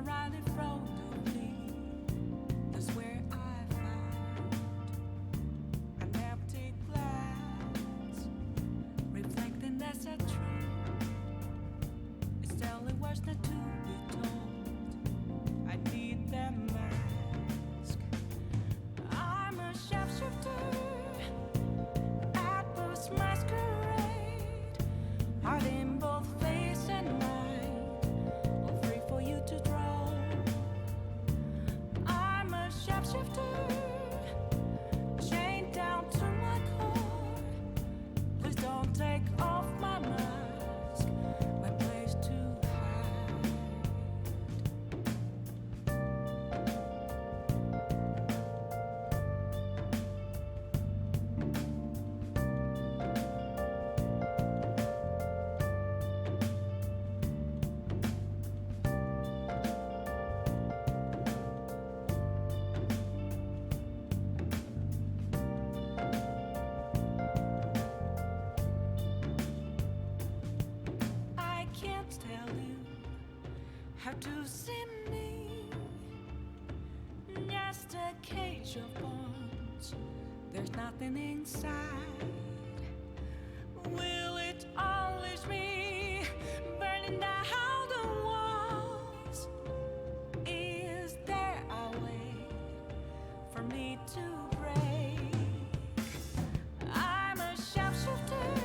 right in front of me. That's where I found an empty glass, reflecting that's a truth. It's telling words not to be told. I need that mask. I'm a sharpshooter at this masquerade, heart in both face and mind, all free for you to draw. I'm a sharpshooter, chained down to my core. Please don't take off my mask, my place to hide. I can't tell you how to see me. Just a cage of bones. There's nothing inside. Will it always be burning down the walls? Is there a way for me to break? I'm a sharpshooter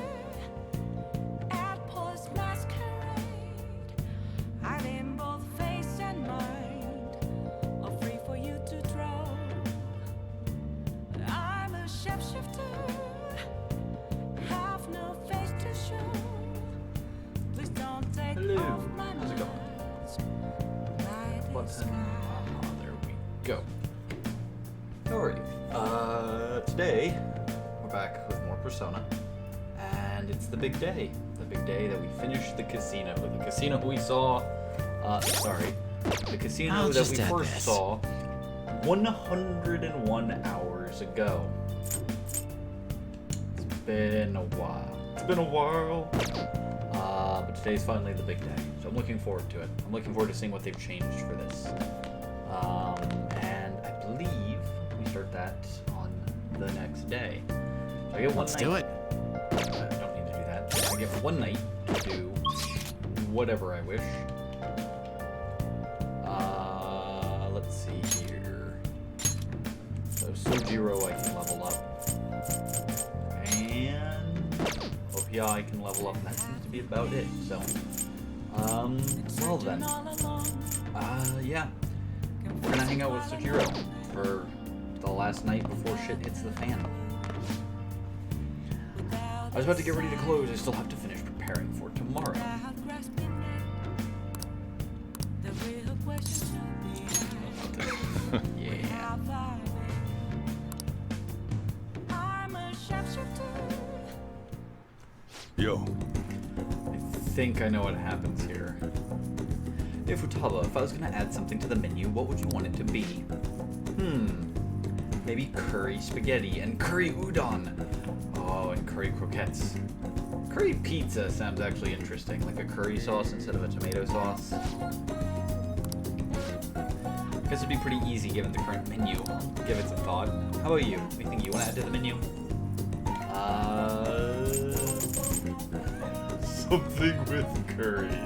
at Paul's masquerade, hiding both face and mind, all free for you to draw. I'm a sharpshooter, have no face to show. Please don't take Hello. off my How's it going? mask. Night is Button. sky. There we go. How are you? Today we're back with more Persona, and it's the big day. The big day that we finished the casino. The casino we saw. The casino I'll that just we add first this. saw 101 hours ago. It's been a while. But today's finally the big day, so I'm looking forward to it. I'm looking forward to seeing what they've changed for this. And I believe we start that on the next day. So I get one Let's night. do it. I don't need to do that. I get one night to do whatever I wish. Let's see here. So Sojiro I can level up. And Opia I can level up, and that seems to be about it. So, well then. Yeah. We're gonna hang out with Sojiro for the last night before shit hits the fan. I was about to get ready to close. I still have to finish preparing for tomorrow. Yeah. Yo, I think I know what happens here. Hey Futaba, if I was gonna add something to the menu, what would you want it to be? Maybe curry spaghetti and curry udon. Oh, and curry croquettes. Curry pizza sounds actually interesting, like a curry sauce instead of a tomato sauce. I guess it'd be pretty easy given the current menu. Give it some thought. How about you? Anything you want to add to the menu? Something with curry.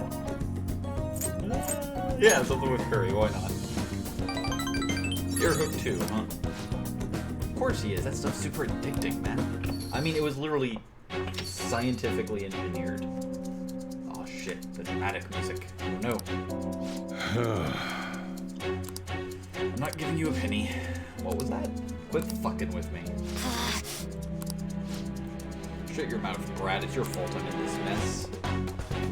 Yeah, something with curry. Why not? You're hooked too, huh? Of course he is. That stuff's super addicting, man. I mean, it was literally scientifically engineered. Oh shit, the dramatic music. Oh no. I'm not giving you a penny. What was that? Quit fucking with me. Shut your mouth, Brad. It's your fault I'm in this mess.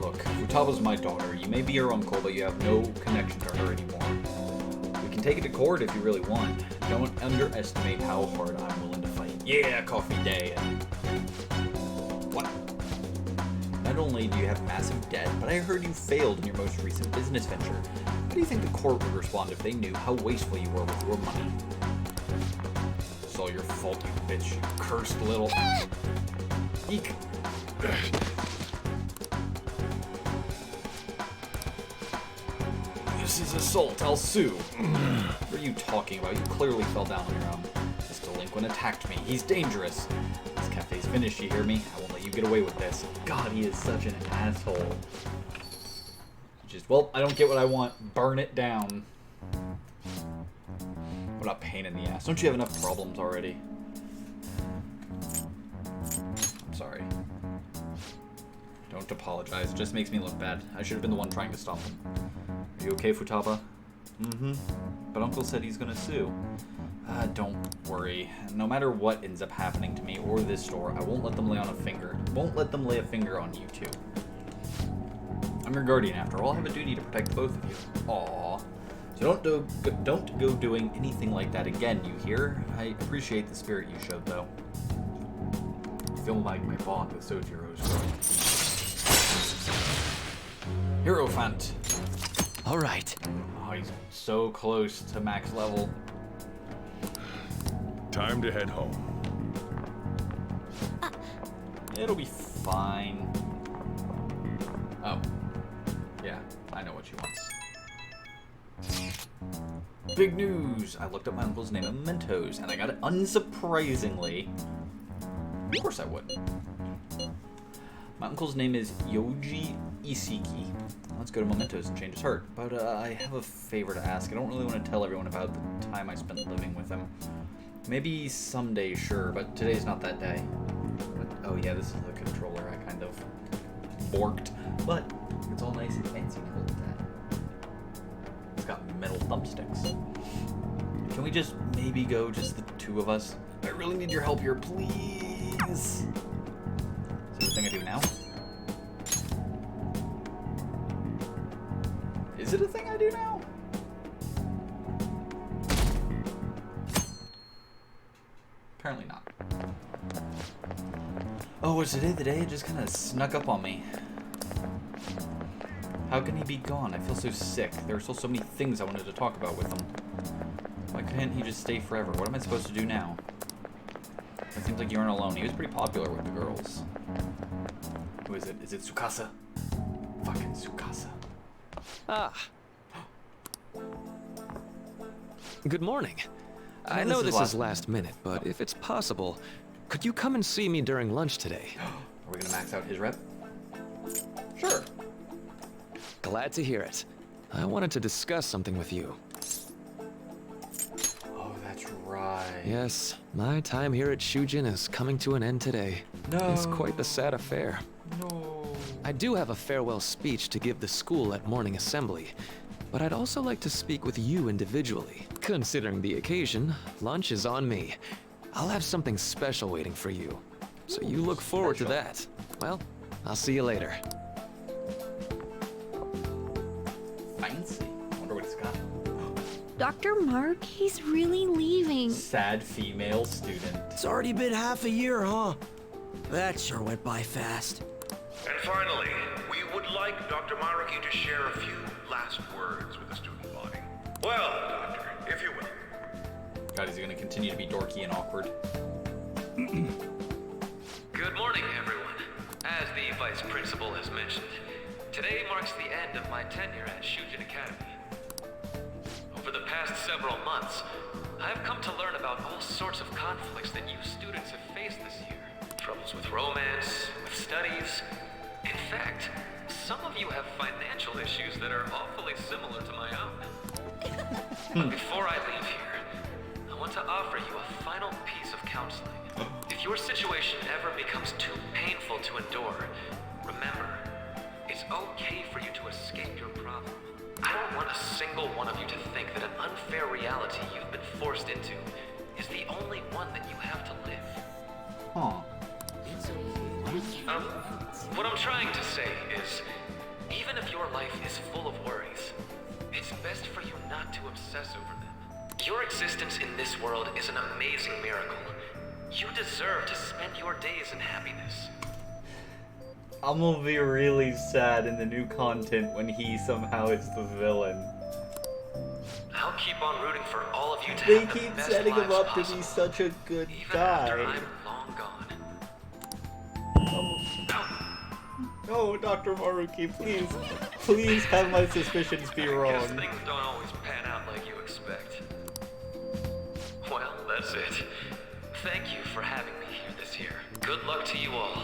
Look, Futaba's my daughter. You may be her uncle, but you have no connection to her anymore. We can take it to court if you really want. Don't underestimate how hard I'm willing to fight. Yeah, coffee day. What? Not only do you have massive debt, but I heard you failed in your most recent business venture. How do you think the court would respond if they knew how wasteful you were with your money? It's all your fault, you bitch. You cursed little... Eek. This is assault. I'll sue. What are you talking about? You clearly fell down on your own. This delinquent attacked me. He's dangerous. This cafe's finished, you hear me? I won't let you get away with this. God, he is such an asshole. Just, well, I don't get what I want. Burn it down. What a pain in the ass. Don't you have enough problems already? I'm sorry. Don't apologize. It just makes me look bad. I should have been the one trying to stop him. Are you okay, Futaba? Mm-hmm. But Uncle said he's gonna sue. Don't worry. No matter what ends up happening to me or this store, I won't let them lay a finger on you two. I'm your guardian after all. I have a duty to protect both of you. Aww. So don't go doing anything like that again, you hear? I appreciate the spirit you showed, though. I feel like my bond with Sojiro is growing. Hierophant. All right. Oh, he's so close to max level. Time to head home. It'll be fine. Oh. Yeah, I know what she wants. Big news! I looked up my uncle's name in Mementos, and I got it unsurprisingly. Of course I would. My uncle's name is Yoji Isiki. Let's go to Mementos and change his heart. But I have a favor to ask. I don't really want to tell everyone about the time I spent living with him. Maybe someday, sure, but today's not that day. But, oh yeah, this is the controller I kind of borked. But it's all nice and fancy and hold that. It's got metal thumbsticks. Can we just maybe go just the two of us? I really need your help here, please. Is it a thing I do now? Is it a thing I do now? Apparently not. Oh, was today the day? It just kind of snuck up on me. How can he be gone? I feel so sick. There are still so many things I wanted to talk about with him. Why can't he just stay forever? What am I supposed to do now? It seems like you aren't alone. He was pretty popular with the girls. Who is it? Is it Tsukasa? Fucking Tsukasa. Ah. Good morning. I this know is this last is last minute, but if it's possible, could you come and see me during lunch today? Are we gonna max out his rep? Sure. Glad to hear it. I wanted to discuss something with you. Oh, that's right. Yes, my time here at Shujin is coming to an end today. No. It's quite a sad affair. No. I do have a farewell speech to give the school at morning assembly, but I'd also like to speak with you individually. Considering the occasion, lunch is on me. I'll have something special waiting for you, so you look forward to that. Well, I'll see you later. Fancy. I wonder what he's got. Dr. Mark, he's really leaving. Sad female student. It's already been half a year, huh? That sure went by fast. And finally, we would like Dr. Maruki to share a few last words with the student body. Well, Doctor, if you will. God, is he gonna continue to be dorky and awkward? Good morning, everyone. As the Vice Principal has mentioned, today marks the end of my tenure at Shujin Academy. Over the past several months, I've come to learn about all sorts of conflicts that you students have faced this year. Troubles with romance, with studies. In fact, some of you have financial issues that are awfully similar to my own. But before I leave here, I want to offer you a final piece of counseling. If your situation ever becomes too painful to endure, remember, it's okay for you to escape your problem. I don't want a single one of you to think that an unfair reality you've been forced into is the only one that you have to live. Huh. What I'm trying to say is, even if your life is full of worries, it's best for you not to obsess over them. Your existence in this world is an amazing miracle. You deserve to spend your days in happiness. I'm gonna be really sad in the new content when he somehow is the villain. I'll keep on rooting for all of you to They have the keep best setting him lives up to possible, be such a good even after guy. I'm long gone. No, Dr. Maruki, please. Please have my suspicions be I guess wrong. things don't always pan out like you expect. Well, that's it. Thank you for having me here this year. Good luck to you all.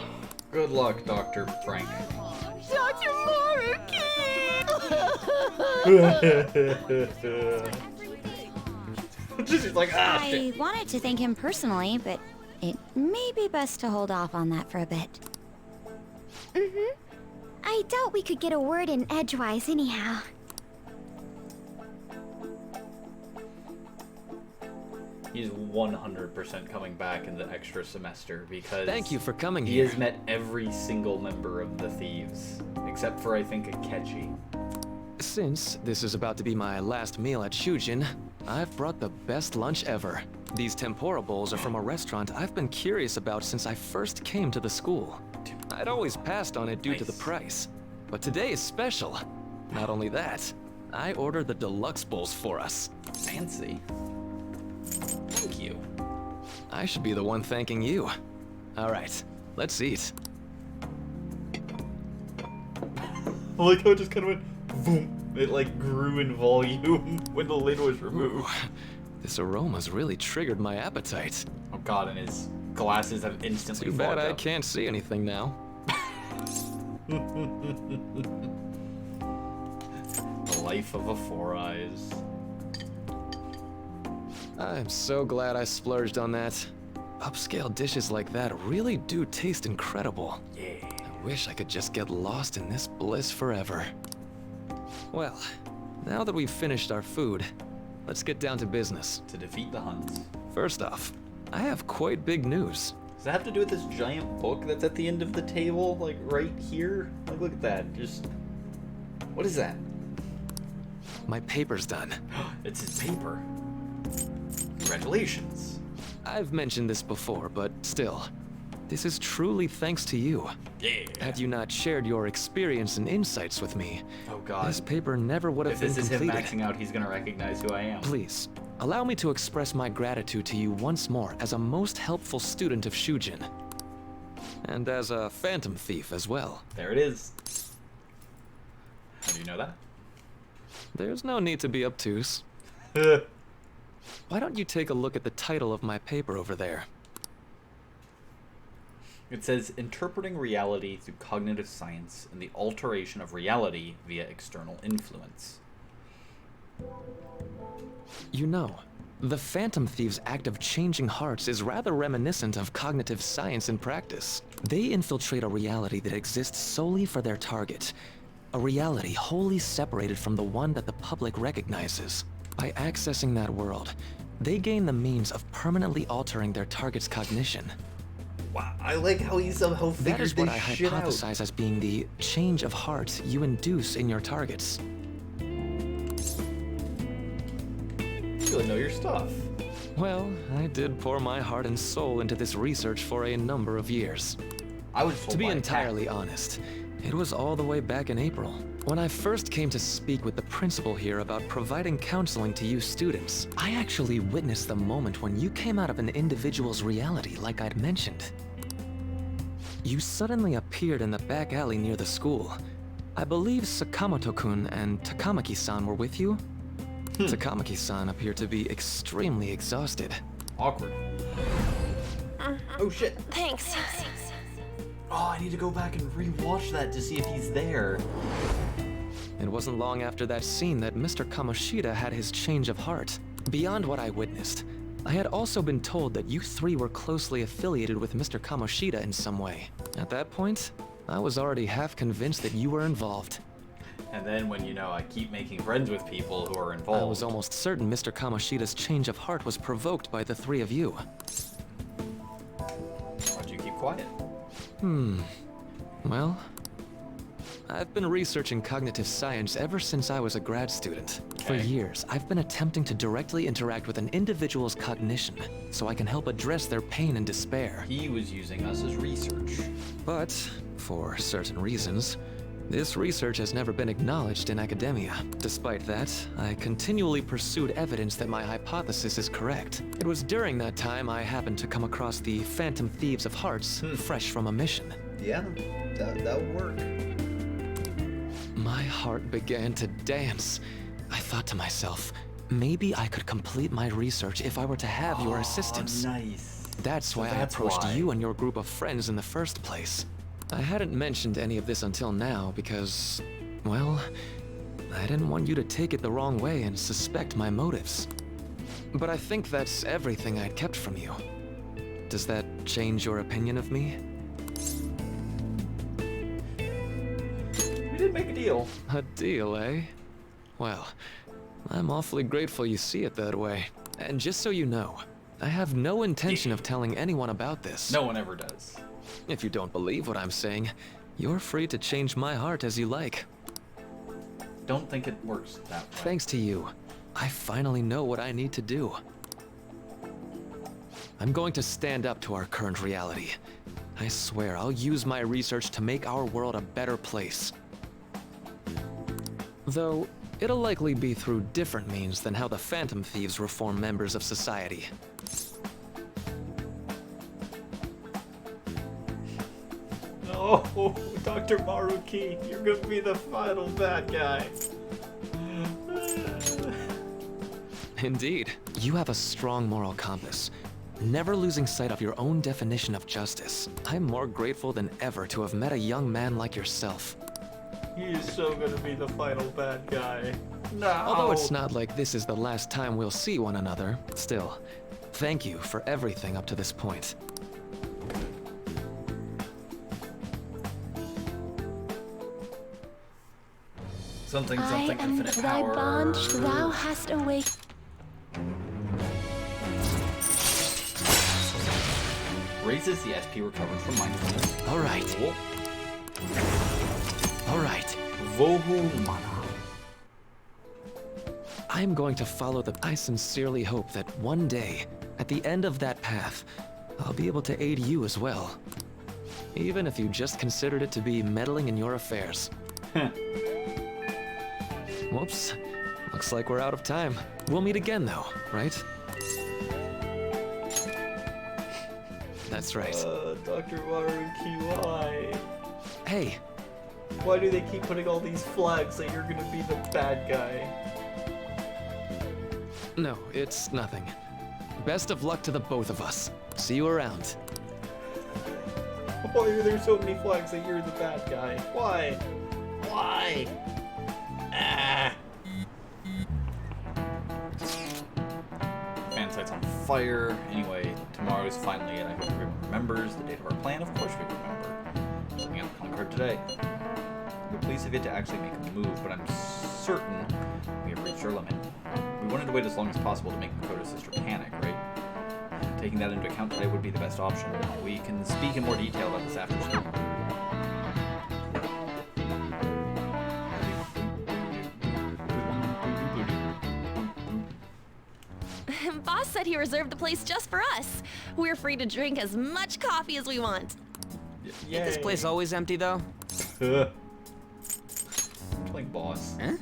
Good luck, Dr. Frank. Dr. Maruki! She's like, ah, I shit. wanted to thank him personally, but it may be best to hold off on that for a bit. Mm-hmm. I doubt we could get a word in edgewise anyhow. He's 100% coming back in the extra semester because Thank you for coming he here. has met every single member of the thieves, except for I think Akechi. Since this is about to be my last meal at Shujin, I've brought the best lunch ever. These tempura bowls are from a restaurant I've been curious about since I first came to the school. I'd always passed on it due to the Nice. price, but today is special. Not only that, I ordered the deluxe bowls for us. Fancy. Thank you. I should be the one thanking you. All right, let's eat. I like how it just kind of went boom. It like grew in volume when the lid was removed. This aroma's really triggered my appetite. Oh god, and his glasses have instantly Too bad fogged I up. can't see anything now. The life of a Four Eyes. I'm so glad I splurged on that. Upscale dishes like that really do taste incredible. Yeah. I wish I could just get lost in this bliss forever. Well, now that we've finished our food, let's get down to business. To defeat the Huns. First off, I have quite big news. Does that have to do with this giant book that's at the end of the table? Like right here? Like look at that. Just what is that? My paper's done. It's his paper. Congratulations. I've mentioned this before, but still, this is truly thanks to you. Yeah. Had you not shared your experience and insights with me, Oh god. this paper never would have If been this is him completed. maxing out, he's gonna recognize who I am. Please, allow me to express my gratitude to you once more as a most helpful student of Shujin. And as a phantom thief as well. There it is. How do you know that? There's no need to be obtuse. Why don't you take a look at the title of my paper over there? It says interpreting reality through cognitive science and the alteration of reality via external influence. You know, the Phantom Thieves' act of changing hearts is rather reminiscent of cognitive science in practice. They infiltrate a reality that exists solely for their target. A reality wholly separated from the one that the public recognizes. By accessing that world, they gain the means of permanently altering their target's cognition. Wow, I like how he somehow That figured is what this I shit out. hypothesize as being the change of heart you induce in your targets. You really know your stuff. Well, I did pour my heart and soul into this research for a number of years. I was told To be by a entirely cat. honest, it was all the way back in April, when I first came to speak with the principal here about providing counseling to you students. I actually witnessed the moment when you came out of an individual's reality like I'd mentioned. You suddenly appeared in the back alley near the school. I believe Sakamoto-kun and Takamaki-san were with you? Takamaki-san appeared to be extremely exhausted. Awkward. Oh shit. Thanks. Oh, I need to go back and rewatch that to see if he's there. It wasn't long after that scene that Mr. Kamoshida had his change of heart. Beyond what I witnessed, I had also been told that you three were closely affiliated with Mr. Kamoshida in some way. At that point, I was already half convinced that you were involved. And then when, you know, I keep making friends with people who are involved. I was almost certain Mr. Kamoshida's change of heart was provoked by the three of you. Why'd you keep quiet? Well, I've been researching cognitive science ever since I was a grad student. For Okay. years, I've been attempting to directly interact with an individual's cognition so I can help address their pain and despair. He was using us as research. But, for certain reasons, this research has never been acknowledged in academia. Despite that, I continually pursued evidence that my hypothesis is correct. It was during that time I happened to come across the Phantom Thieves of Hearts, fresh from a mission. Yeah, that would work. My heart began to dance. I thought to myself, maybe I could complete my research if I were to have your assistance. Nice. That's So why I that's approached why. you and your group of friends in the first place. I hadn't mentioned any of this until now because, well, I didn't want you to take it the wrong way and suspect my motives. But I think that's everything I'd kept from you. Does that change your opinion of me? We did make a deal. A deal, eh? Well, I'm awfully grateful you see it that way. And just so you know, I have no intention of telling anyone about this. No one ever does. If you don't believe what I'm saying, you're free to change my heart as you like. Don't think it works that way. Thanks to you, I finally know what I need to do. I'm going to stand up to our current reality. I swear I'll use my research to make our world a better place. Though, it'll likely be through different means than how the Phantom Thieves reform members of society. No, Dr. Maruki, you're gonna be the final bad guy. Indeed, you have a strong moral compass, never losing sight of your own definition of justice. I'm more grateful than ever to have met a young man like yourself. He is so gonna be the final bad guy. No. Although it's not like this is the last time we'll see one another, still, thank you for everything up to this point. Something, I something, am infinite thy power. bond, thou hast awaked. Raises the SP recovered from mindfulness. All right, Cool. all right. Vohu mana. I'm going to follow the... I sincerely hope that one day, at the end of that path, I'll be able to aid you as well. Even if you just considered it to be meddling in your affairs. Whoops. Looks like we're out of time. We'll meet again though, right? That's right. Dr. Maruki, why? Hey, Why do they keep putting all these flags that you're gonna be the bad guy? no, it's nothing. Best of luck to the both of us. See you around. Why are there so many flags that you're the bad guy? Why? Why? Ah. Fan site's on fire. Anyway, tomorrow's finally it. I hope everyone remembers the date of our plan. Of course we remember. Looking at the calling card today. We're pleased of it to actually make a move, but I'm certain we have reached our limit. We wanted to wait as long as possible to make Makoto's sister panic, right? Taking that into account today would be the best option. We can speak in more detail about this after school. Boss said he reserved the place just for us. We're free to drink as much coffee as we want. Yay. This place always empty, though? Playing boss. Huh?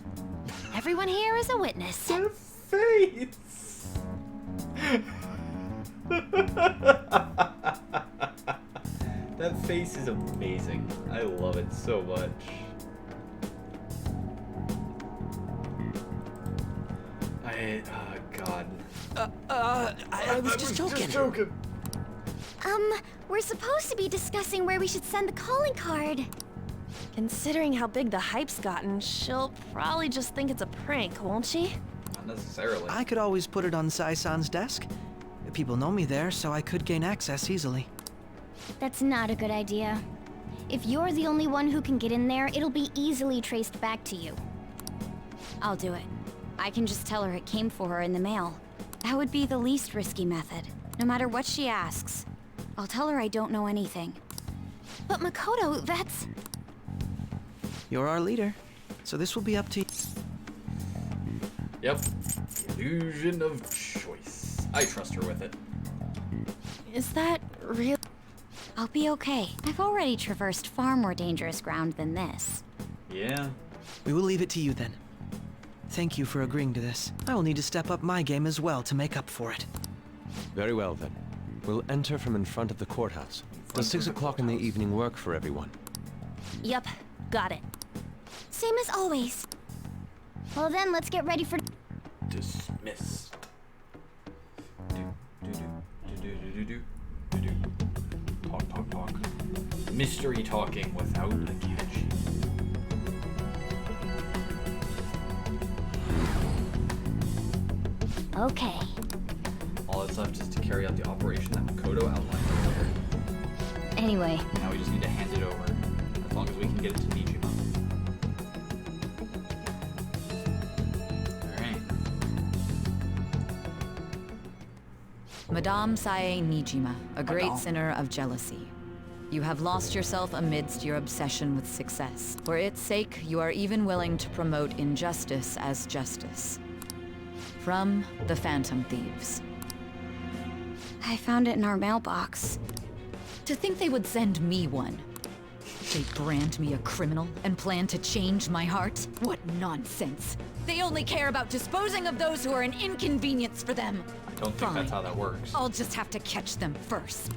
Everyone here is a witness. That face! That face is amazing. I love it so much. God. I was just joking. We're supposed to be discussing where we should send the calling card. Considering how big the hype's gotten, she'll probably just think it's a prank, won't she? Not necessarily. I could always put it on Sai-san's desk. People know me there, so I could gain access easily. That's not a good idea. If you're the only one who can get in there, it'll be easily traced back to you. I'll do it. I can just tell her it came for her in the mail. That would be the least risky method. No matter what she asks, I'll tell her I don't know anything. But Makoto, that's... You're our leader, so this will be up to you. Yep. Illusion of choice. I trust her with it. Is that real? I'll be okay. I've already traversed far more dangerous ground than this. Yeah. We will leave it to you then. Thank you for agreeing to this. I will need to step up my game as well to make up for it. Very well, then. We'll enter from in front of the courthouse. Does 6 o'clock in the evening work for everyone? Yup, got it. Same as always. Well then, let's get ready for... Dismissed. Talk. Mystery talking without a catch. Okay. All that's left is to carry out the operation that Makoto outlined earlier. Anyway, Now we just need to hand it over, as long as we can get it to Nijima. Alright. Madame Sae Nijima, a great Madame. sinner of jealousy. You have lost yourself amidst your obsession with success. For its sake, you are even willing to promote injustice as justice. From the Phantom Thieves. I found it in our mailbox. To think they would send me one. They brand me a criminal and plan to change my heart? What nonsense. They only care about disposing of those who are an inconvenience for them. I don't think that's how that works. I'll just have to catch them first.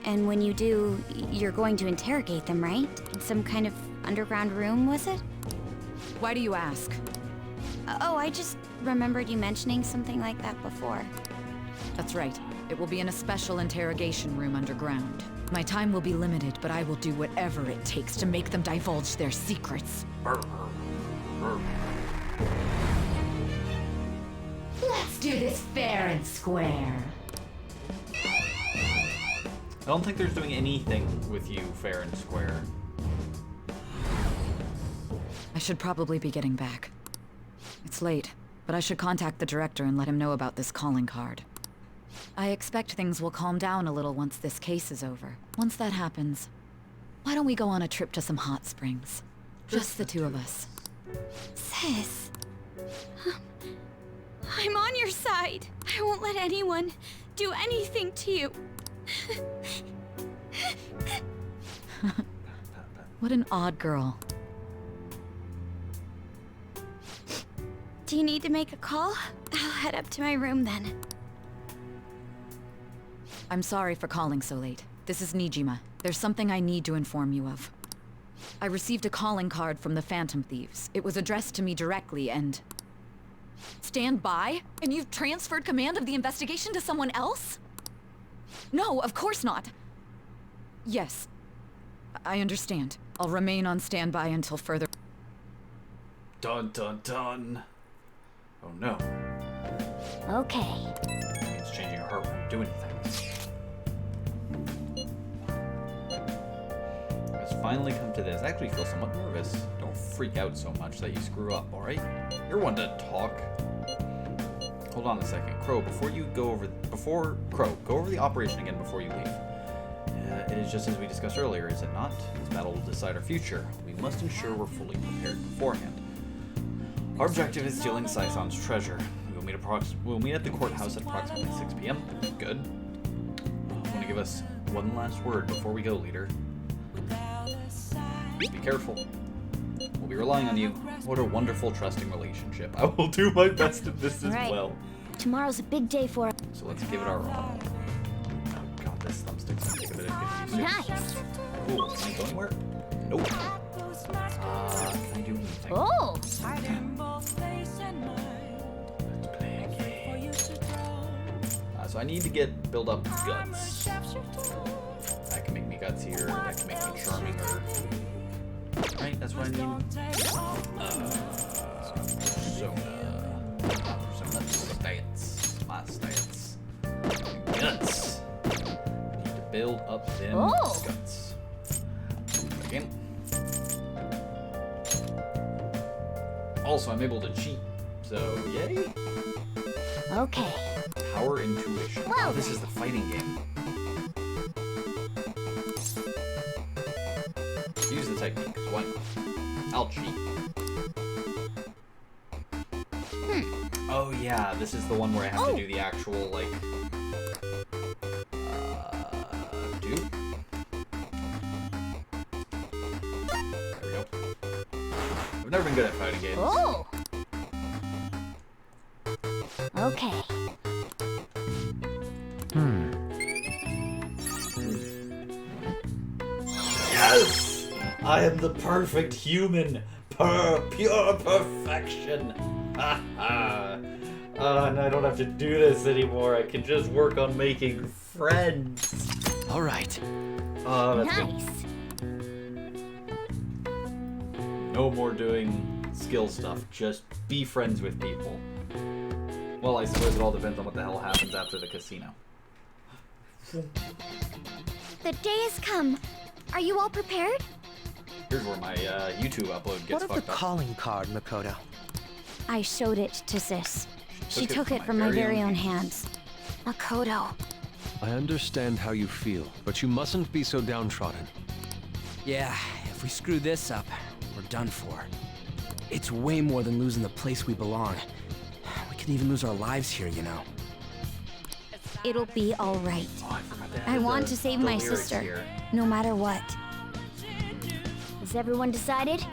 And when you do, you're going to interrogate them, right? In some kind of underground room, was it? Why do you ask? Oh, I just remembered you mentioning something like that before. That's right. It will be in a special interrogation room underground. My time will be limited, but I will do whatever it takes to make them divulge their secrets. Let's do this fair and square. I don't think there's doing anything with you fair and square. I should probably be getting back. It's late, but I should contact the director and let him know about this calling card. I expect things will calm down a little once this case is over. Once that happens, why don't we go on a trip to some hot springs? Just the two of us. Sis. I'm on your side. I won't let anyone do anything to you. What an odd girl. Do you need to make a call? I'll head up to my room then. I'm sorry for calling so late. This is Nijima. There's something I need to inform you of. I received a calling card from the Phantom Thieves. It was addressed to me directly and... Stand by? And you've transferred command of the investigation to someone else? No, of course not. Yes. I understand. I'll remain on standby until further... Dun dun dun. Oh no. okay. It's changing her heart won't do anything. It's finally come to this. I actually feel somewhat nervous. Don't freak out so much that you screw up, alright? You're one to talk. Hold on a second. Crow, before you go over... go over the operation again before you leave. It is just as we discussed earlier, is it not? This battle will decide our future. We must ensure we're fully prepared beforehand. Our objective is stealing Saison's treasure. We'll meet at the courthouse at approximately 6 p.m. Good. Want to give us one last word before we go, leader? Be careful. We'll be relying on you. What a wonderful, trusting relationship. I will do my best in this as Right. well. Tomorrow's a big day for... So let's give it our all. Oh god, this thumbstick's gonna take a bit of getting used to. Nice. Cool. Can I go anywhere? Nope. Can I do anything? Oh! Let's play a game. So I need to build up guts. That can make me gutsier. That can make me charming-er. Right, that's what I need. Persona stats. My stats. Guts. I need to build up them Oh. guts. Also, I'm able to cheat, so yay! Okay. Power Intuition. Well, Oh, this is the fighting game. Use the technique, 'cause why not? I'll cheat. Oh yeah, this is the one where I have to do the actual, like... dupe? There we go. I've never been good at fighting games. Oh. Okay. Yes! I am the perfect human! Pure perfection! Ha ha! And I don't have to do this anymore. I can just work on making friends. All right. Oh, that's Nice. good. No more doing skill stuff. Just be friends with people. Well, I suppose it all depends on what the hell happens after the casino. The day has come. Are you all prepared? Here's where my YouTube upload gets What of the fucked up. calling card, Makoto? I showed it to Sis. She took it took from it from my very own hands. Makoto. I understand how you feel, but you mustn't be so downtrodden. Yeah, if we screw this up, we're done for. It's way more than losing the place we belong. We could even lose our lives here, you know. It'll be all right. Oh, I forgot to I add want the- to save the my lyrics sister, here. no matter what. Has everyone decided?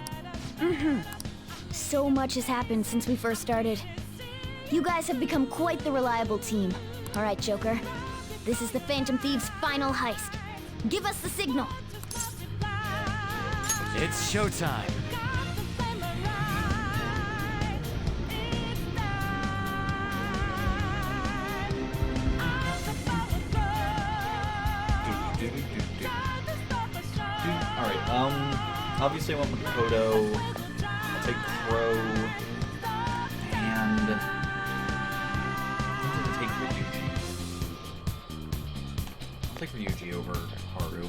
So much has happened since we first started. You guys have become quite the reliable team. All right, Joker. This is the Phantom Thieves' final heist. Give us the signal. It's showtime. Alright, obviously I went with Makoto. I'll take Crow. And... I'm gonna take Ryuji. I'll take Ryuji over Haru.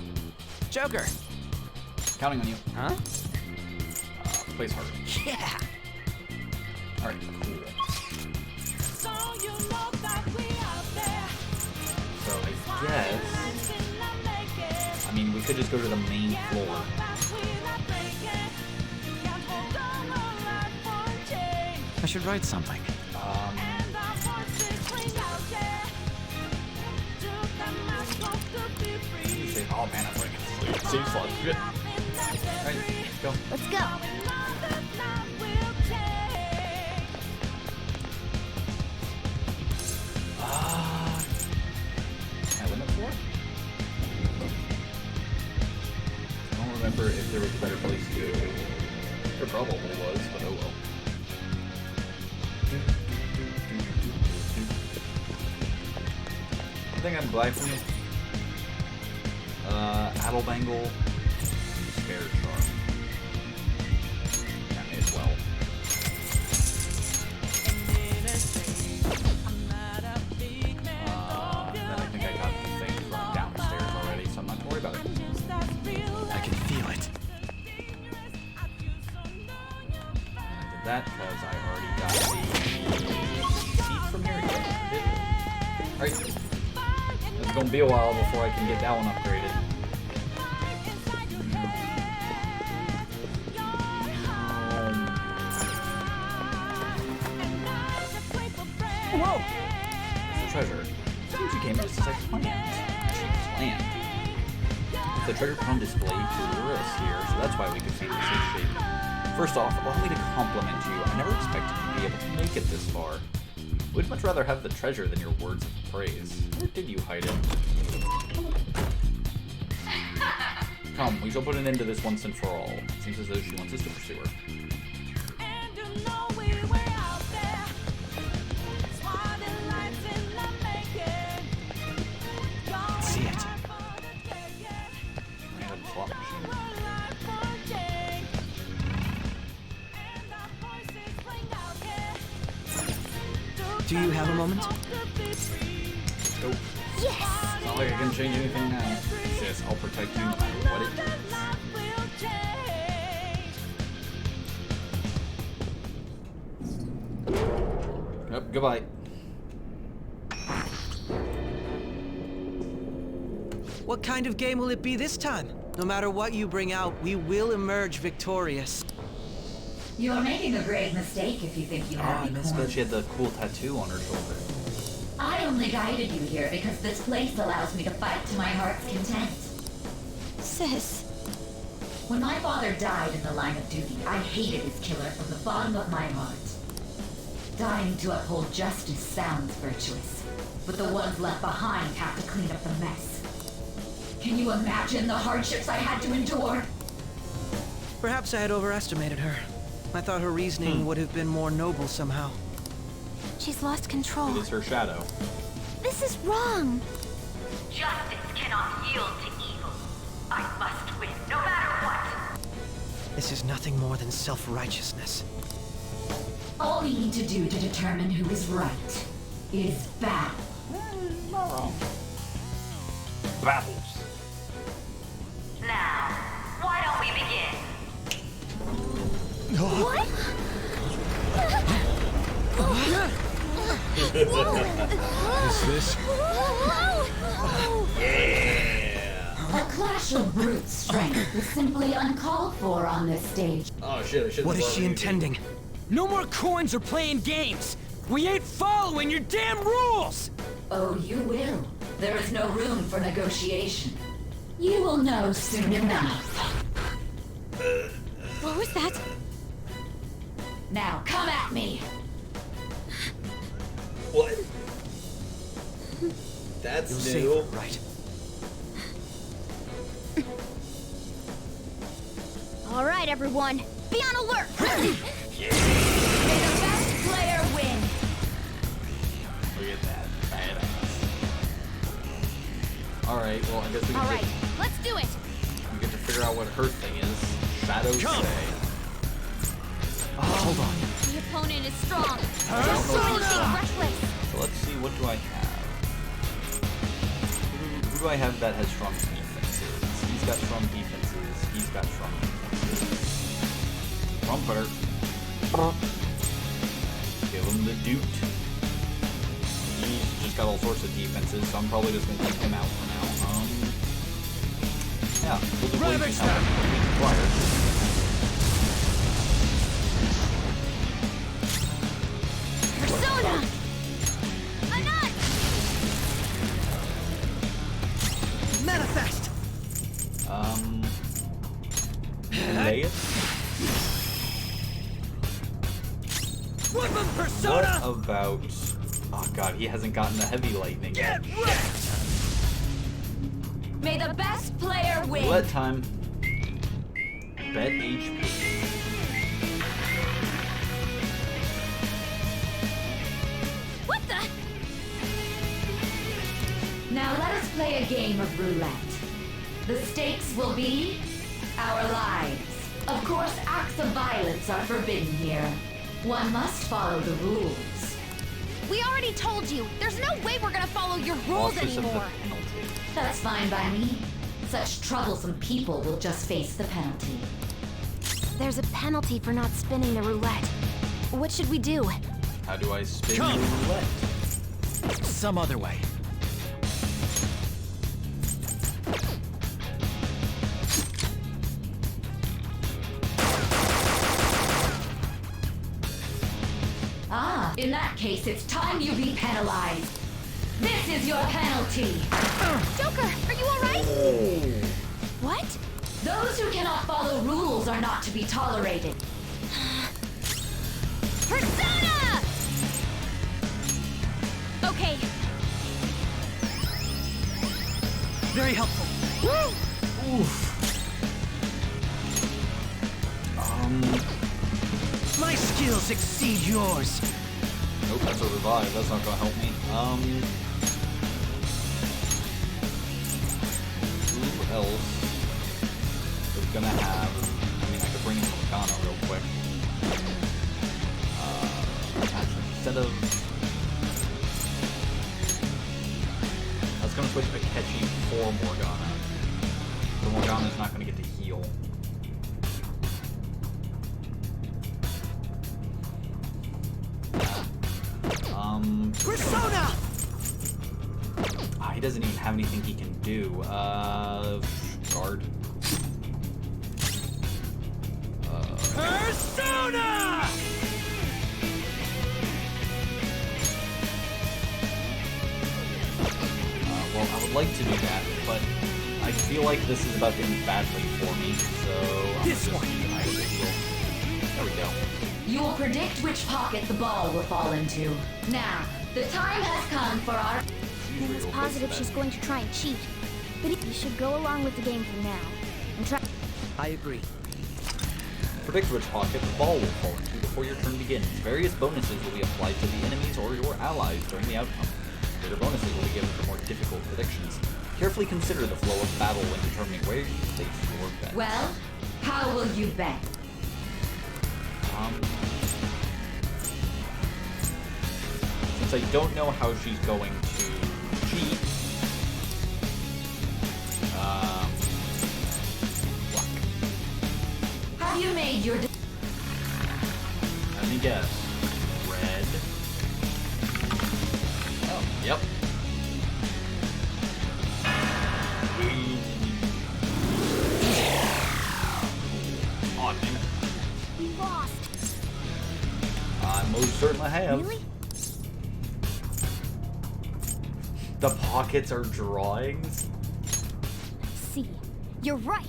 Joker! Counting on you. Huh? Plays Haru. Yeah! Alright, cool. So I guess... I mean, we could just go to the main floor. I should write something. Oh man, I'm breaking sleep. Save slot. Shit. Alright, let's go. Let's go. Can I limit floor? I don't remember if there was a better place to go. There probably was, but oh well. I think I'm glad for you. Addlebangle, Spare Charm. That may as well. Then I think I got the thing from downstairs already, so I'm not gonna worry about it. I can feel it. I did that because I already got the seat from here. Yep, I did. Alright. It's gonna be a while before I can get that one upgraded. Whoa! It's the treasure. She came just as I planned. She planned. The treasure put on display to lure us here, so that's why we could see the sea shape. First off, allow me to compliment you. I never expected you to be able to make it this far. We'd much rather have the treasure than your words of praise. Where did you hide it? Come, we shall put an end to this once and for all. It seems as though she wants us to pursue her. See it. Random slot machine. Do you have a moment? Nope. Yes! It's not like I can change anything now. Sis, I'll protect you no matter what it takes. Yep, goodbye. What kind of game will it be this time? No matter what you bring out, we will emerge victorious. You're making a grave mistake if you think you have me But cornered. she had the cool tattoo on her shoulder. I only guided you here because this place allows me to fight to my heart's content. Sis. When my father died in the line of duty, I hated his killer from the bottom of my heart. Dying to uphold justice sounds virtuous, but the ones left behind have to clean up the mess. Can you imagine the hardships I had to endure? Perhaps I had overestimated her. I thought her reasoning would have been more noble somehow. She's lost control. It is her shadow. This is wrong. Justice cannot yield to evil. I must win, no matter what. This is nothing more than self-righteousness. All we need to do to determine who is right is battle. Not wrong. Battles. Now, why don't we begin? What? Is this? A clash of brute strength is simply uncalled for on this stage. Oh shit, I should What is she intending? No more coins or playing games! We ain't following your damn rules! Oh, you will. There is no room for negotiation. You will know soon enough. What was that? Now, come at me! What? That's You'll save her, right? All right, everyone. Be on alert. May the best player win! Look at that. Badass. Alright, well, I guess we can All right, let's do it. we get to figure out what her thing is. Shadow Say. Hold on. The opponent is strong. Persona! Reckless. So let's see, what do I have? Who do I have that has strong defenses? He's got strong defenses. He's got strong defenses. Trumpeter. Give him the Duke. He's just got all sorts of defenses, so I'm probably just going to take him out for now. Yeah, we'll deploy his help when we require. Persona. Anat. Manifest. Lay it? Weapon Persona! What about... Oh god, he hasn't gotten the heavy lightning yet. May the best player win! Roulette time. Bet HP. What the? Now let us play a game of roulette. The stakes will be our lives. Of course, acts of violence are forbidden here. One must follow the rules. We already told you. There's no way we're gonna follow your rules Cautious of the anymore. penalty. That's fine by me. Such troublesome people will just face the penalty. There's a penalty for not spinning the roulette. What should we do? How do I spin Come. the roulette? Some other way. Ah, in that case, it's time you be penalized. This is your penalty. Joker, are you alright? What? Those who cannot follow rules are not to be tolerated. Persona! Okay. Very helpful. My skills exceed yours. Nope, that's a revive. That's not gonna help me. Who else is gonna have... I mean, I could bring in Morgana real quick. Actually, instead of... I was gonna switch Akechi for Morgana. But Morgana's not gonna get to heal. Persona! He doesn't even have anything he can do. Guard. Persona! Well, I would like to do that, but I feel like this is about to end badly for me, so I'm This just one. use an idle heal. There we go. You will predict which pocket the ball will fall into. Now, the time has come for our... Nina's positive she's going to try and cheat. But you should go along with the game for now. And try... I agree. Predict which pocket the ball will fall into before your turn begins. Various bonuses will be applied to the enemies or your allies during the outcome. Greater bonuses will be given for more difficult predictions. Carefully consider the flow of battle when determining where you place your bet. Well, how will you bet? Since I don't know how she's going to cheat, luck. Have you made your... Let me guess. Red. Oh, yep. Oh, damn it. We lost. I most certainly have. Really? The pockets are drawings? See, you're right.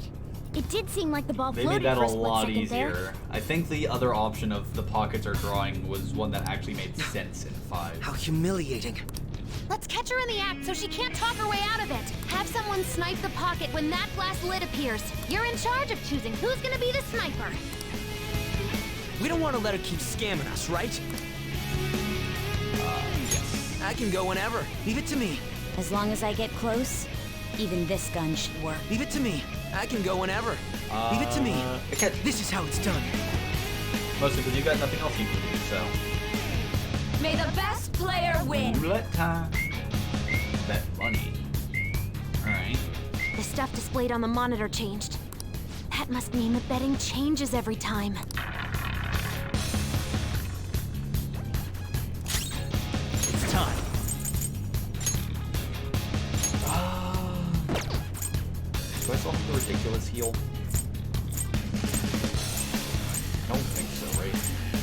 It did seem like the ball They floated made that for a a split lot second easier. there. I think the other option of the pockets are drawing was one that actually made sense in 5. How humiliating. Let's catch her in the act so she can't talk her way out of it. Have someone snipe the pocket when that glass lid appears. You're in charge of choosing who's gonna be the sniper. We don't want to let her keep scamming us, right? Yes. I can go whenever. Leave it to me. As long as I get close, even this gun should work. Leave it to me. I can go whenever. Leave it to me. Okay. This is how it's done. Mostly because you got nothing else you can do, so. May the best player win! Roulette time. Bet money. Alright. The stuff displayed on the monitor changed. That must mean the betting changes every time. It's time. Do I still have the ridiculous heal? I don't think so, right? I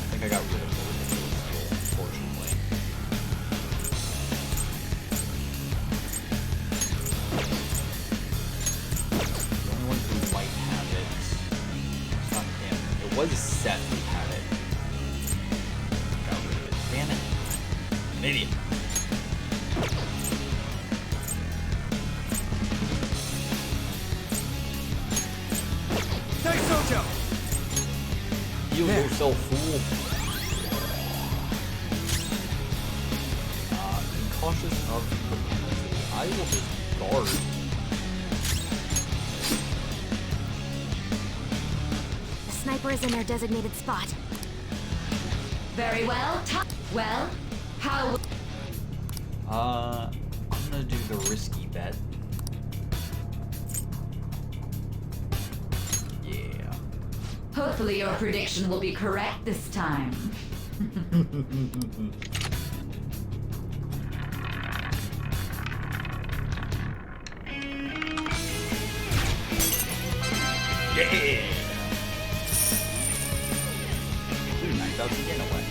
think I got rid of the ridiculous heal, unfortunately. The only one who might have it. It's not him. It was Seth who had it. Got rid of it. Damn it. I'm an idiot. Sojo! Heal yourself, fool. Be cautious of propensity. I will just guard. The sniper is in their designated spot. Very well. Well, how... I'm gonna do the risky bet. Yeah. Hopefully your prediction will be correct this time. Yeah! Ooh, nice out again away.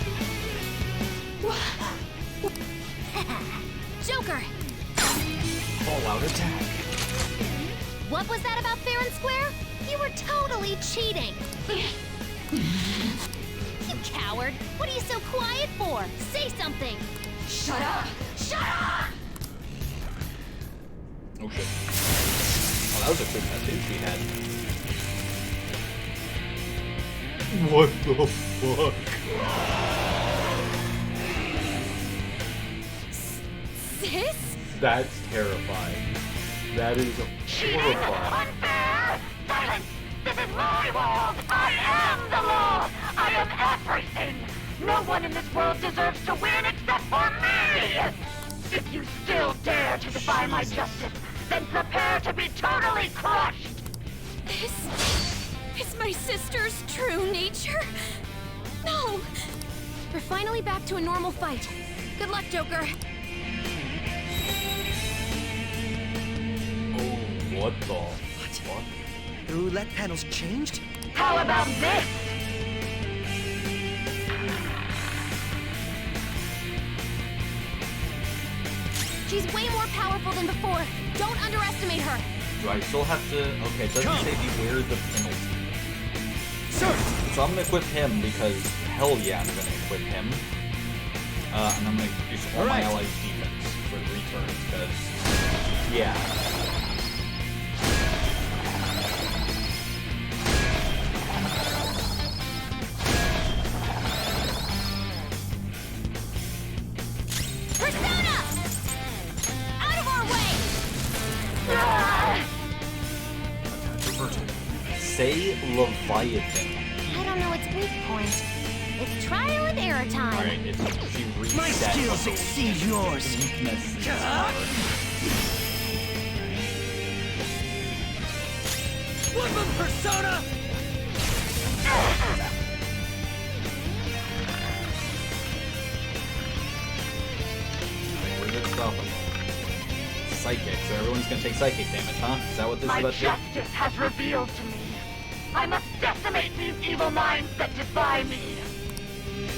Joker! All-out attack. What was that about fair and square? You were totally cheating! You coward! What are you so quiet for? Say something! Shut up! Shut up! Oh shit. Oh, that was a quick tattoo she had. What the fuck? Sis? That's terrifying. That is horrifying. Unfair! Silence! This is my world! I am the law! I am everything! No one in this world deserves to win except for me! If you still dare to defy my justice, then prepare to be totally crushed! This is my sister's true nature? No! We're finally back to a normal fight. Good luck, Joker. Oh, what the fuck? The roulette panel's changed? How about this? She's way more powerful than before. Don't underestimate her. Do I still have to? Okay, it doesn't say beware the penalty. Sir! So I'm gonna equip him because hell yeah, I'm gonna equip him. And I'm gonna use all my allies' defense for the returns because yeah. Persona! Out of our way! Say Leviathan. I don't know its weak point. It's trial and error time. Alright, she reset. My skills exceed yours. Weaknesses Weapon Persona! Where's it stopping? Psychic, so everyone's gonna take psychic damage, huh? Is that what this is My about to do? justice has revealed to me. I must decimate these evil minds that defy me.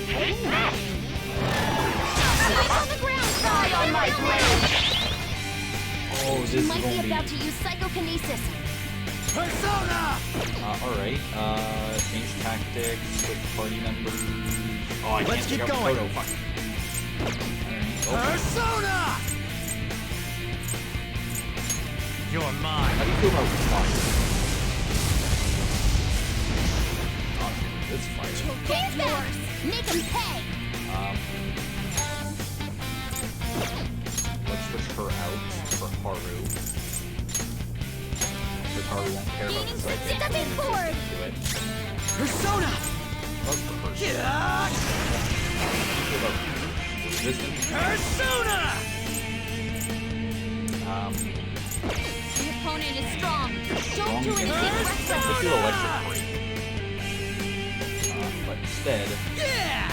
Take this! Stay on the ground! Die on my blade! Oh, this She is might gonna be be... about to use psychokinesis. Persona! Alright, change tactics, switch party members... Oh, I Let's can't keep take out going. Proto, fuck. Alright, Persona! You're mine. How do you feel about fire? Oh, this fire. Get yours! Make him pay! Let's switch her out for Haru. Because Haru won't care about the psychic. Stepping forward! Do it. Persona! Love the person. What about resistance? Persona! The opponent is strong. Don't do anything Let's reckless. do electric break. But instead... Yeah!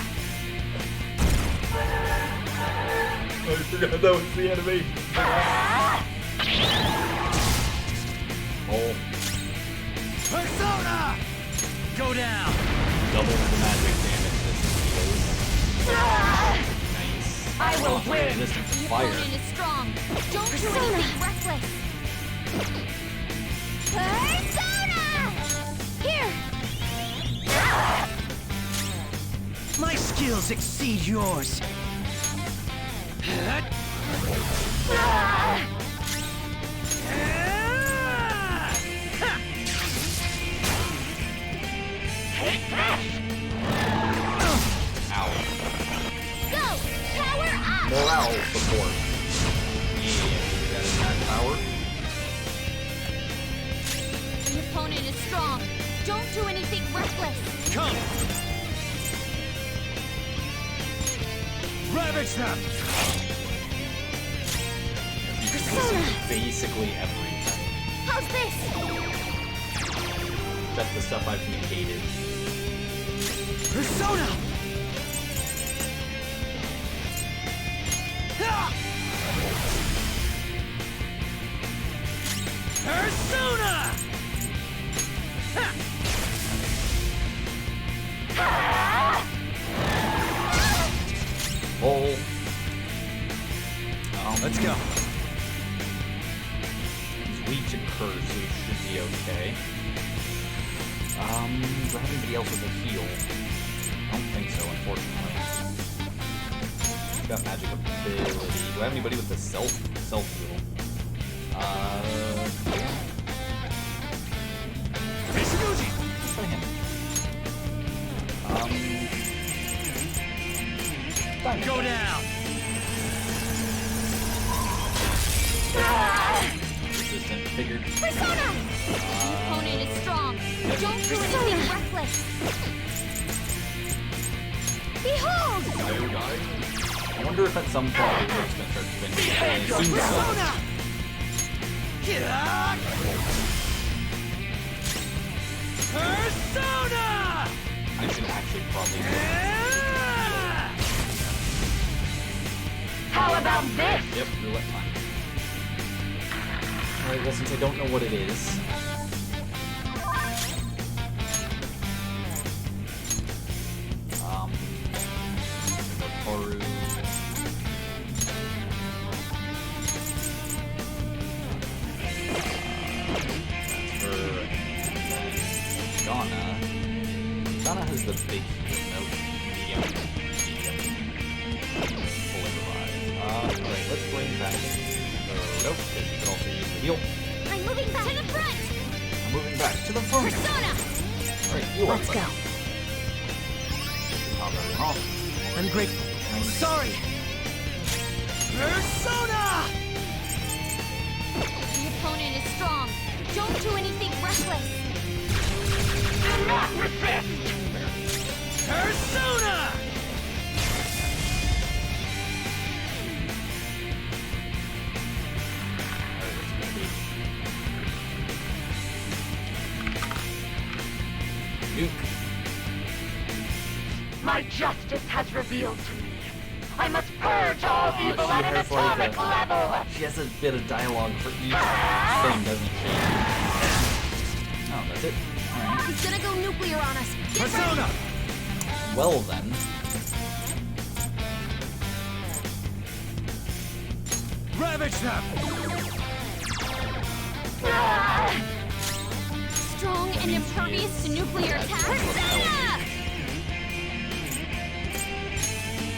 I forgot that was the animation. Oh. Persona! Go down! Double the magic damage this deals. Nice. I will win! Resistance to The fire. opponent is strong. Don't do anything reckless. Persona! Here! My skills exceed yours. Ow. Go! Power up! Morale support. Yeah, that is that power. The opponent is strong. Don't do anything reckless. Come! Ravage them! Basically everything. How's this? That's the stuff I've negated. Persona! Persona! Oh. Let's go. He's weak to curse, so he should be okay. Do I have anybody else with a heal? I don't think so, unfortunately. I've got magic ability. Do I have anybody with the self heal? Mitsuguchi! Let's try him. Go down! Resistant, figured. Persona! The opponent is strong. Don't do anything reckless. Behold! I wonder if at some point it's going to start spinning. I assume so. Persona! I should actually probably about this? Yep, roulette time. Alright, well, since I don't know what it is... Haru... That's her, and then Shauna. Shauna has the big heal, medium. Fully revive. Alright, let's bring back... nope, because you can also use the heal. I'm moving back to the front. I'm moving back to the front. Persona. Alright, you Let's go. I'm grateful. I'm sorry. Persona! The opponent is strong. Don't do anything reckless. Do not resist! Persona! Nuke. My justice has revealed to me. I must purge all evil at an atomic level. She has a bit of dialogue for each thing, doesn't she? Oh, that's it. Alright. He's gonna go nuclear on us. Get Persona! ready. Well then. Ravage them! Strong and impervious to nuclear attack. Persona!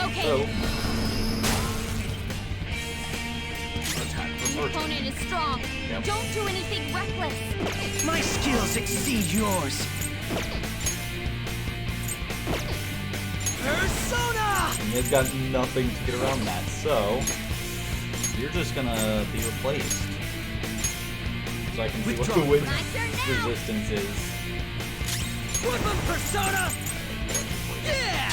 Okay. So. The opponent is strong. Yep. Don't do anything reckless. My skills exceed yours. Persona! And you've got nothing to get around that, so you're just gonna be replaced. So I can see what the wind resistance is. Woodman Persona! Yeah!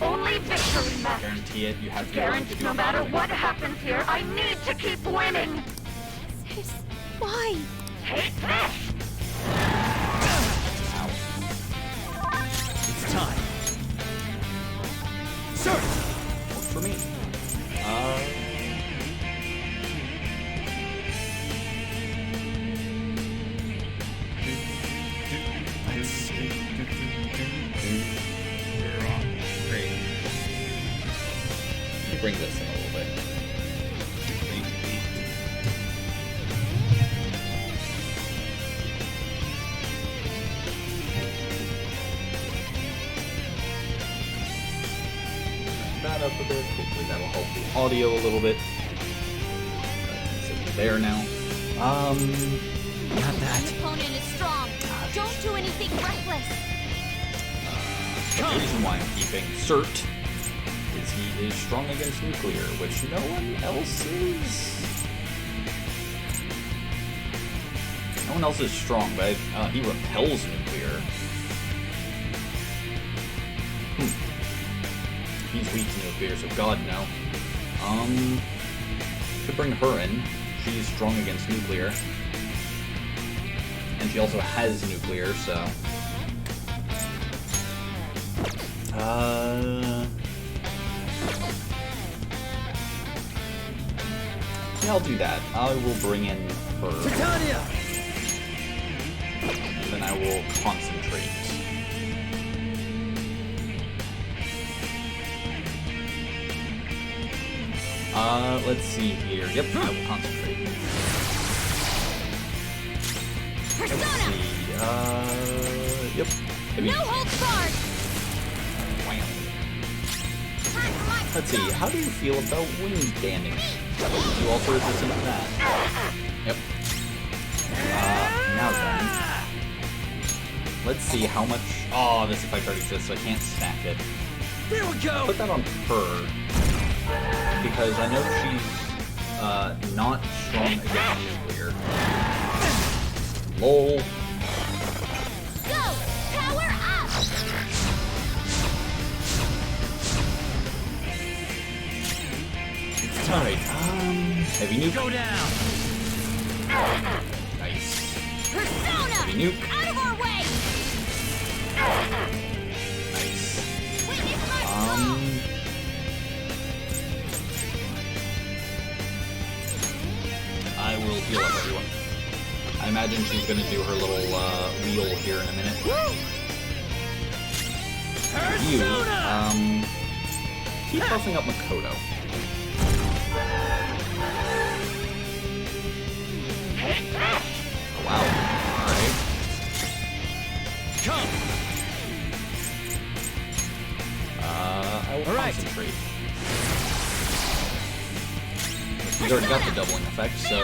Only victory matters. Guarantee it. You have to be willing to Guarantee do no it. matter what happens here, I need to keep winning. Why? Take this! It's time. Sir! Works for me. Great. Let me bring this in a little bit. That up a bit. Hopefully that'll help the audio a little bit. It's there now. Not that. The opponent is strong. Don't do anything reckless. The reason why I'm keeping Cert is he is strong against nuclear, which no one else is. No one else is strong, but he repels nuclear. He's weak to nuclear, so God no. Could bring her in. She's strong against nuclear. And she also has nuclear, so... Yeah, I'll do that. I will bring in her. Titania! And then I will concentrate. Let's see here. Yep, I will concentrate. Persona! Let's see, yep. No holds barred. Wham. Let's see, how do you feel about wind damage? You also resistant to that? Yep. Now then. Let's see how much... Oh, this effect already exists, so I can't stack it. There we go! Put that on her. Because I know she's not strong against nuclear. LOL. Go! Power up! It's tight. Heavy nuke. Go down! Nice. Persona! Heavy nuke. Out of our way! Nice. Witness my I imagine she's gonna do her little wheel here in a minute. You, keep buffing up Makoto. Oh, wow. Alright. Come! I will concentrate. He's already got the doubling effect, so...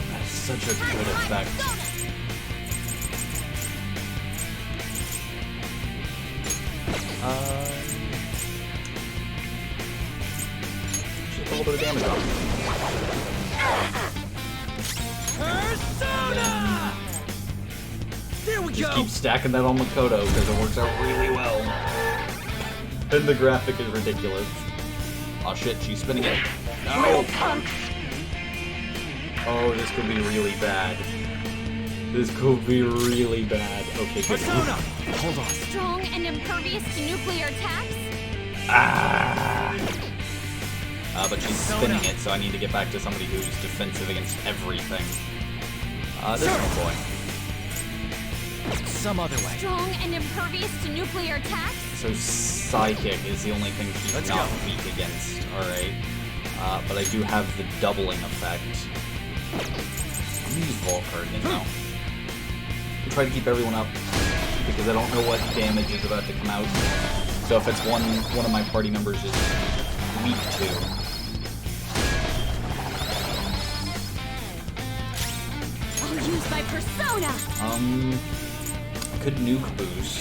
That's such a good effect. Should put a little bit of damage on. Persona! There we Just go! keep stacking that on Makoto because it works out really well. And the graphic is ridiculous. Oh shit, she's spinning it. No! Oh, this could be really bad. This could be really bad. Okay, good. Persona! Hold on. Strong and impervious to nuclear attacks? Ah! But she's spinning it, so I need to get back to somebody who's defensive against everything. This one, boy. Some other way. Strong and impervious to nuclear attacks? So Psychic is the only thing she's not weak against. Alright. But I do have the doubling effect. I'm gonna use Volcarn now. And try to keep everyone up, because I don't know what damage is about to come out. So if it's one of my party members is weak to. I'll use my persona! I could nuke boost,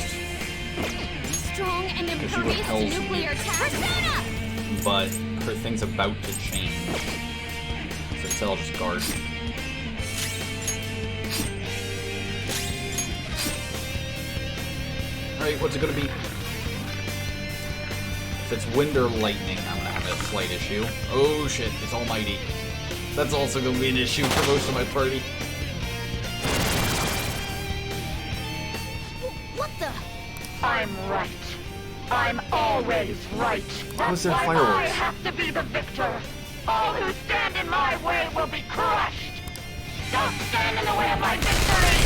Strong and she impervious to repels nuclear attacks? Persona! but her thing's about to change. So instead I'll just guard. Alright, what's it gonna be? If it's wind or lightning, I'm gonna have a slight issue. Oh shit, it's almighty. That's also gonna be an issue for most of my party. What the? I'm right. I'm always right. How's That's that why fireworks? I have to be the victor. All who stand in my way will be crushed. Don't stand in the way of my victory.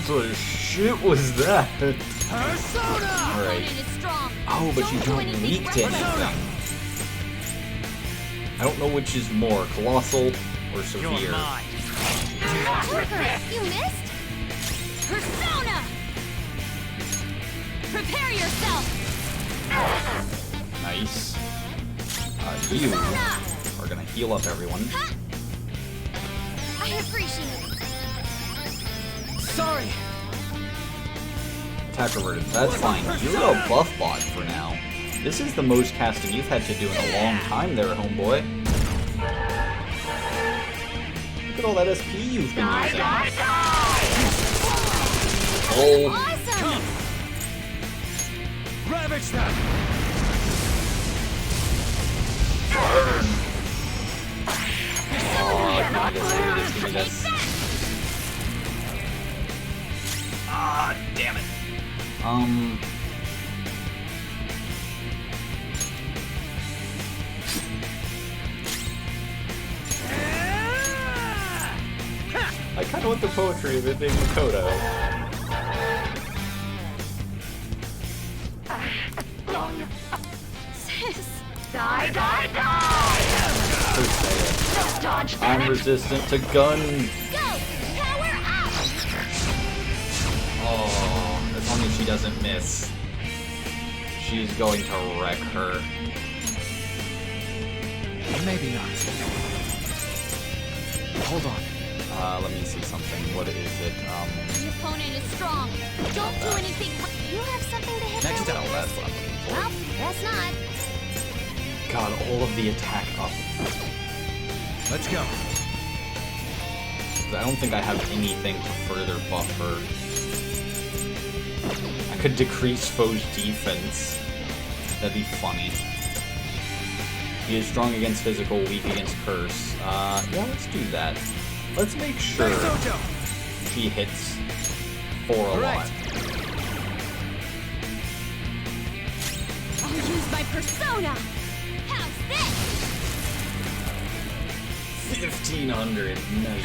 What the shit was that? Persona! Alright. Opponent is strong. Oh, but you Don't do don't anything weak to reckless. anything. I don't know which is more, colossal or severe. Joker, you missed? Persona! Prepare yourself! Nice. You Persona! are gonna heal up everyone. I appreciate it. Sorry! Attack reverted. That's fine. You're a buff bot for now. This is the most casting you've had to do in a long time there, homeboy. Look at all that SP you've been using. Oh. Awesome! Ravage them! Oh, give me this. Ah, damn it. I kind of want the poetry of it being Makoto. Sis! Die, die, die! Don't say Don't dodge it. I'm resistant to guns. Go! Power up! Oh, as long as she doesn't miss, she's going to wreck her. Maybe not. Hold on. Let me see something. What is it? The opponent is strong. Don't do anything. You have something to hit Next their up, weakness? that's what I'm looking for. Well, that's not. God, all of the attack up. Let's go. I don't think I have anything to further buff her. I could decrease foe's defense. That'd be funny. He is strong against physical, weak against curse. Yeah, let's do that. Let's make sure she hits for a lot. I'll use my persona. use this! 1,500. Nice.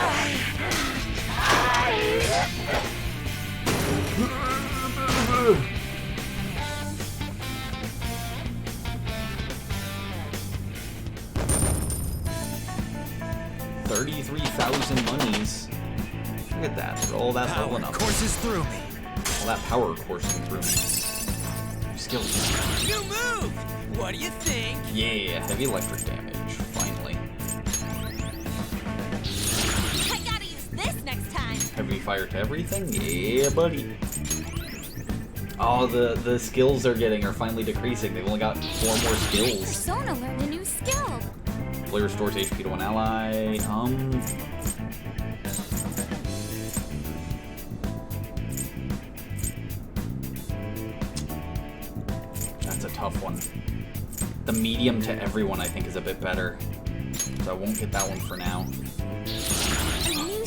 33,000 monies. Look at that. All that leveling up. Courses through me. All that power coursing through me. Skills. You move! What do you think? Yeah, heavy electric damage. Finally. I gotta use this next time! Heavy fire to everything? Yeah, buddy. Oh, the skills they're getting are finally decreasing. They've only got 4 more skills. Persona learned a new skill! Player restores HP to one ally. That's a tough one. The medium to everyone, I think, is a bit better. So I won't get that one for now.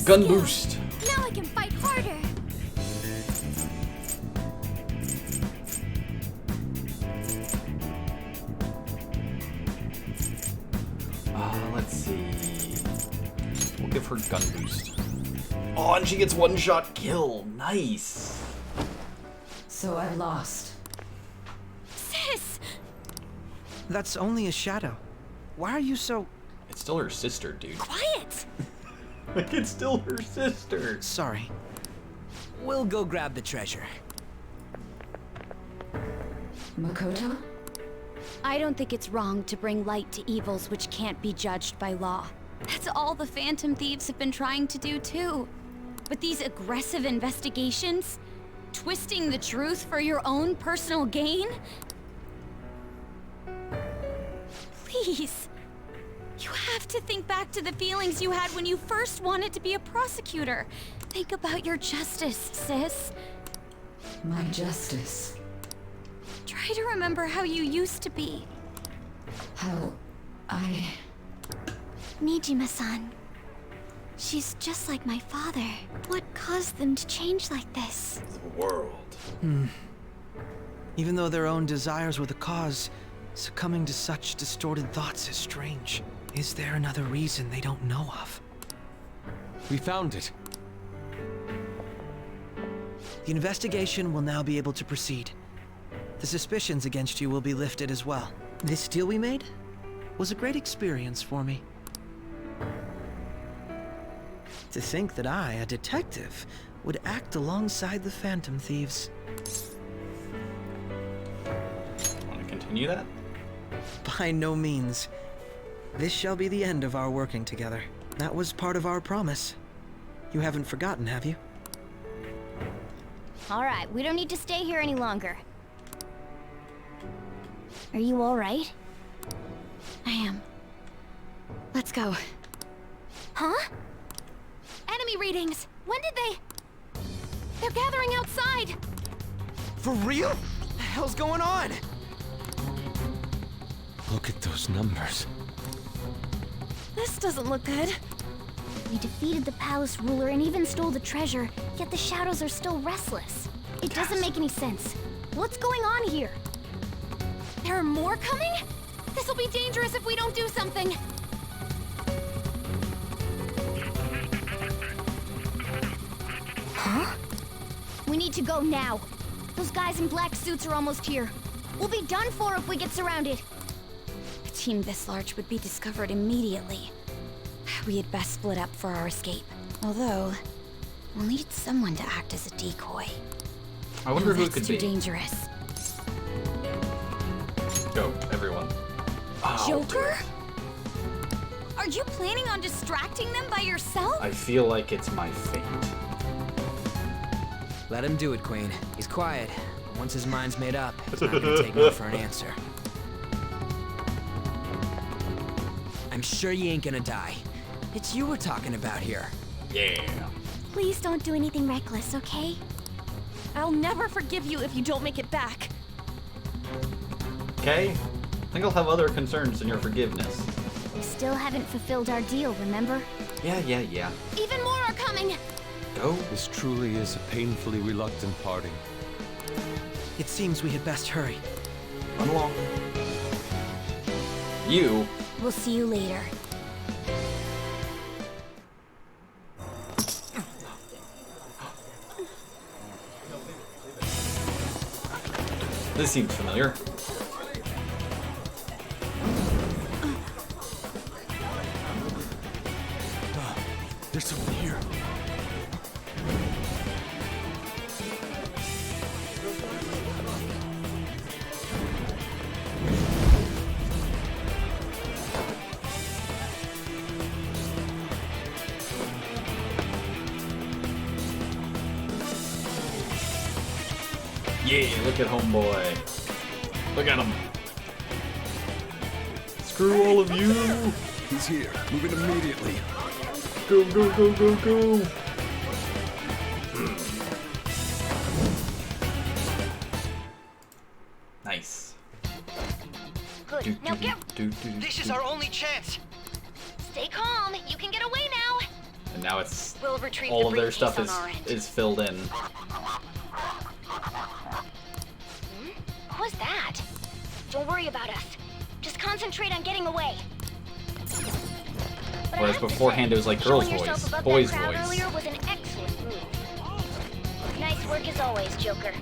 Gun boost! Now I can fight harder! Let's see. We'll give her gun boost. Oh, and she gets one-shot kill. Nice. So I lost. Sis! That's only a shadow. Why are you so... It's still her sister, dude. Quiet! Like, it's still her sister. Sorry. We'll go grab the treasure. Makoto? I don't think it's wrong to bring light to evils which can't be judged by law. That's all the Phantom Thieves have been trying to do too. But these aggressive investigations, twisting the truth for your own personal gain? Please. You have to think back to the feelings you had when you first wanted to be a prosecutor. Think about your justice, sis. My justice. Try to remember how you used to be. How I... Nijima-san. She's just like my father. What caused them to change like this? The world. Even though their own desires were the cause, succumbing to such distorted thoughts is strange. Is there another reason they don't know of? We found it. The investigation will now be able to proceed. The suspicions against you will be lifted as well. This deal we made was a great experience for me. To think that I, a detective, would act alongside the Phantom Thieves. Want to continue that? By no means. This shall be the end of our working together. That was part of our promise. You haven't forgotten, have you? Alright, we don't need to stay here any longer. Are you alright? I am. Let's go. Huh? Enemy readings! When did they... They're gathering outside! For real? What the hell's going on? Look at those numbers. This doesn't look good. We defeated the palace ruler and even stole the treasure, yet the shadows are still restless. It doesn't make any sense. What's going on here? There are more coming? This'll be dangerous if we don't do something! Huh? We need to go now. Those guys in black suits are almost here. We'll be done for if we get surrounded. A team this large would be discovered immediately. We had best split up for our escape. Although, we'll need someone to act as a decoy. I wonder who it That's could too be. dangerous. Go, everyone. Joker? Are you planning on distracting them by yourself? I feel like it's my fate. Let him do it, Queen. He's quiet. Once his mind's made up, he's not gonna take no for an answer. I'm sure you ain't gonna die. It's you we're talking about here. Yeah. Please don't do anything reckless, okay? I'll never forgive you if you don't make it back. Okay? I think I'll have other concerns than your forgiveness. We still haven't fulfilled our deal, remember? Yeah. Even more are coming! Go. This truly is a painfully reluctant parting. It seems we had best hurry. Run along. You? We'll see you later. This seems familiar. There's someone here. Yeah, look at homeboy. Look at him. Screw all of you. He's here. Moving immediately. Go, go, go, go, go. Nice. Good. Now get. This is our only chance. Stay calm. You can get away now. And now it's We'll retrieve all the of their briefcase stuff on our end. is filled in. What was that? Don't worry about us. Just concentrate on getting away. But I Whereas have to beforehand say, it was like girl's showing yourself voice, above boy's that crowd voice. earlier was an excellent move. Nice work as always, Joker.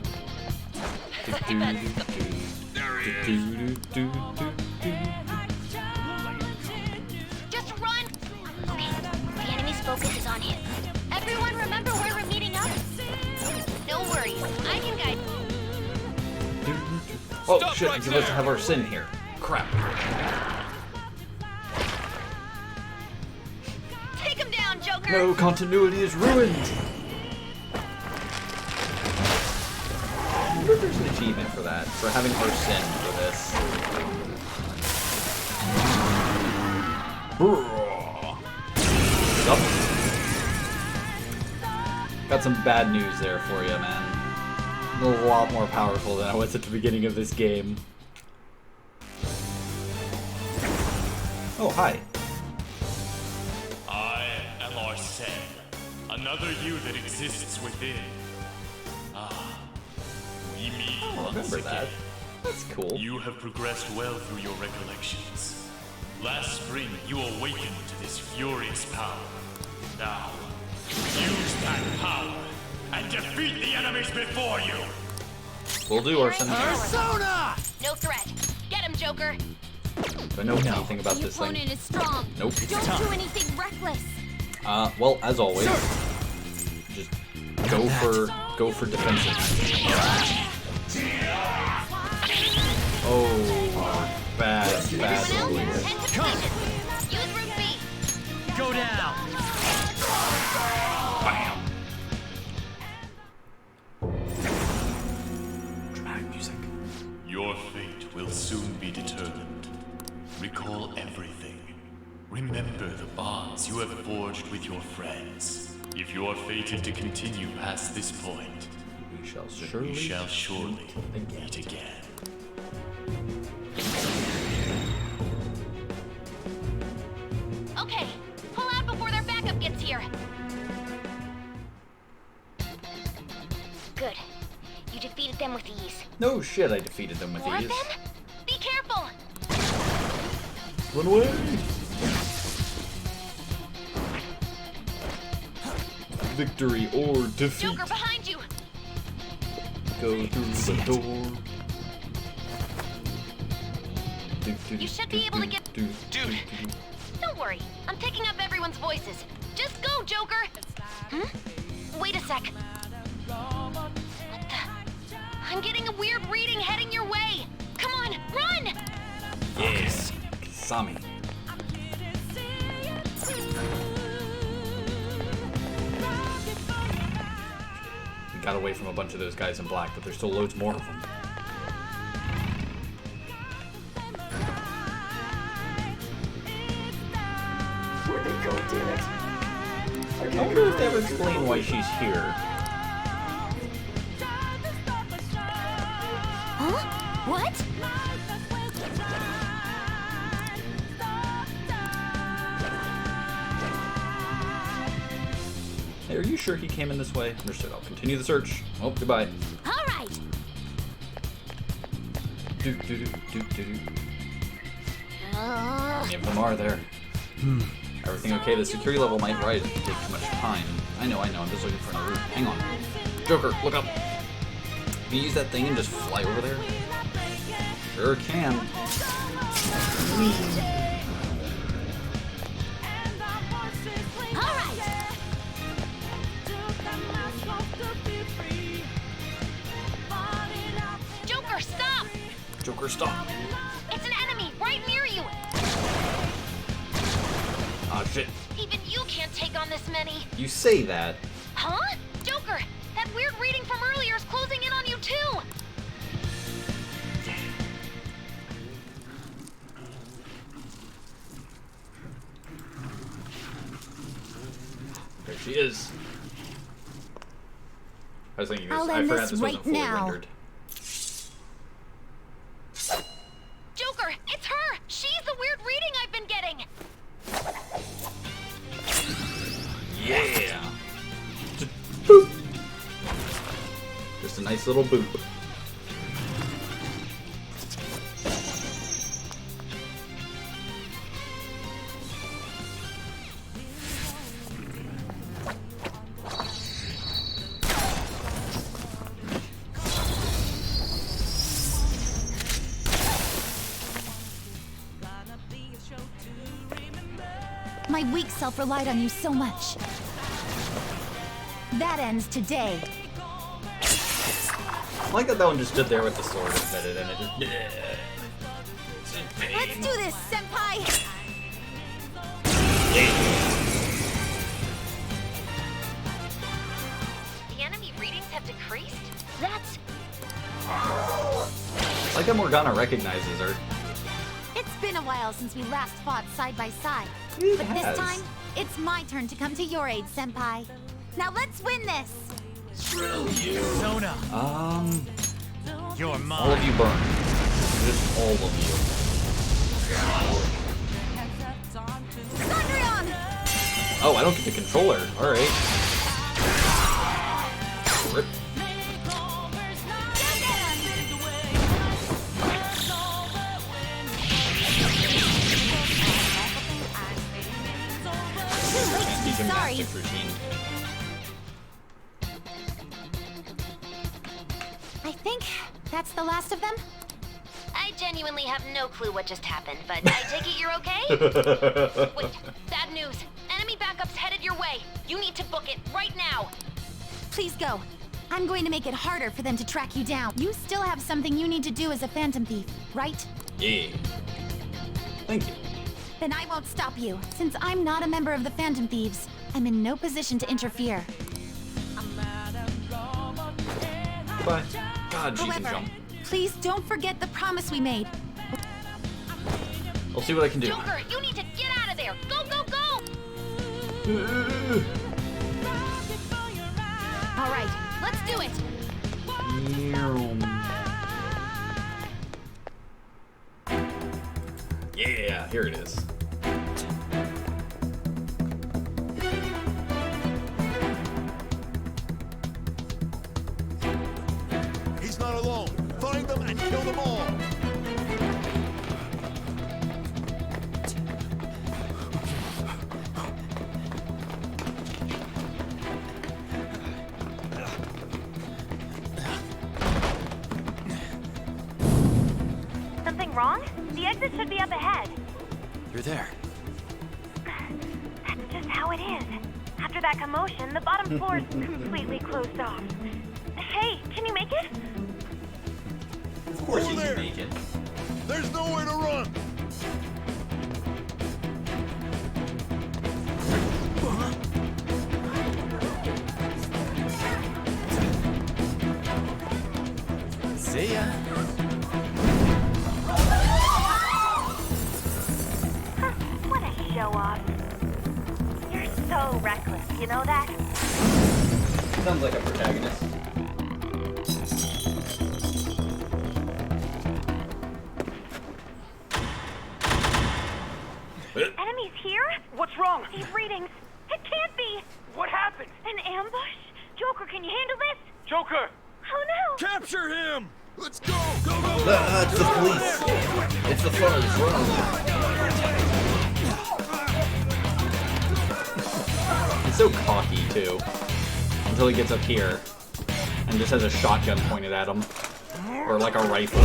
Just run! Okay, the enemy's focus is on him. Everyone remember where we're meeting up? No worries, I can guide you. Oh shit, I'm supposed to have our sin here. Crap. Take him down, Joker! No, continuity is ruined! I wonder if there's an achievement for that, for having our sin for this. Yup. Got some bad news there for you, man. A lot more powerful than I was at the beginning of this game. Oh, hi. I am Arsene, another you that exists within. Ah, we meet once remember again. that. That's cool. You have progressed well through your recollections. Last spring, you awakened to this furious power. Now, use that power and defeat the enemies before you. We'll do, Arsene. Persona! No threat. Get him, Joker. Do I know anything about The this thing? opponent is strong. Nope. Don't do anything reckless. Well, as always, just go for defensive. Oh, bad. Come. Use route B. Go down. Bam. Dramatic music. Your fate will soon be determined. Recall everything. Remember the bonds you have forged with your friends. If you are fated to continue past this point, we shall surely meet again. Okay, pull out before their backup gets here. Good. You defeated them with ease. No shit, I defeated them with More of ease. them? Be careful! Run away! Victory or defeat. Joker, behind you! Go through the door. You should be able to get... Dude! Don't worry. I'm picking up everyone's voices. Just go, Joker! Wait a sec. What the... I'm getting a weird reading heading your way. Come on, run! Yes. Sami. We got away from a bunch of those guys in black, but there's still loads more of them. Where'd they go, damn it? I wonder if they ever explain why she's here. Huh? What? Hey, are you sure he came in this way? Understood. I'll continue the search. Oh, goodbye. All right. Many of them are there. Everything okay? The security level might rise if you take too much time. I know, I'm just looking for another route. Hang on. Joker, look up. Can you use that thing and just fly over there? Sure can. Joker, stop! Joker, stop. It's an enemy right near you! Ah, shit. Even you can't take on this many. You say that. Huh? Joker, that weird reading from earlier is closing in on you too! There she is. I was thinking this. I'll I end forgot this this right wasn't fully now. rendered. Joker, it's her! She's the weird reading I've been getting! Yeah. Just boop. Just a nice little boop. My weak self relied on you so much. That ends today. I like that one just stood there with the sword embedded in it. Just, Let's do this, Senpai! The enemy readings have decreased? That's... I like how Morgana recognizes her. It's been a while since we last fought side by side. It But has. this time, it's my turn to come to your aid, Senpai. Now let's win this! Screw you. Sona. You're mine. All of you burn. Just all of you. Thundrion! Oh, I don't get the controller. Alright. Rip. Sorry. Gymnastics routine. I think that's the last of them. I genuinely have no clue what just happened, but I take it you're okay? Wait, bad news. Enemy backup's headed your way. You need to book it right now. Please go. I'm going to make it harder for them to track you down. You still have something you need to do as a Phantom Thief, right? Yeah. Thank you. Then I won't stop you. Since I'm not a member of the Phantom Thieves, I'm in no position to interfere. Goodbye. God, she can However, jump. please don't forget the promise we made. I'll see what I can do. Joker, you need to get out of there. Go, go, go! All right, let's do it. Yeah, here it is. He's not alone. Find them and kill them all. Something wrong? The exit should be up ahead. You're there. That's just how it is. After that commotion, the bottom floor is completely closed off. Hey, can you make it? Of course Over you there. can make it. There's nowhere to run. See ya. What a show off. You're so reckless, you know that? Sounds like a protagonist. Enemies here? What's wrong? These readings. It can't be. What happened? An ambush? Joker, can you handle this? Joker! Oh no! Capture him! Let's go! Go, go, go! It's the police. It's the fuzz. Run. He's so cocky, too. Until he gets up here and just has a shotgun pointed at him. Or like a rifle.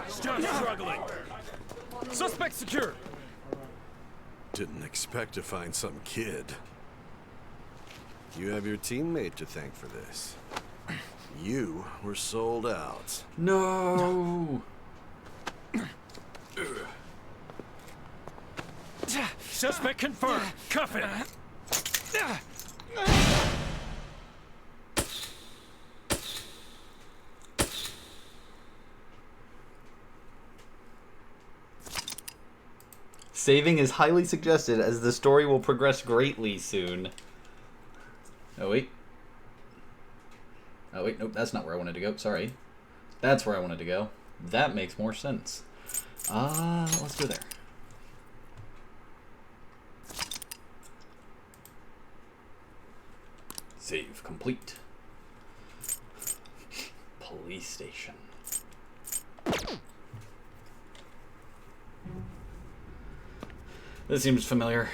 Still struggling. Suspect secure. Didn't expect to find some kid. You have your teammate to thank for this. You were sold out. No. Suspect confirmed. Cuff it. Saving is highly suggested as the story will progress greatly soon. Oh wait. Oh wait, nope, that's not where I wanted to go. Sorry. That's where I wanted to go. That makes more sense. Let's go there. Save complete. Police station. This seems familiar.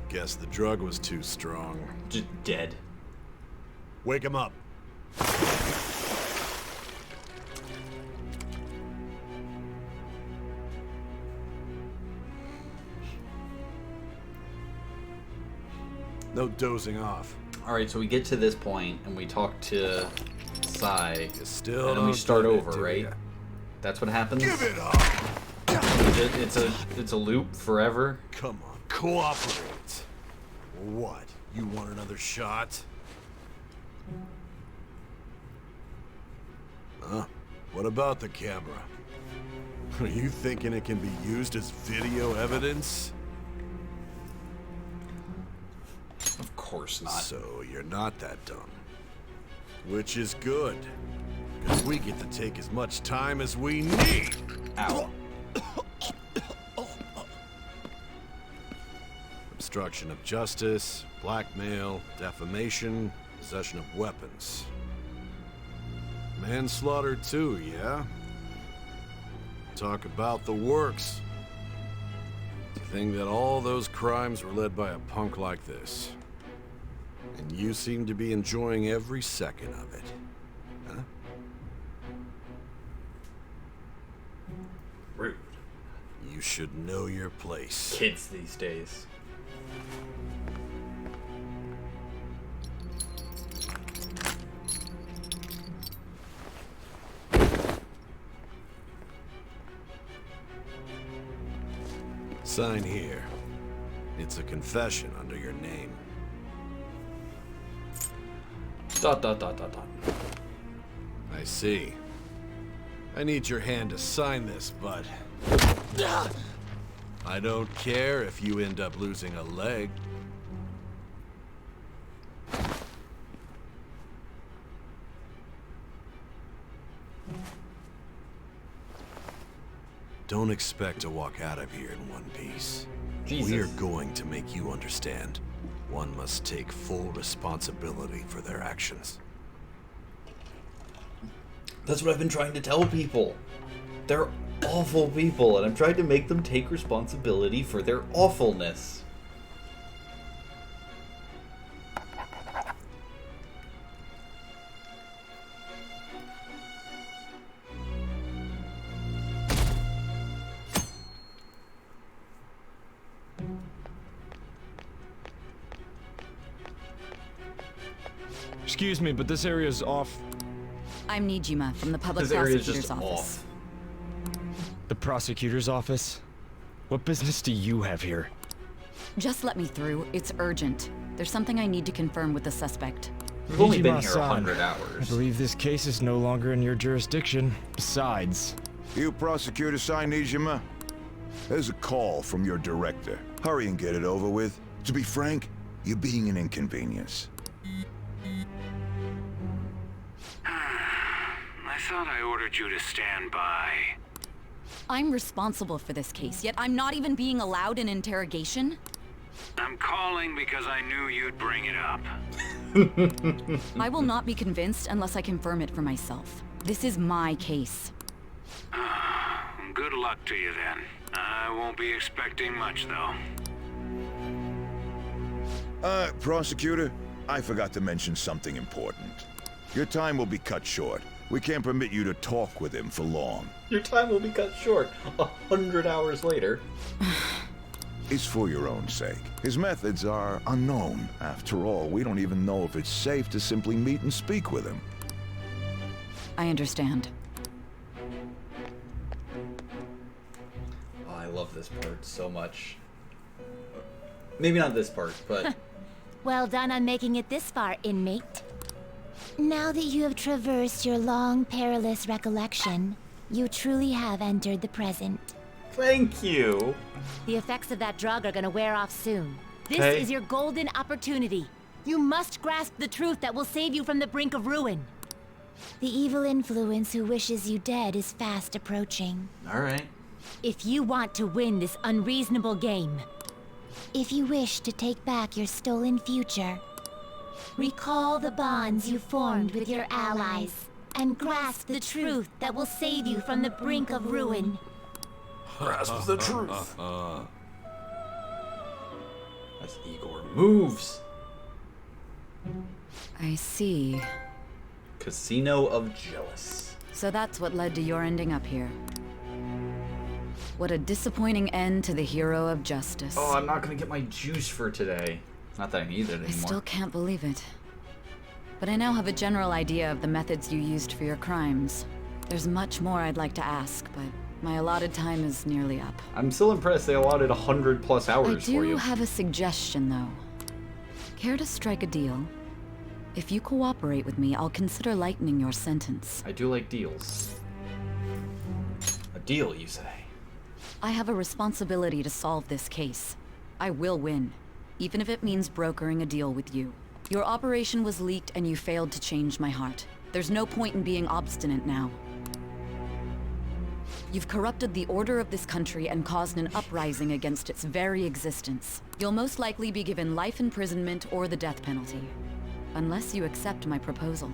Guess the drug was too strong. Just dead. Wake him up. No dozing off. Alright, so we get to this point and we talk to Sai. Still and then we start over, right? That's what happens? Give it up! It's a loop forever? Come on, cooperate. What? You want another shot? Huh? What about the camera? Are you thinking it can be used as video evidence? Of course not. So you're not that dumb. Which is good. Because we get to take as much time as we need. Ow. Obstruction of justice, blackmail, defamation, possession of weapons. Manslaughter too, yeah? Talk about the works. To think that all those crimes were led by a punk like this. And you seem to be enjoying every second of it. Huh? Rude. You should know your place. Kids these days. Sign here. It's a confession under your name. ... I see. I need your hand to sign this, but... I don't care if you end up losing a leg. Don't expect to walk out of here in one piece. Jesus. We are going to make you understand. One must take full responsibility for their actions. That's what I've been trying to tell people. They're awful people, and I'm trying to make them take responsibility for their awfulness. Excuse me, but this area's off. I'm Nijima from the public This area is prosecutor's just office. off. The prosecutor's office? What business do you have here? Just let me through. It's urgent. There's something I need to confirm with the suspect. We've only been here Nijima-san, 100 I hours. believe this case is no longer in your jurisdiction. Besides... You prosecutor, Sai Nijima? There's a call from your director. Hurry and get it over with. To be frank, you're being an inconvenience. I thought I ordered you to stand by. I'm responsible for this case, yet I'm not even being allowed an interrogation? I'm calling because I knew you'd bring it up. I will not be convinced unless I confirm it for myself. This is my case. Good luck to you then. I won't be expecting much, though. Prosecutor, I forgot to mention something important. Your time will be cut short. We can't permit you to talk with him for long. Your time will be cut short 100 hours later. It's for your own sake. His methods are unknown. After all, we don't even know if it's safe to simply meet and speak with him. I understand. Oh, I love this part so much. Maybe not this part, but... Well done on making it this far, inmate. Now that you have traversed your long, perilous recollection, you truly have entered the present. Thank you. The effects of that drug are gonna wear off soon. This Okay. is your golden opportunity. You must grasp the truth that will save you from the brink of ruin. The evil influence who wishes you dead is fast approaching. Alright. If you want to win this unreasonable game, if you wish to take back your stolen future, recall the bonds you formed with your allies, and grasp the truth that will save you from the brink of ruin. Grasp the truth. As Igor moves. I see. Casino of Jealous. So that's what led to your ending up here. What a disappointing end to the hero of justice. Oh, I'm not gonna get my juice for today. Not that I need it anymore. I still can't believe it. But I now have a general idea of the methods you used for your crimes. There's much more I'd like to ask, but my allotted time is nearly up. I'm still impressed they allotted 100+ hours I for you. do have a suggestion, though. Care to strike a deal? If you cooperate with me, I'll consider lightening your sentence. I do like deals. A deal, you say? I have a responsibility to solve this case. I will win, even if it means brokering a deal with you. Your operation was leaked and you failed to change my heart. There's no point in being obstinate now. You've corrupted the order of this country and caused an uprising against its very existence. You'll most likely be given life imprisonment or the death penalty, unless you accept my proposal.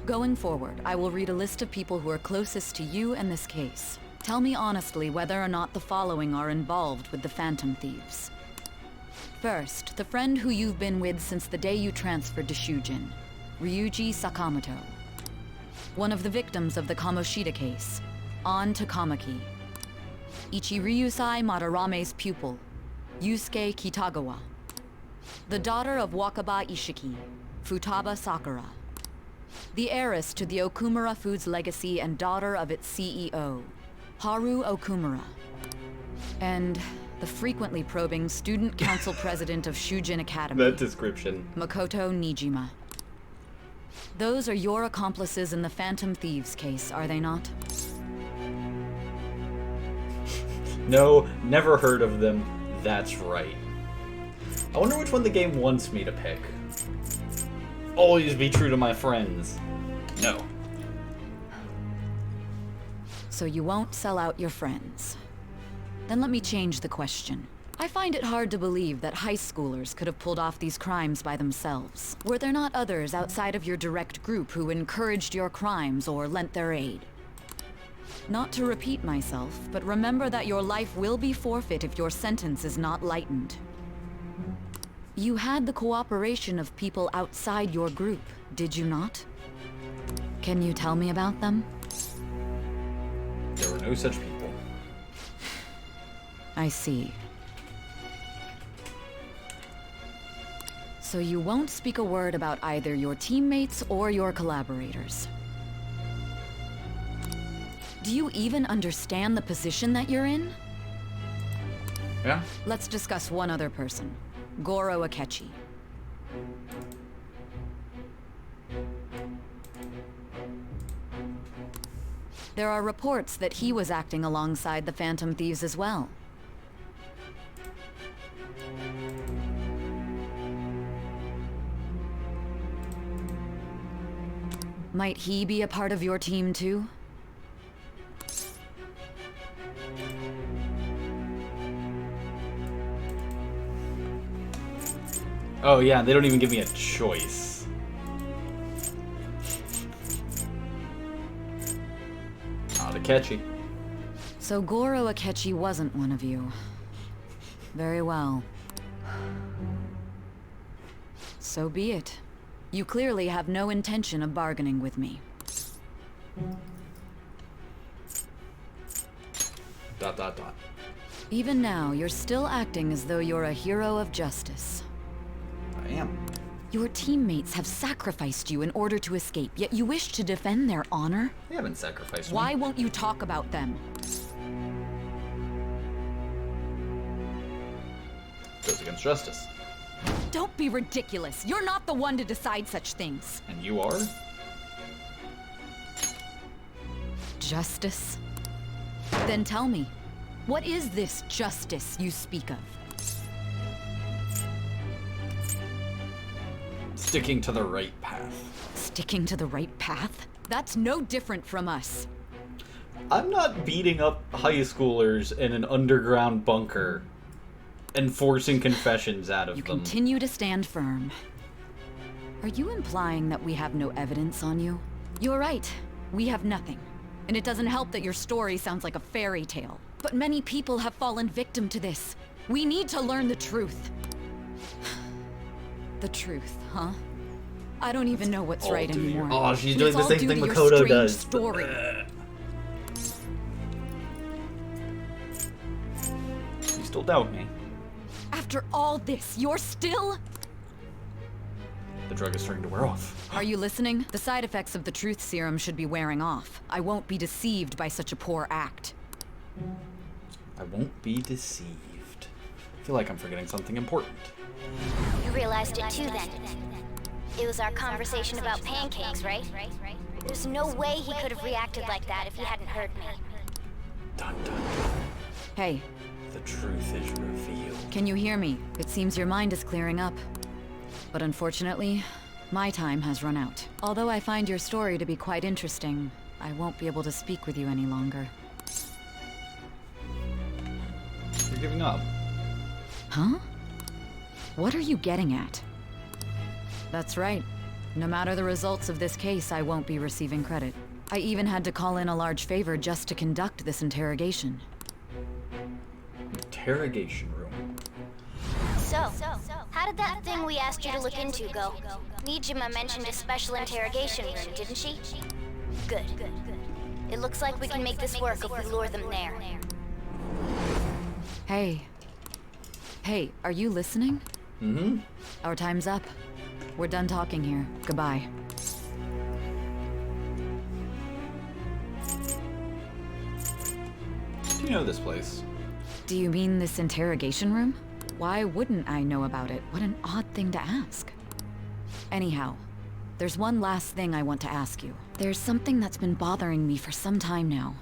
Going forward, I will read a list of people who are closest to you and this case. Tell me honestly whether or not the following are involved with the Phantom Thieves. First, the friend who you've been with since the day you transferred to Shujin, Ryuji Sakamoto. One of the victims of the Kamoshida case, An Takamaki. Ichiryusai Madarame's pupil, Yusuke Kitagawa. The daughter of Wakaba Ishiki, Futaba Sakura. The heiress to the Okumura Foods legacy and daughter of its CEO, Haru Okumura. And the frequently probing student council president of Shujin Academy. That description. Makoto Nijima. Those are your accomplices in the Phantom Thieves case, are they not? No, never heard of them. That's right. I wonder which one the game wants me to pick. Always be true to my friends. No. So you won't sell out your friends. Then let me change the question. I find it hard to believe that high schoolers could have pulled off these crimes by themselves. Were there not others outside of your direct group who encouraged your crimes or lent their aid? Not to repeat myself, but remember that your life will be forfeit if your sentence is not lightened. You had the cooperation of people outside your group, did you not? Can you tell me about them? There were no such people. I see. So you won't speak a word about either your teammates or your collaborators. Do you even understand the position that you're in? Yeah? Let's discuss one other person. Goro Akechi. There are reports that he was acting alongside the Phantom Thieves as well. Might he be a part of your team too? Oh yeah, they don't even give me a choice. Not Akechi. So Goro Akechi wasn't one of you. Very well. So be it. You clearly have no intention of bargaining with me. ... Even now, you're still acting as though you're a hero of justice. I am. Your teammates have sacrificed you in order to escape, yet you wish to defend their honor? They haven't sacrificed me. Why won't you talk about them? Goes against justice. Don't be ridiculous. You're not the one to decide such things. And you are? Justice? Then tell me, what is this justice you speak of? Sticking to the right path. Sticking to the right path? That's no different from us. I'm not beating up high schoolers in an underground bunker and forcing confessions out of them. You continue to stand firm. Are you implying that we have no evidence on you? You're right. We have nothing. And it doesn't help that your story sounds like a fairy tale. But many people have fallen victim to this. We need to learn the truth. The truth, huh? I don't even know what's right anymore. Oh, she's doing the same thing Makoto does. Story. You still doubt me. After all this, you're still... The drug is starting to wear off. Are you listening? The side effects of the truth serum should be wearing off. I won't be deceived by such a poor act. I won't be deceived. I feel like I'm forgetting something important. You realized it too then. It was our conversation about pancakes, right? There's no way he could have reacted like that if he hadn't heard me. Dun dun dun. Hey. The truth is revealed. Can you hear me? It seems your mind is clearing up. But unfortunately, my time has run out. Although I find your story to be quite interesting, I won't be able to speak with you any longer. You're giving up. Huh? What are you getting at? That's right. No matter the results of this case, I won't be receiving credit. I even had to call in a large favor just to conduct this interrogation. Interrogation room. So, how did that thing we asked you to look into go? Nijima mentioned a special interrogation room, didn't she? Good. It looks like we can make this work if we lure them there. Hey. Hey, are you listening? Mm-hmm. Our time's up. We're done talking here. Goodbye. Do you know this place? Do you mean this interrogation room? Why wouldn't I know about it? What an odd thing to ask. Anyhow, there's one last thing I want to ask you. There's something that's been bothering me for some time now.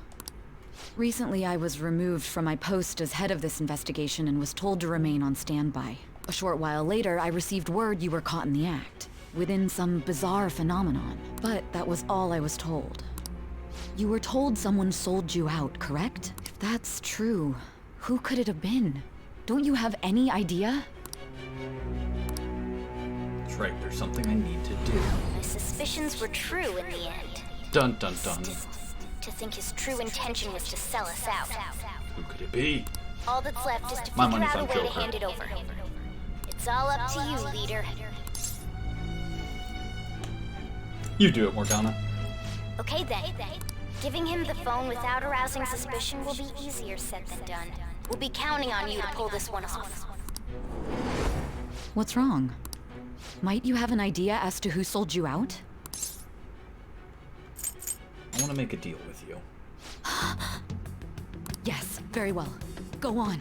Recently, I was removed from my post as head of this investigation and was told to remain on standby. A short while later, I received word you were caught in the act, within some bizarre phenomenon. But that was all I was told. You were told someone sold you out, correct? If that's true, who could it have been? Don't you have any idea? That's right, there's something I need to do. My suspicions were true in the end. Dun dun dun. To think his true intention was to sell us out. Who could it be? All that's left is to My figure money's out a on way to Joker. hand it over. It's all up to you, leader. You do it, Morgana. Okay then. Giving him the phone without arousing suspicion will be easier said than done. We'll be counting on you to pull this one off. What's wrong? Might you have an idea as to who sold you out? I want to make a deal with you. Yes, very well. Go on.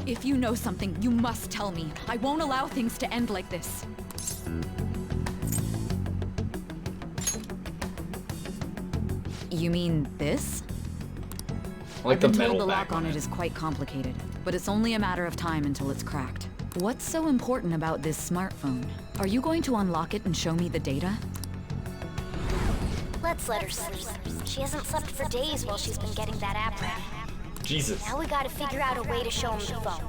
If you know something, you must tell me. I won't allow things to end like this. You mean this? Like I've the been told metal the back lock on it is quite complicated, but it's only a matter of time until it's cracked. What's so important about this smartphone? Are you going to unlock it and show me the data? Let's let her sleep. She hasn't slept for days while she's been getting that app ready. Jesus. Now we gotta figure out a way to show him the phone.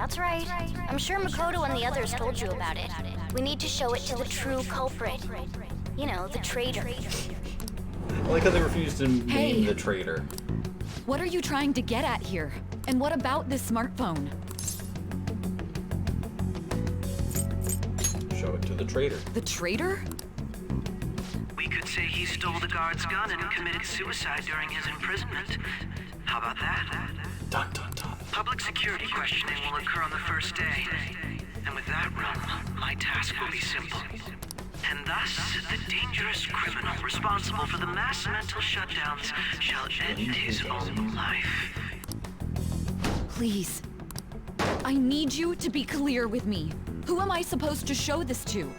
That's right. I'm sure Makoto and the others told you about it. We need to show it to the true culprit. You know, the traitor. I like how they refused to name the traitor. What are you trying to get at here? And what about this smartphone? Show it to the traitor. The traitor? We could say he stole the guard's gun and committed suicide during his imprisonment. How about that? Dun dun dun. Public security questioning will occur on the first day. And with that run, my task will be simple. And thus, the dangerous criminal responsible for the mass mental shutdowns shall end his own life. Please. I need you to be clear with me. Who am I supposed to show this to?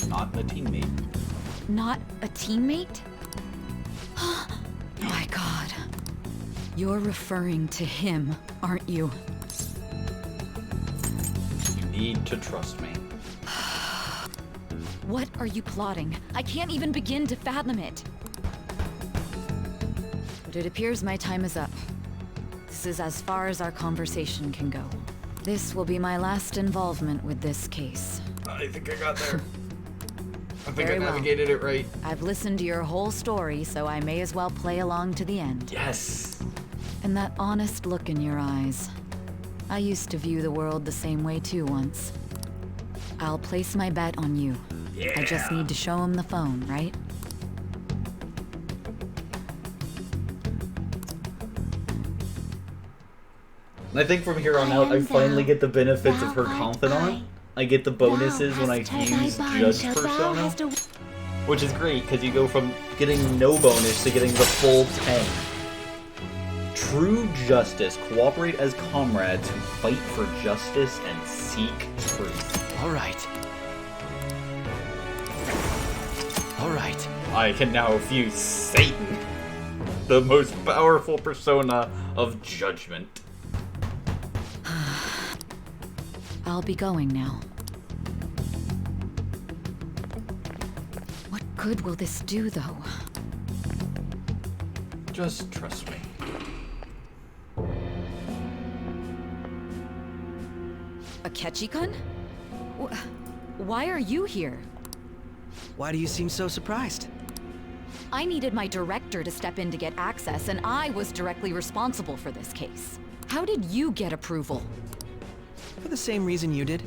Not a teammate. Not a teammate? My God. You're referring to him, aren't you? You need to trust me. What are you plotting? I can't even begin to fathom it. But it appears my time is up. This is as far as our conversation can go. This will be my last involvement with this case. I think I got there. I think Very I well. navigated it right. I've listened to your whole story, so I may as well play along to the end. Yes. And that honest look in your eyes. I used to view the world the same way too once. I'll place my bet on you. I just need to show him the phone, right? And I think from here on out, I finally get the benefits of her confidant. I get the bonuses when I use Judge Persona. Which is great, because you go from getting no bonus to getting the full 10. True justice. Cooperate as comrades who fight for justice and seek truth. Alright. Alright. I can now fuse Satan, the most powerful persona of judgment. I'll be going now. What good will this do, though? Just trust me. Akechi-kun? Why are you here? Why do you seem so surprised? I needed my director to step in to get access, and I was directly responsible for this case. How did you get approval? For the same reason you did.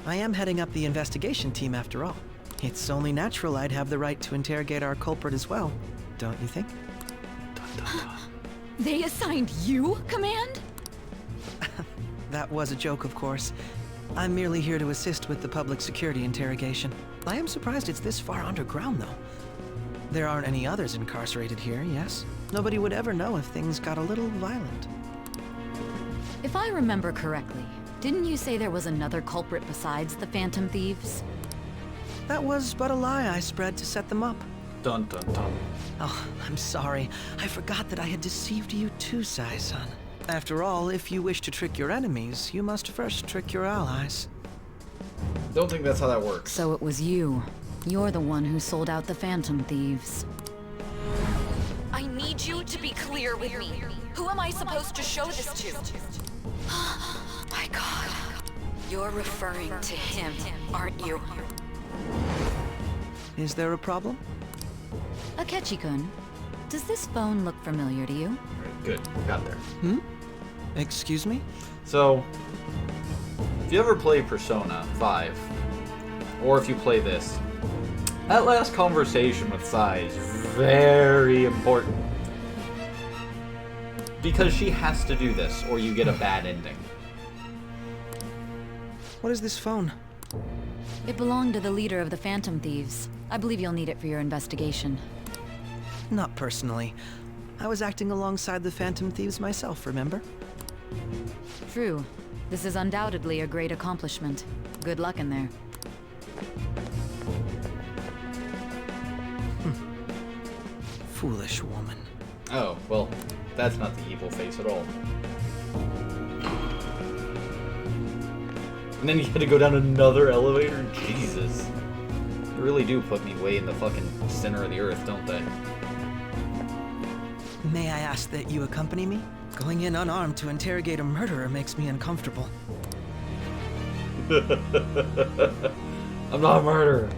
I am heading up the investigation team after all. It's only natural I'd have the right to interrogate our culprit as well, don't you think? They assigned you command? That was a joke, of course. I'm merely here to assist with the public security interrogation. I am surprised it's this far underground, though. There aren't any others incarcerated here, yes? Nobody would ever know if things got a little violent. If I remember correctly, didn't you say there was another culprit besides the Phantom Thieves? That was but a lie I spread to set them up. Dun dun dun. Oh, I'm sorry. I forgot that I had deceived you too, Sai-san. After all, if you wish to trick your enemies, you must first trick your allies. Don't think that's how that works. So it was you. You're the one who sold out the Phantom Thieves. I need you to be clear with me. Who am I supposed to show this to? My God. You're referring to him, aren't you? Is there a problem? Akechi-kun, does this phone look familiar to you? Good, got there. Excuse me? So, if you ever play Persona 5, or if you play this, that last conversation with Sai is very important. Because she has to do this, or you get a bad ending. What is this phone? It belonged to the leader of the Phantom Thieves. I believe you'll need it for your investigation. Not personally. I was acting alongside the Phantom Thieves myself, remember? True. This is undoubtedly a great accomplishment. Good luck in there. Foolish woman. Oh, well, that's not the evil face at all. And then you had to go down another elevator? Jesus. They really do put me way in the fucking center of the earth, don't they? May I ask that you accompany me? Going in unarmed to interrogate a murderer makes me uncomfortable. I'm not a murderer.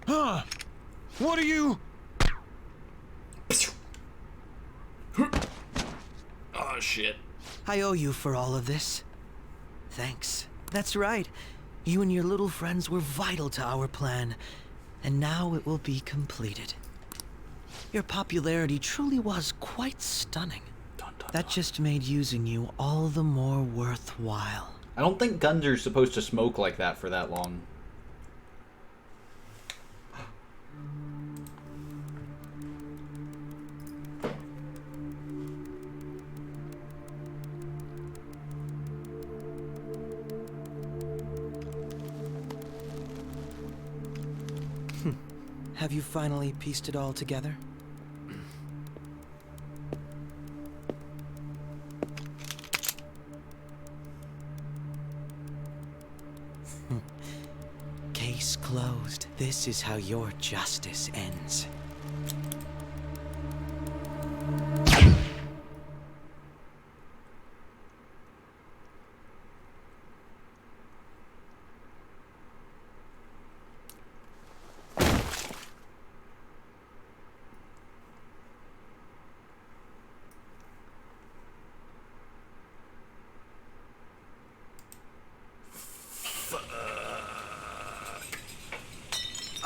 Huh? What are you? Oh, shit. I owe you for all of this. Thanks. That's right. You and your little friends were vital to our plan, and now it will be completed. Your popularity truly was quite stunning. That just made using you all the more worthwhile. I don't think guns are supposed to smoke like that for that long. Have you finally pieced it all together? Case closed. This is how your justice ends.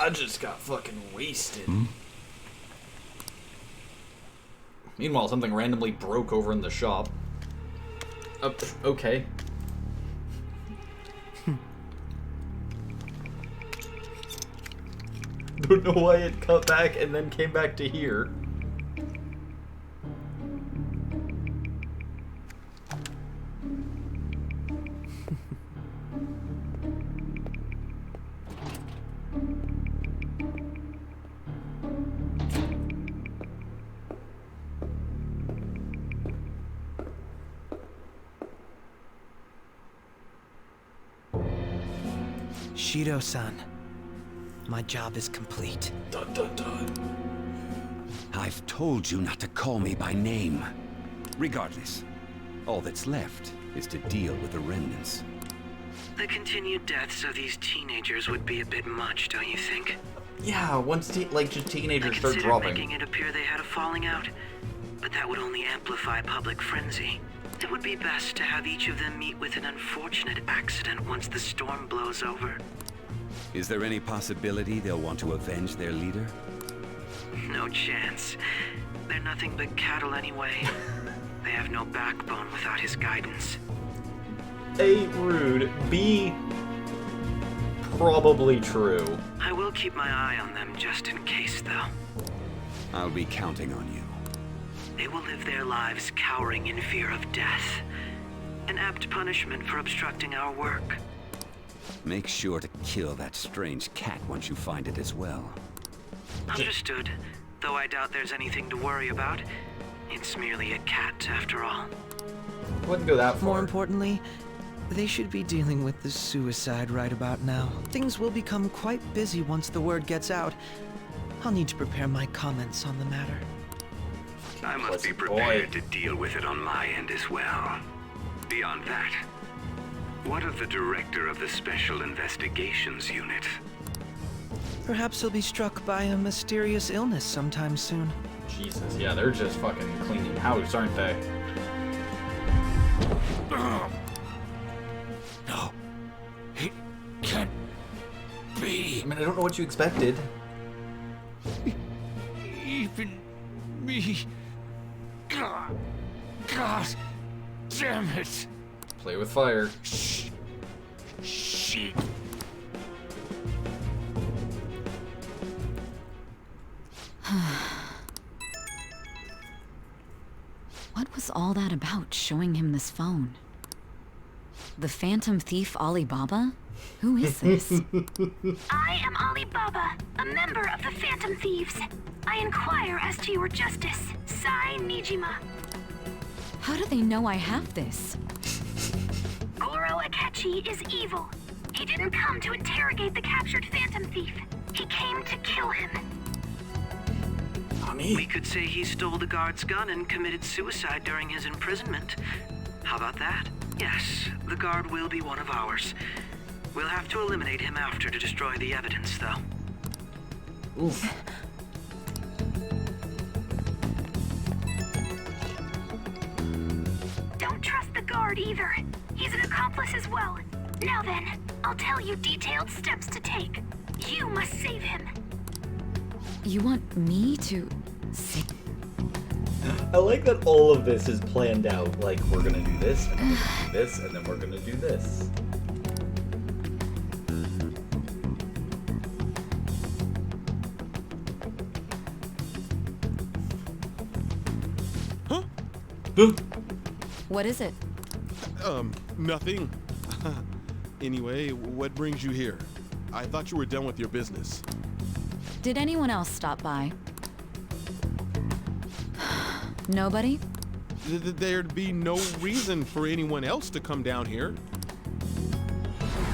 I just got fucking wasted. Meanwhile, something randomly broke over in the shop. Okay. Don't know why it cut back and then came back to here. Shido-san, my job is complete. Dun dun dun. I've told you not to call me by name. Regardless, all that's left is to deal with the remnants. The continued deaths of these teenagers would be a bit much, don't you think? Yeah, once just teenagers start I dropping. making it appear they had a falling out, but that would only amplify public frenzy. It would be best to have each of them meet with an unfortunate accident once the storm blows over. Is there any possibility they'll want to avenge their leader? No chance. They're nothing but cattle anyway. They have no backbone without his guidance. A, rude. B, probably true. I will keep my eye on them just in case, though. I'll be counting on you. They will live their lives cowering in fear of death. An apt punishment for obstructing our work. Make sure to kill that strange cat once you find it as well. Understood. Though I doubt there's anything to worry about. It's merely a cat, after all. Wouldn't go that far. More importantly, they should be dealing with the suicide right about now. Things will become quite busy once the word gets out. I'll need to prepare my comments on the matter. I must be prepared to deal with it on my end as well. Beyond that, what of the director of the Special Investigations Unit? Perhaps he'll be struck by a mysterious illness sometime soon. Jesus, yeah, they're just fucking cleaning house, aren't they? No. It can't be. I mean, I don't know what you expected. Even me. God damn it. Play with fire. Shit. What was all that about, showing him this phone? The Phantom Thief Alibaba? Who is this? I am Alibaba, a member of the Phantom Thieves. I inquire as to your justice. Sai Nijima. How do they know I have this? Goro Akechi is evil. He didn't come to interrogate the captured Phantom Thief. He came to kill him. We could say he stole the guard's gun and committed suicide during his imprisonment. How about that? Yes, the guard will be one of ours. We'll have to eliminate him after to destroy the evidence, though. Oof. Don't trust the guard either. He's an accomplice as well. Now then, I'll tell you detailed steps to take. You must save him. You want me to save? I like that all of this is planned out. Like, we're gonna do this, and we're gonna do this, and then we're gonna do this. Huh? What is it? Nothing. Anyway, what brings you here? I thought you were done with your business. Did anyone else stop by? Nobody? There'd be no reason for anyone else to come down here.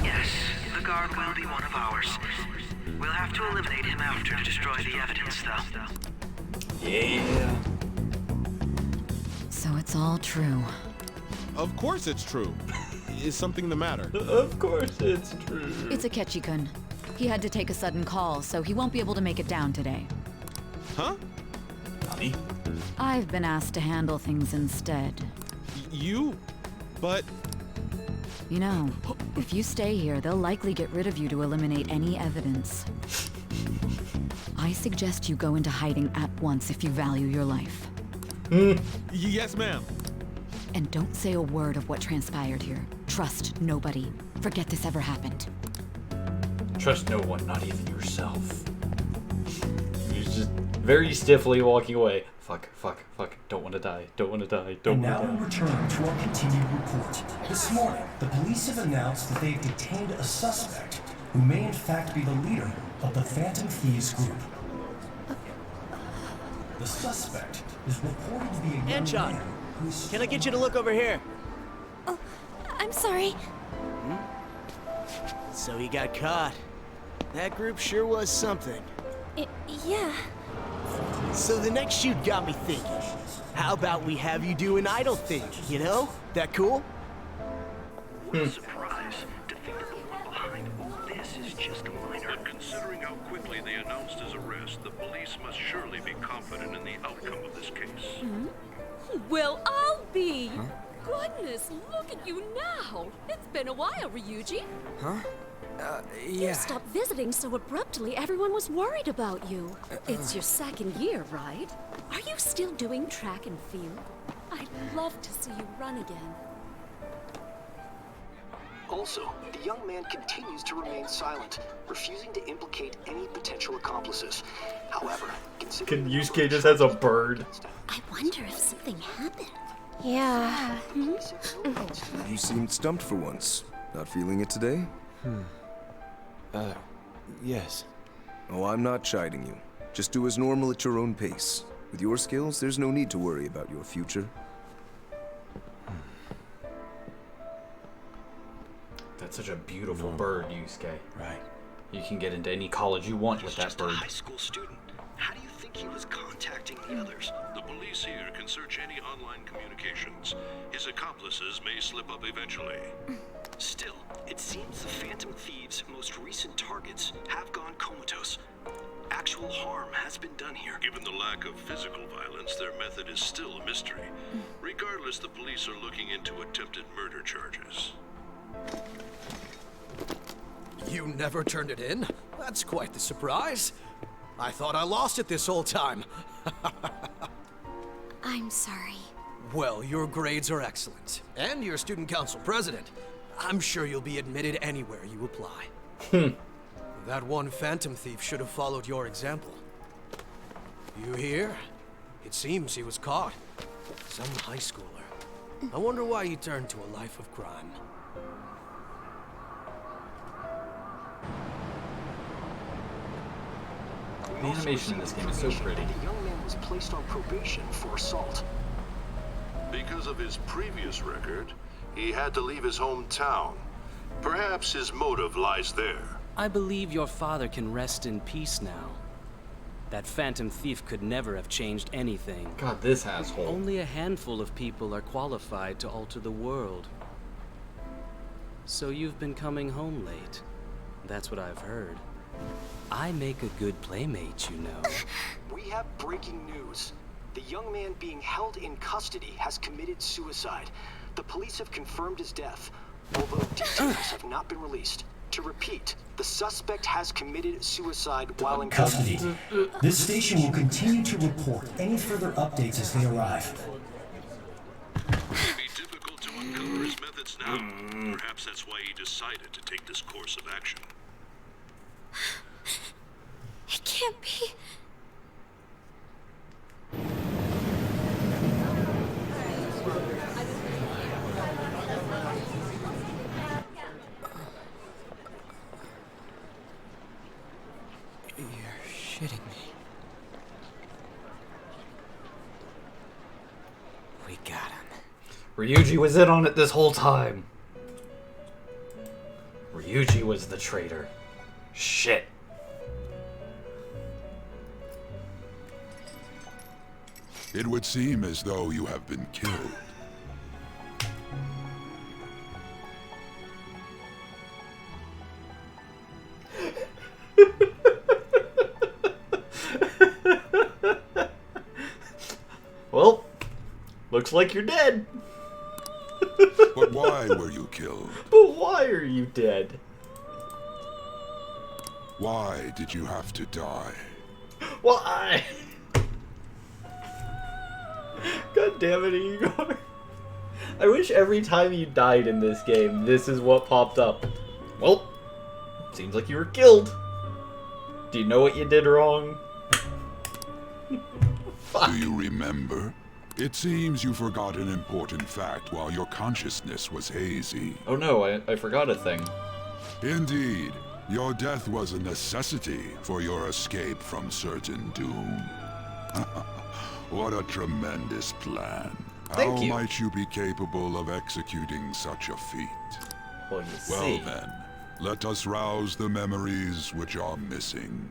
Yes, the guard will be one of ours. We'll have to eliminate him after to destroy the evidence, though. Yeah. So it's all true. Of course it's true. Is something the matter? Of course it's true. It's Akechi-kun. He had to take a sudden call, so he won't be able to make it down today. Huh? Nani? I've been asked to handle things instead. You? But... You know, if you stay here, they'll likely get rid of you to eliminate any evidence. I suggest you go into hiding at once if you value your life. Yes, ma'am. And don't say a word of what transpired here. Trust nobody. Forget this ever happened. Trust no one, not even yourself. He's just very stiffly walking away. Fuck. Don't want to die. Don't want to die. Don't want to die. And now we return to our continued report. This morning, the police have announced that they've detained a suspect who may in fact be the leader of the Phantom Thieves group. The suspect is reported to be a young Anchon, man who's... can I get you to look over here? Oh, I'm sorry. So he got caught. That group sure was something. Yeah. So the next shoot got me thinking. How about we have you do an idol thing, you know? That cool? What a surprise to think that the one behind all this is just a minor. But considering how quickly they announced his arrest, the police must surely be confident in the outcome of this case. Well, I'll be. Goodness, look at you now. It's been a while, Ryuji. Huh? You stopped visiting so abruptly, everyone was worried about you. It's your second year, right? Are you still doing track and field? I'd love to see you run again. Also, the young man continues to remain silent, refusing to implicate any potential accomplices. However, Can Yusuke just has a bird? I wonder if something happened. Yeah. You seemed stumped for once. Not feeling it today? Yes. Oh, I'm not chiding you. Just do as normal at your own pace. With your skills, there's no need to worry about your future. That's such a beautiful bird, Yusuke. Right. You can get into any college you want with that bird. High school student. How do you think he was contacting the others? The police here can search any online communications. His accomplices may slip up eventually. Still, it seems the Phantom Thieves' most recent targets have gone comatose. Actual harm has been done here. Given the lack of physical violence, their method is still a mystery. Regardless, the police are looking into attempted murder charges. You never turned it in? That's quite the surprise. I thought I lost it this whole time. I'm sorry. Well, your grades are excellent. And you're student council president. I'm sure you'll be admitted anywhere you apply. That one Phantom Thief should have followed your example. You hear? It seems he was caught. Some high schooler. I wonder why he turned to a life of crime. The animation in this game is so pretty. The young man was placed on probation for assault. Because of his previous record, he had to leave his hometown. Perhaps his motive lies there. I believe your father can rest in peace now. That phantom thief could never have changed anything. God, this asshole. Only a handful of people are qualified to alter the world. So you've been coming home late. That's what I've heard. I make a good playmate, you know. We have breaking news. The young man being held in custody has committed suicide. The police have confirmed his death, although details have not been released. To repeat, the suspect has committed suicide while in Custody. This station will continue to report any further updates as they arrive. It would be difficult to uncover his methods now. Perhaps that's why he decided to take this course of action. It can't be. You're shitting me. We got him. Ryuji was in on it this whole time. Ryuji was the traitor. Shit. It would seem as though you have been killed. Well, looks like you're dead. But why were you killed? But why are you dead? Why did you have to die? Why? God damn it, Igor. I wish every time you died in this game, this is what popped up. Well, seems like you were killed. Do you know what you did wrong? Do you remember? It seems you forgot an important fact while your consciousness was hazy. Oh no, I forgot a thing. Indeed. Your death was a necessity for your escape from certain doom. What a tremendous plan. Thank you. How might you be capable of executing such a feat? Well, you see. Well then, let us rouse the memories which are missing.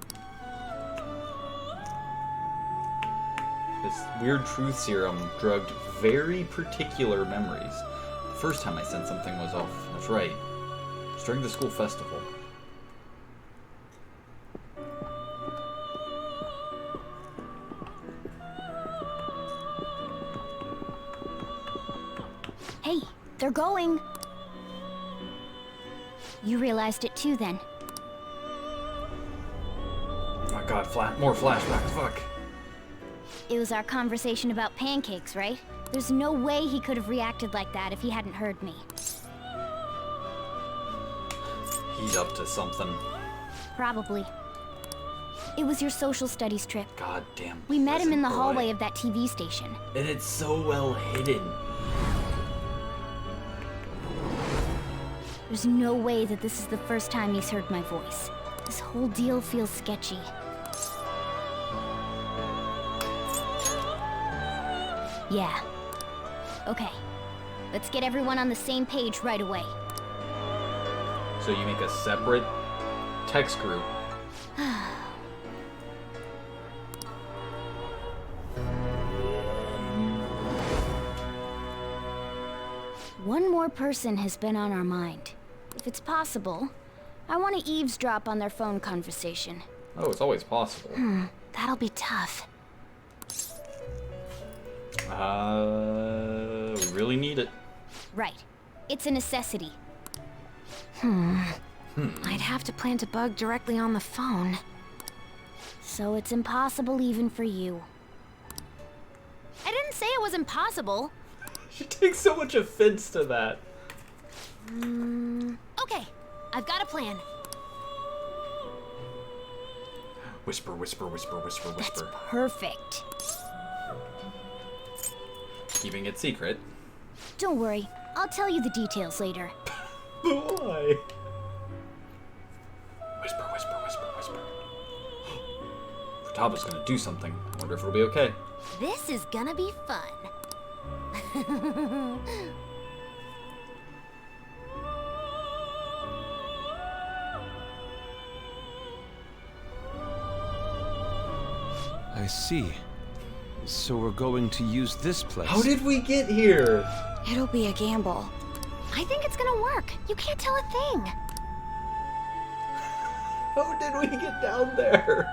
This weird truth serum drugged very particular memories. The first time I sent something was off. That's right. It was during the school festival. Hey, they're going. You realized it too, then. Oh my god, more flashbacks, fuck. It was our conversation about pancakes, right? There's no way he could have reacted like that if he hadn't heard me. He's up to something. Probably. It was your social studies trip. God damn. We met him in the boy. hallway of that TV station. And it's so well hidden. There's no way that this is the first time he's heard my voice. This whole deal feels sketchy. Yeah. Okay. Let's get everyone on the same page right away. So you make a separate text group. One more person has been on our mind. If it's possible, I want to eavesdrop on their phone conversation. Oh, it's always possible. That'll be tough. We really need it. Right. It's a necessity. I'd have to plant a bug directly on the phone. So it's impossible even for you. I didn't say it was impossible. She takes so much offense to that. Okay, I've got a plan. Whisper, whisper, whisper, whisper, whisper. That's perfect. Keeping it secret. Don't worry, I'll tell you the details later. Why? Whisper, whisper, whisper, whisper. Futaba's gonna do something. I wonder if it'll be okay. This is gonna be fun. I see. So we're going to use this place. How did we get here? It'll be a gamble. I think it's gonna work. You can't tell a thing. How did we get down there?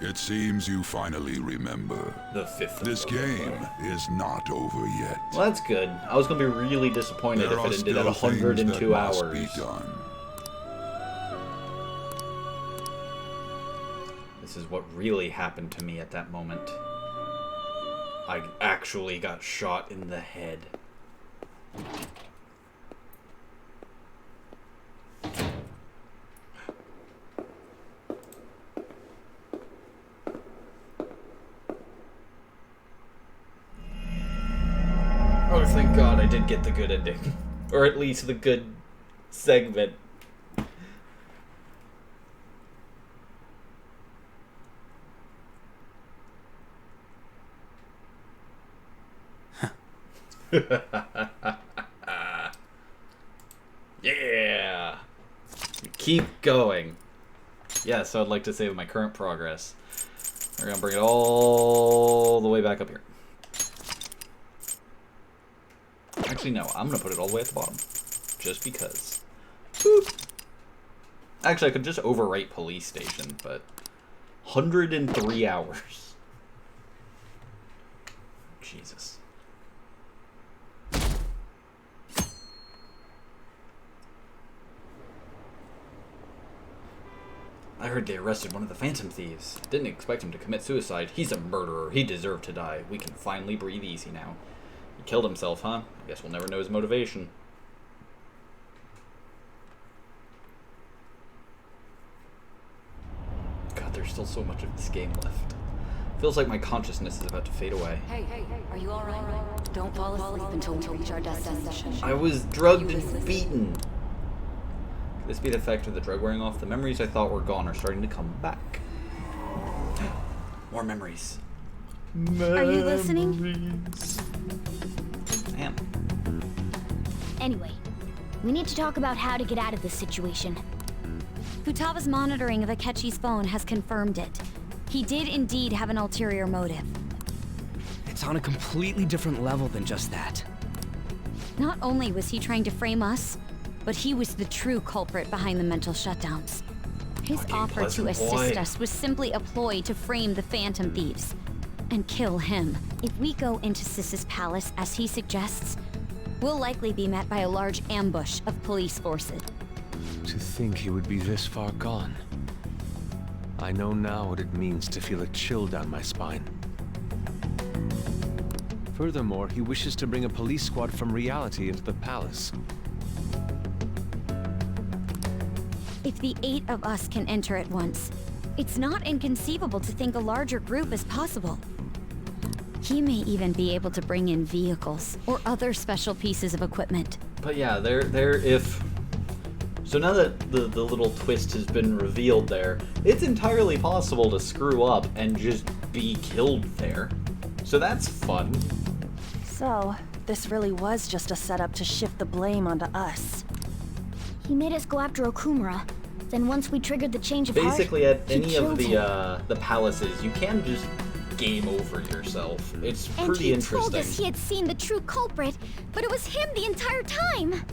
It seems you finally remember. The 5th. This game is not over yet. Well, that's good. I was going to be really disappointed if it ended at 102 hours. This is what really happened to me at that moment. I actually got shot in the head. Oh, thank God I did get the good ending. Or at least the good segment. Yeah! Keep going. Yeah, so I'd like to save my current progress. We're gonna bring it all the way back up here. Actually, no, I'm gonna put it all the way at the bottom. Just because. Boop. Actually, I could just overwrite police station, but 103 hours. Jesus. I heard they arrested one of the Phantom Thieves. Didn't expect him to commit suicide. He's a murderer. He deserved to die. We can finally breathe easy now. He killed himself, huh? I guess we'll never know his motivation. God, there's still so much of this game left. Feels like my consciousness is about to fade away. Hey, are you alright? Don't fall asleep until we reach our destination. I was drugged and beaten. Could this be the effect of the drug wearing off? The memories I thought were gone are starting to come back. More memories. Are you listening? I am. Anyway, we need to talk about how to get out of this situation. Futaga's monitoring of Akechi's phone has confirmed it. He did indeed have an ulterior motive. It's on a completely different level than just that. Not only was he trying to frame us, but he was the true culprit behind the mental shutdowns. His offer to assist us was simply a ploy to frame the Phantom Thieves and kill him. If we go into Sis's palace as he suggests, we'll likely be met by a large ambush of police forces. To think he would be this far gone. I know now what it means to feel a chill down my spine. Furthermore, he wishes to bring a police squad from reality into the palace. If the 8 of us can enter at once, it's not inconceivable to think a larger group is possible. He may even be able to bring in vehicles or other special pieces of equipment. But yeah, so now that the little twist has been revealed there, it's entirely possible to screw up and just be killed there. So that's fun. So, this really was just a setup to shift the blame onto us. He made us go after Okumura. Then once we triggered the change of heart, basically at any of him. the palaces, you can just game over yourself. It's And pretty he interesting. told us he had seen the true culprit, but it was him the entire time.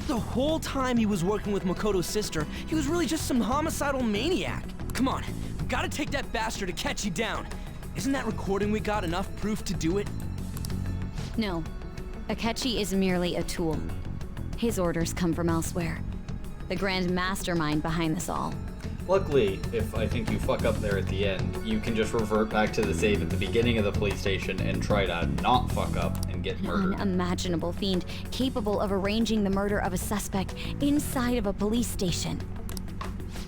The whole time he was working with Makoto's sister, he was really just some homicidal maniac. Come on, we gotta take that bastard Akechi down. Isn't that recording we got enough proof to do it? No, Akechi is merely a tool. His orders come from elsewhere. The grand mastermind behind this all. Luckily, if I think you fuck up there at the end, you can just revert back to the save at the beginning of the police station and try to not fuck up and get murdered. An unimaginable fiend capable of arranging the murder of a suspect inside of a police station.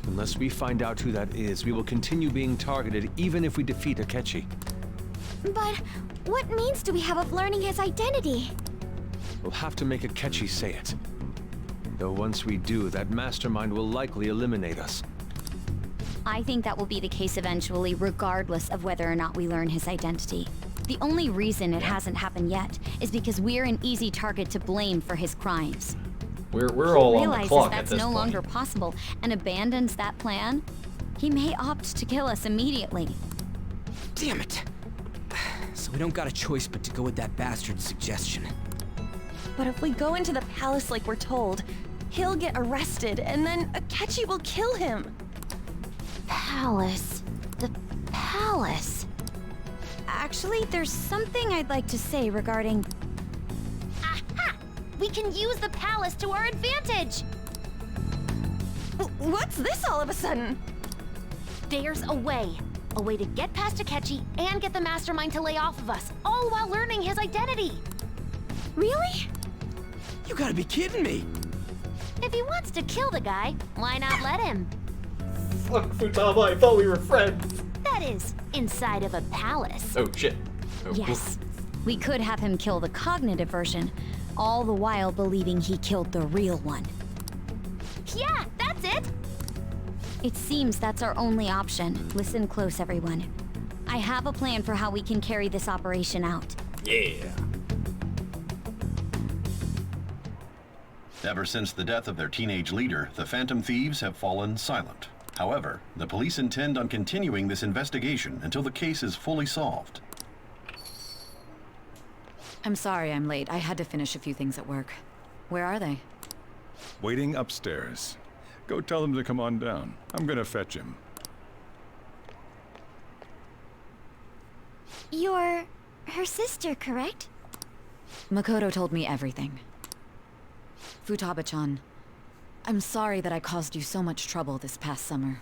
Unless we find out who that is, we will continue being targeted even if we defeat Akechi. But what means do we have of learning his identity? We'll have to make Akechi say it. Though once we do, that mastermind will likely eliminate us. I think that will be the case eventually, regardless of whether or not we learn his identity. The only reason it hasn't happened yet is because we're an easy target to blame for his crimes. We're all on the clock at that's this no point. longer possible and abandons that plan, He may opt to kill us immediately. Damn it. So we don't got a choice but to go with that bastard's suggestion. But if we go into the palace like we're told, he'll get arrested, and then Akechi will kill him. Palace. The palace. Actually, there's something I'd like to say regarding... Aha! We can use the palace to our advantage! What's this all of a sudden? There's a way. A way to get past Akechi and get the mastermind to lay off of us, all while learning his identity. Really? You gotta be kidding me! If he wants to kill the guy, why not let him? Fuck, Futaba, I thought we were friends. That is, inside of a palace. Oh, shit. Oh, yes. We could have him kill the cognitive version, all the while believing he killed the real one. Yeah, that's it! It seems that's our only option. Listen close, everyone. I have a plan for how we can carry this operation out. Yeah. Ever since the death of their teenage leader, the Phantom Thieves have fallen silent. However, the police intend on continuing this investigation until the case is fully solved. I'm sorry I'm late. I had to finish a few things at work. Where are they? Waiting upstairs. Go tell him to come on down. I'm gonna fetch him. You're her sister, correct? Makoto told me everything. Futaba-chan, I'm sorry that I caused you so much trouble this past summer.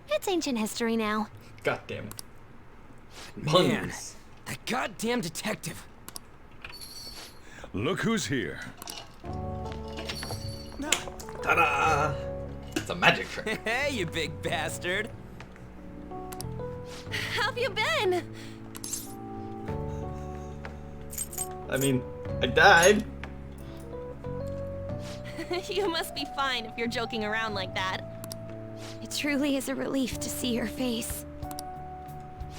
It's ancient history now. God damn it. Man, that goddamn detective. Look who's here. Ta-da! It's a magic trick. Hey, you big bastard. How've you been? I mean, I died. You must be fine if you're joking around like that. It truly is a relief to see your face.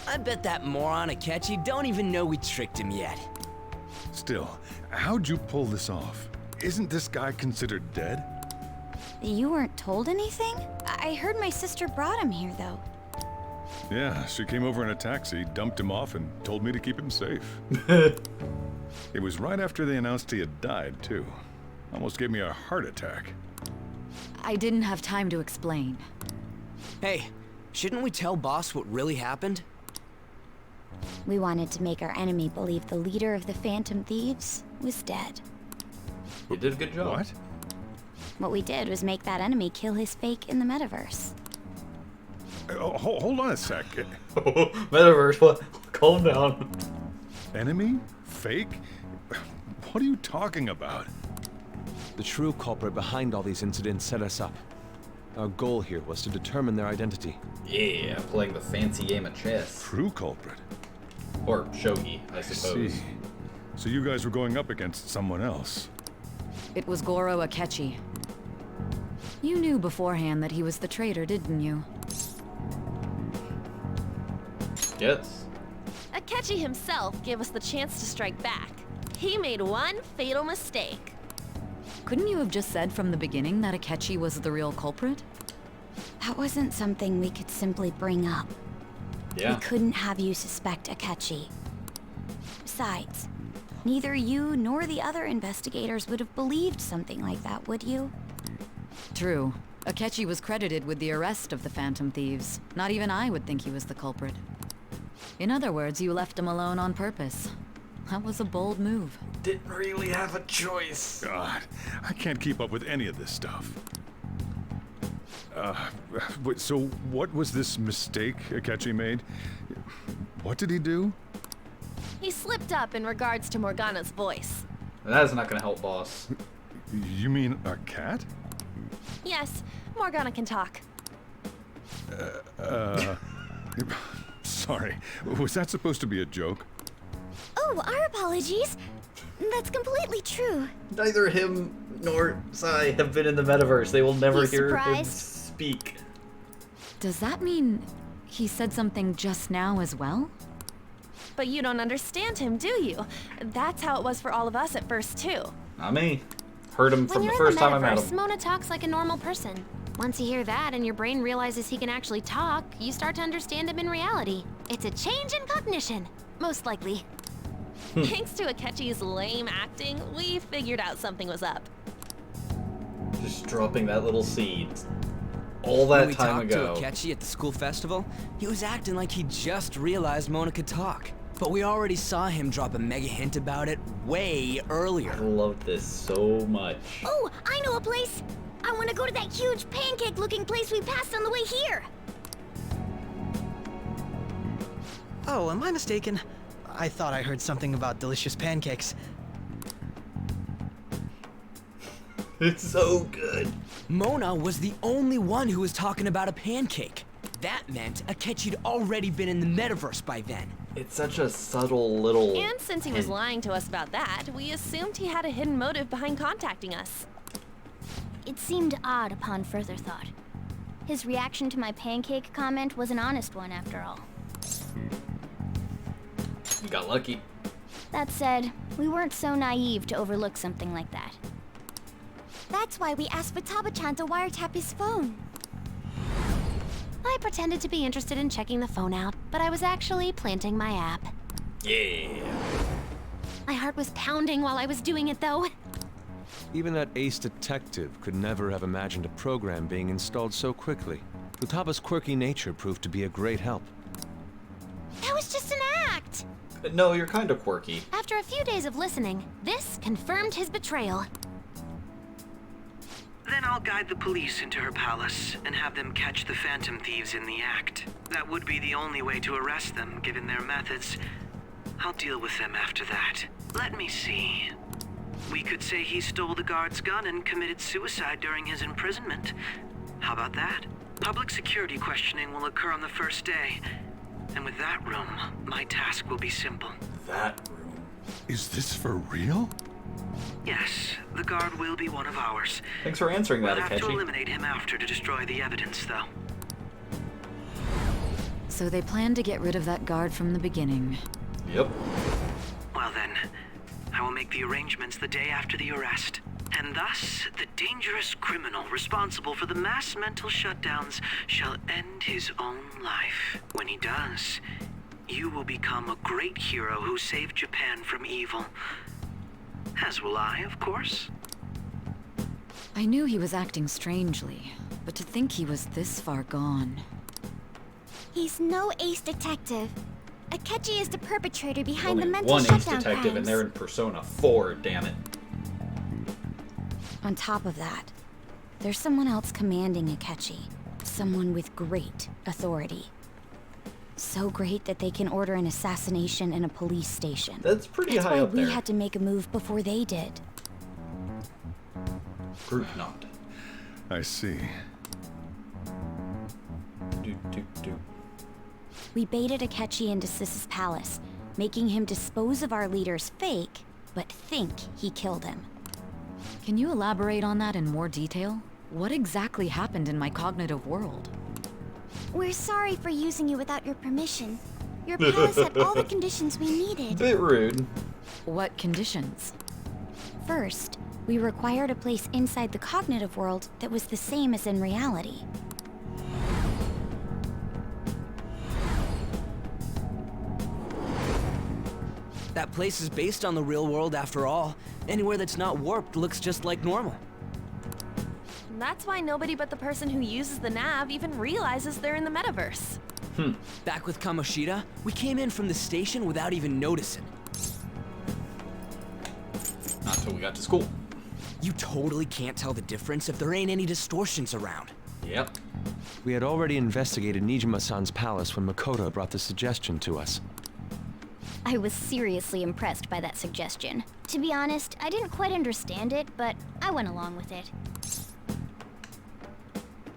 I bet that moron Akechi don't even know we tricked him yet. Still, how'd you pull this off? Isn't this guy considered dead? You weren't told anything? I heard my sister brought him here, though. Yeah, she came over in a taxi, dumped him off, and told me to keep him safe. It was right after they announced he had died, too. Almost gave me a heart attack. I didn't have time to explain. Hey, shouldn't we tell Boss what really happened? We wanted to make our enemy believe the leader of the Phantom Thieves was dead. You did a good job. What? What we did was make that enemy kill his fake in the metaverse. Oh, hold on a sec. Metaverse, what? Calm down. Enemy? Fake? What are you talking about? The true culprit behind all these incidents set us up. Our goal here was to determine their identity. Yeah, playing the fancy game of chess. True culprit? Or shogi, I suppose. See. So you guys were going up against someone else? It was Goro Akechi. You knew beforehand that he was the traitor, didn't you? Yes. Akechi himself gave us the chance to strike back. He made one fatal mistake. Couldn't you have just said from the beginning that Akechi was the real culprit? That wasn't something we could simply bring up. Yeah. We couldn't have you suspect Akechi. Besides, neither you nor the other investigators would have believed something like that, would you? True. Akechi was credited with the arrest of the Phantom Thieves. Not even I would think he was the culprit. In other words, you left him alone on purpose. That was a bold move. Didn't really have a choice. God, I can't keep up with any of this stuff. So what was this mistake Akechi made? What did he do? He slipped up in regards to Morgana's voice. That is not gonna help, boss. You mean a cat? Yes, Morgana can talk. Sorry, was that supposed to be a joke? Oh, our apologies. That's completely true. Neither him nor Sai have been in the metaverse. They will never hear him surprised? speak. Does that mean he said something just now as well? But you don't understand him, do you? That's how it was for all of us at first, too. Not me. Heard him When from the you're first in the time I met metaverse, him. Mona talks like a normal person. Once you hear that and your brain realizes he can actually talk, you start to understand him in reality. It's a change in cognition, most likely. Thanks to Akechi's lame acting, we figured out something was up. Just dropping that little seed. All that time ago. When we talked to Akechi at the school festival, he was acting like he just realized Mona could talk. But we already saw him drop a mega hint about it way earlier. I love this so much. Oh, I know a place! I want to go to that huge pancake-looking place we passed on the way here! Oh, am I mistaken? I thought I heard something about delicious pancakes. It's so good. Mona was the only one who was talking about a pancake. That meant Akechi'd already been in the metaverse by then. It's such a subtle little... And since he was lying to us about that, we assumed he had a hidden motive behind contacting us. It seemed odd upon further thought. His reaction to my pancake comment was an honest one, after all. You got lucky. That said, we weren't so naive to overlook something like that. That's why we asked Futaba-chan to wiretap his phone. I pretended to be interested in checking the phone out, but I was actually planting my app. Yeah. My heart was pounding while I was doing it, though. Even that ace detective could never have imagined a program being installed so quickly. Futaba's quirky nature proved to be a great help. That was just an act! No, you're kind of quirky. After a few days of listening, this confirmed his betrayal. Then I'll guide the police into her palace and have them catch the Phantom Thieves in the act. That would be the only way to arrest them, given their methods. I'll deal with them after that. Let me see. We could say he stole the guard's gun and committed suicide during his imprisonment. How about that? Public security questioning will occur on the first day. And with that room, my task will be simple. That room? Is this for real? Yes, the guard will be one of ours. Thanks for answering that, We'll have to Akechi. eliminate him after to destroy the evidence, though. So they planned to get rid of that guard from the beginning. Yep. Well then, I will make the arrangements the day after the arrest. And thus, the dangerous criminal responsible for the mass mental shutdowns shall end his own life. When he does, you will become a great hero who saved Japan from evil. As will I, of course. I knew he was acting strangely, but to think he was this far gone. He's no ace detective. Akechi is the perpetrator behind the Only mental one ace shutdown detective, crimes. and they're in Persona 4, damn it. On top of that, there's someone else commanding Akechi. Someone with great authority. So great that they can order an assassination in a police station. That's pretty high why up we there. had to make a move before they did. Group not. I see. We baited Akechi into Sis's palace, making him dispose of our leader's fake, but think he killed him. Can you elaborate on that in more detail? What exactly happened in my cognitive world? We're sorry for using you without your permission. Your palace had all the conditions we needed. Bit rude. What conditions? First, we required a place inside the cognitive world that was the same as in reality. That place is based on the real world after all. Anywhere that's not warped looks just like normal. That's why nobody but the person who uses the nav even realizes they're in the metaverse. Back with Kamoshida, we came in from the station without even noticing. Not till we got to school. You totally can't tell the difference if there ain't any distortions around. Yep. We had already investigated Nijima-san's palace when Makoto brought the suggestion to us. I was seriously impressed by that suggestion. To be honest, I didn't quite understand it, but I went along with it.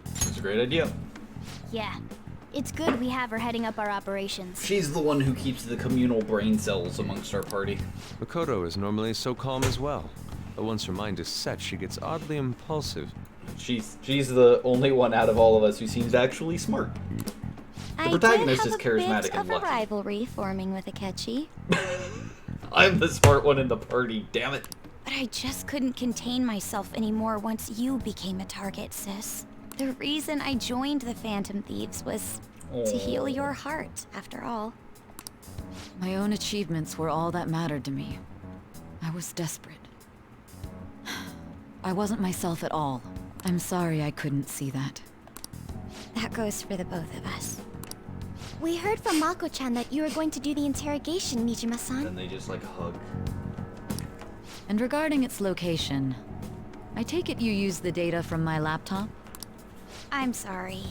It's a great idea. Yeah, it's good we have her heading up our operations. She's the one who keeps the communal brain cells amongst our party. Makoto is normally so calm as well, but once her mind is set, she gets oddly impulsive. She's the only one out of all of us who seems actually smart. The protagonist is charismatic I did have and a lucky. rivalry forming with Akechi, I'm the smart one in the party, damn it. but I just couldn't contain myself anymore once you became a target, sis. The reason I joined the Phantom Thieves was to heal your heart, after all. My own achievements were all that mattered to me. I was desperate. I wasn't myself at all. I'm sorry I couldn't see that. That goes for the both of us. We heard from Mako-chan that you were going to do the interrogation, Nijima-san. Then they just like hug. And regarding its location, I take it you used the data from my laptop? I'm sorry.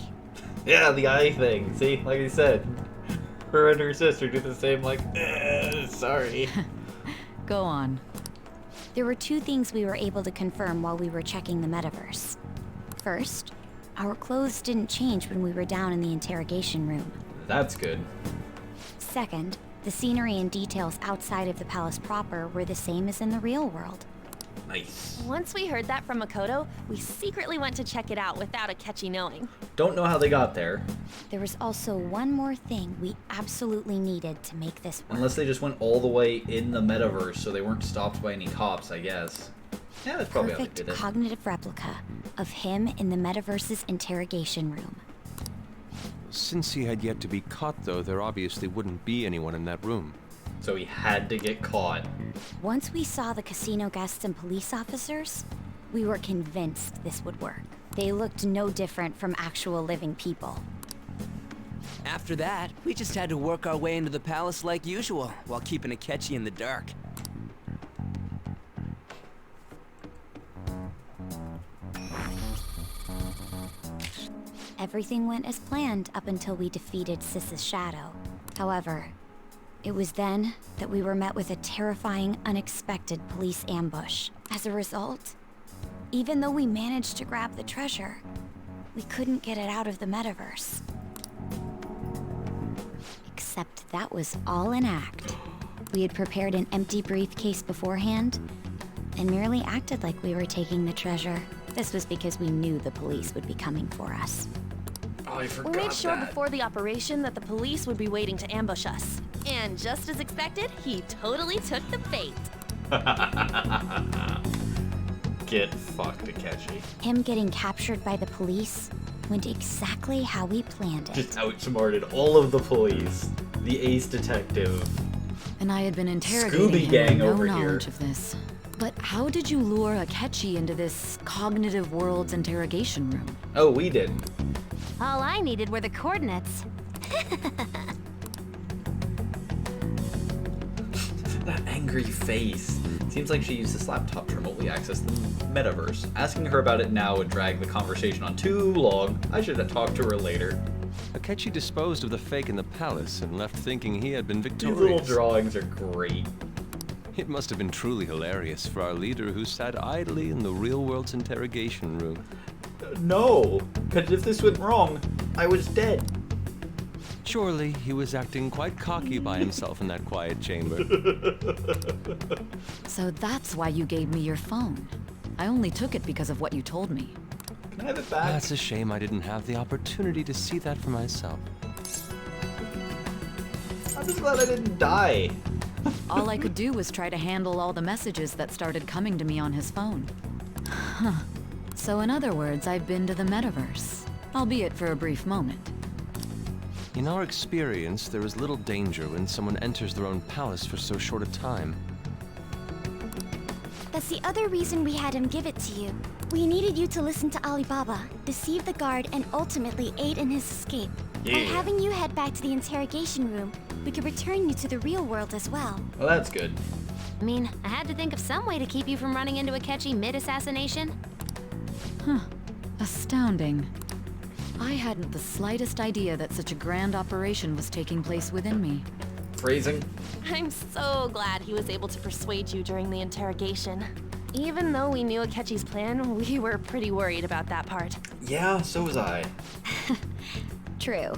Yeah, the eye thing. See, like I said, her and her sister do the same. Like, sorry. Go on. There were two things we were able to confirm while we were checking the metaverse. First, our clothes didn't change when we were down in the interrogation room. That's good. Second, the scenery and details outside of the palace proper were the same as in the real world. Nice. Once we heard that from Makoto, we secretly went to check it out without Akechi knowing. Don't know how they got there. There was also one more thing we absolutely needed to make this work. Unless they just went all the way in the metaverse so they weren't stopped by any cops, I guess. Yeah, that's probably how they did it. Perfect cognitive replica of him in the metaverse's interrogation room. Since he had yet to be caught, though, there obviously wouldn't be anyone in that room. So he had to get caught. Once we saw the casino guests and police officers, we were convinced this would work. They looked no different from actual living people. After that, we just had to work our way into the palace like usual, while keeping Akechi in the dark. Everything went as planned up until we defeated Sis's shadow. However, it was then that we were met with a terrifying, unexpected police ambush. As a result, even though we managed to grab the treasure, we couldn't get it out of the metaverse. Except that was all an act. We had prepared an empty briefcase beforehand and merely acted like we were taking the treasure. This was because we knew the police would be coming for us. Oh, I forgot We made sure that. before the operation that the police would be waiting to ambush us. And just as expected, he totally took the bait. Get fucked, Akechi. Him getting captured by the police went exactly how we planned it. Just outsmarted all of the police. The ace detective. And I had been interrogating Scooby him Gang with no over knowledge here. of this. But how did you lure Akechi into this cognitive world's interrogation room? Oh, we did. All I needed were the coordinates. That angry face. Seems like she used this laptop to remotely access the metaverse. Asking her about it now would drag the conversation on too long. I should have talked to her later. Akechi disposed of the fake in the palace and left thinking he had been victorious. These little drawings are great. It must have been truly hilarious for our leader who sat idly in the real world's interrogation room. No, because if this went wrong, I was dead. Surely he was acting quite cocky by himself in that quiet chamber. So that's why you gave me your phone. I only took it because of what you told me. Can I have it back? That's a shame I didn't have the opportunity to see that for myself. I'm just glad I didn't die. All I could do was try to handle all the messages that started coming to me on his phone. Huh. So in other words, I've been to the metaverse, albeit for a brief moment. In our experience, there is little danger when someone enters their own palace for so short a time. That's the other reason we had him give it to you. We needed you to listen to Alibaba, deceive the guard, and ultimately aid in his escape. By having you head back to the interrogation room, we could return you to the real world as well. Well, that's good. I mean, I had to think of some way to keep you from running into Akechi mid-assassination. Huh. Astounding. I hadn't the slightest idea that such a grand operation was taking place within me. Phrasing. I'm so glad he was able to persuade you during the interrogation. Even though we knew Akechi's plan, we were pretty worried about that part. Yeah, so was I. True.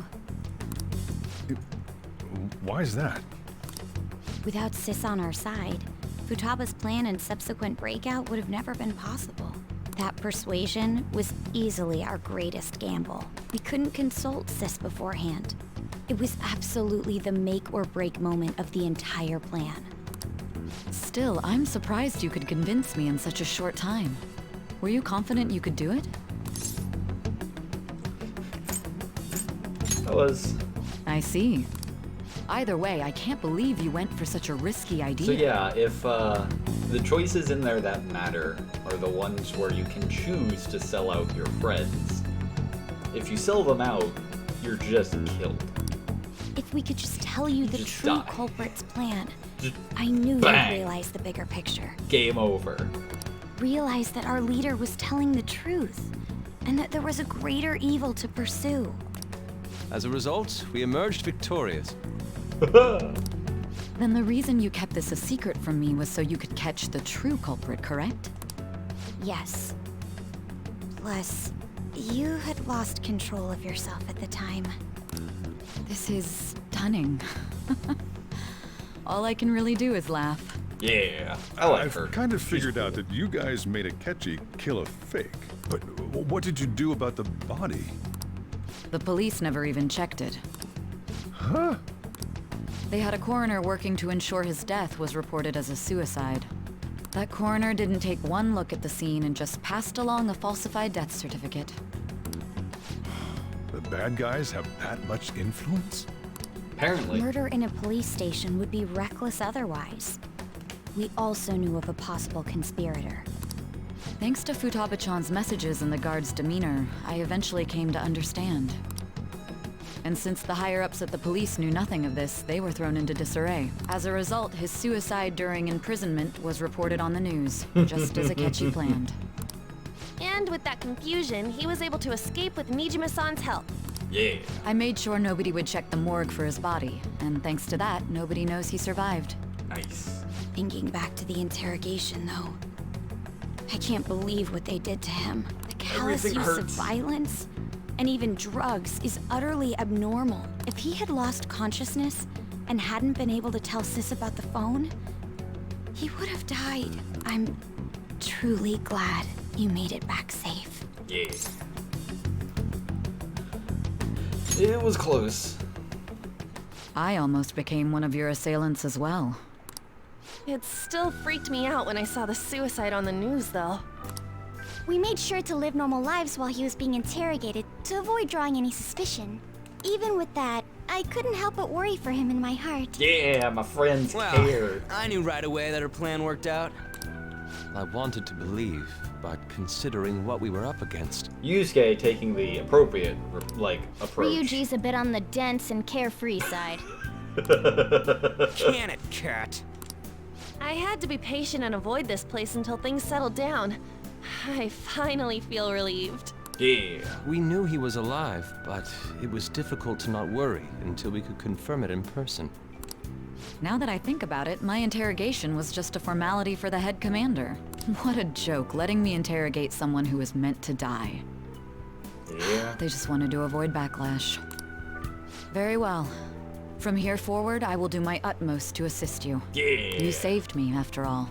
Why is that? Without Sis on our side, Futaba's plan and subsequent breakout would have never been possible. That persuasion was easily our greatest gamble. We couldn't consult Sis beforehand. It was absolutely the make or break moment of the entire plan. Still, I'm surprised you could convince me in such a short time. Were you confident you could do it? That was... I see. Either way, I can't believe you went for such a risky idea. So yeah, if the choices in there that matter are the ones where you can choose to sell out your friends, if you sell them out, you're just killed. If we could just tell you the Just true die. culprit's plan. Just I knew bang. you'd realize the bigger picture. Game over. Realize that our leader was telling the truth, and that there was a greater evil to pursue. As a result, we emerged victorious. Then the reason you kept this a secret from me was so you could catch the true culprit, correct? Yes. Plus, you had lost control of yourself at the time. This is stunning. All I can really do is laugh. Yeah, I like I've her. kind of figured out that you guys made Akechi kill a fake. But what did you do about the body? The police never even checked it. Huh? They had a coroner working to ensure his death was reported as a suicide. That coroner didn't take one look at the scene and just passed along a falsified death certificate. The bad guys have that much influence? Apparently. Murder in a police station would be reckless otherwise. We also knew of a possible conspirator. Thanks to Futaba-chan's messages and the guard's demeanor, I eventually came to understand. And since the higher-ups at the police knew nothing of this, they were thrown into disarray. As a result, his suicide during imprisonment was reported on the news, just as Akechi planned. And with that confusion, he was able to escape with Nijima-san's help. Yeah. I made sure nobody would check the morgue for his body, and thanks to that, nobody knows he survived. Nice. Thinking back to the interrogation, though, I can't believe what they did to him. The callous Everything use of hurts. violence and even drugs is utterly abnormal. If he had lost consciousness and hadn't been able to tell Sis about the phone, he would have died. I'm truly glad you made it back safe. Yeah. It was close. I almost became one of your assailants as well. It still freaked me out when I saw the suicide on the news, though. We made sure to live normal lives while he was being interrogated to avoid drawing any suspicion. Even with that, I couldn't help but worry for him in my heart. Yeah, my friends cared. I knew right away that her plan worked out. I wanted to believe, but considering what we were up against. Yusuke taking the appropriate, approach. Ryuji's a bit on the dense and carefree side. Can it, cat? I had to be patient and avoid this place until things settled down. I finally feel relieved. Yeah. We knew he was alive, but it was difficult to not worry until we could confirm it in person. Now that I think about it, my interrogation was just a formality for the head commander. What a joke, letting me interrogate someone who was meant to die. Yeah. They just wanted to avoid backlash. Very well. From here forward, I will do my utmost to assist you. Yeah. You saved me, after all.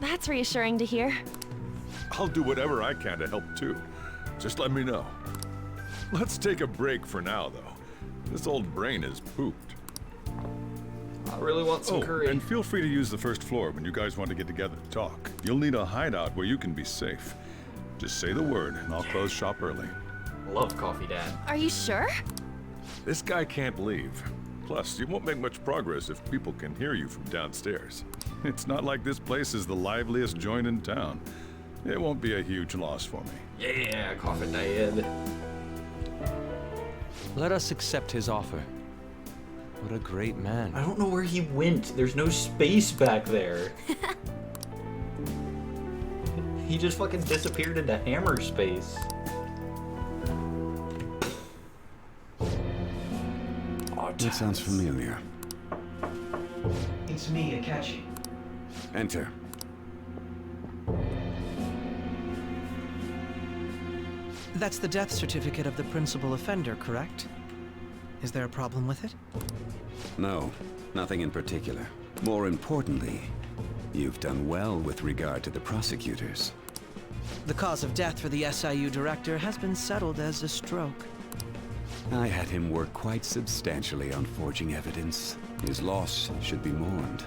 That's reassuring to hear. I'll do whatever I can to help too. Just let me know. Let's take a break for now, though. This old brain is pooped. I really want some curry. And feel free to use the first floor when you guys want to get together to talk. You'll need a hideout where you can be safe. Just say the word, and I'll close shop early. Love coffee, Dad. Are you sure? This guy can't leave. Plus, you won't make much progress if people can hear you from downstairs. It's not like this place is the liveliest joint in town. It won't be a huge loss for me. Yeah, coffee, Dad. Let us accept his offer. What a great man. I don't know where he went. There's no space back there. He just fucking disappeared into hammer space. That sounds familiar. It's me, Akechi. Enter. That's the death certificate of the principal offender, correct? Is there a problem with it? No, nothing in particular. More importantly, you've done well with regard to the prosecutors. The cause of death for the SIU director has been settled as a stroke. I had him work quite substantially on forging evidence. His loss should be mourned.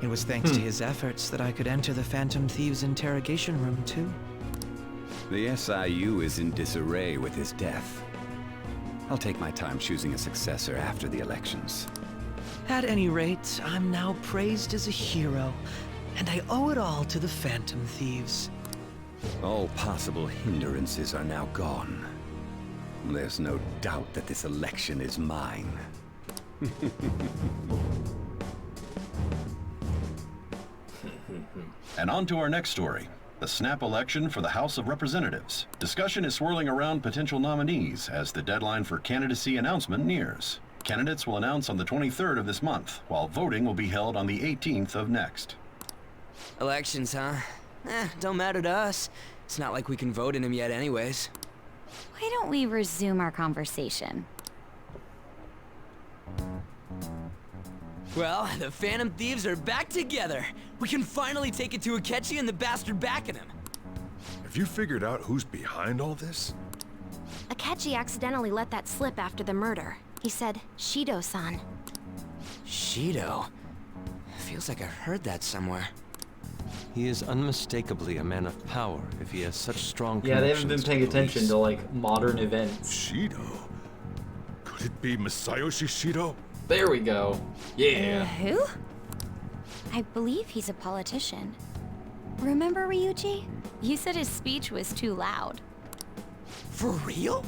It was thanks to his efforts that I could enter the Phantom Thieves' interrogation room, too. The SIU is in disarray with his death. I'll take my time choosing a successor after the elections. At any rate, I'm now praised as a hero, and I owe it all to the Phantom Thieves. All possible hindrances are now gone. There's no doubt that this election is mine. And on to our next story. The snap election for the House of Representatives. Discussion is swirling around potential nominees as the deadline for candidacy announcement nears. Candidates will announce on the 23rd of this month, while voting will be held on the 18th of next. Elections, huh? Don't matter to us. It's not like we can vote in them yet anyways. Why don't we resume our conversation? Well, the Phantom Thieves are back together. We can finally take it to Akechi and the bastard backing him. Have you figured out who's behind all this? Akechi accidentally let that slip after the murder. He said, Shido-san. Shido? Feels like I've heard that somewhere. He is unmistakably a man of power if he has such strong Yeah, they haven't been connections paying to police. attention to, like, modern events. Shido? Could it be Masayoshi Shido? There we go. Yeah. Who? I believe he's a politician. Remember, Ryuji? You said his speech was too loud. For real?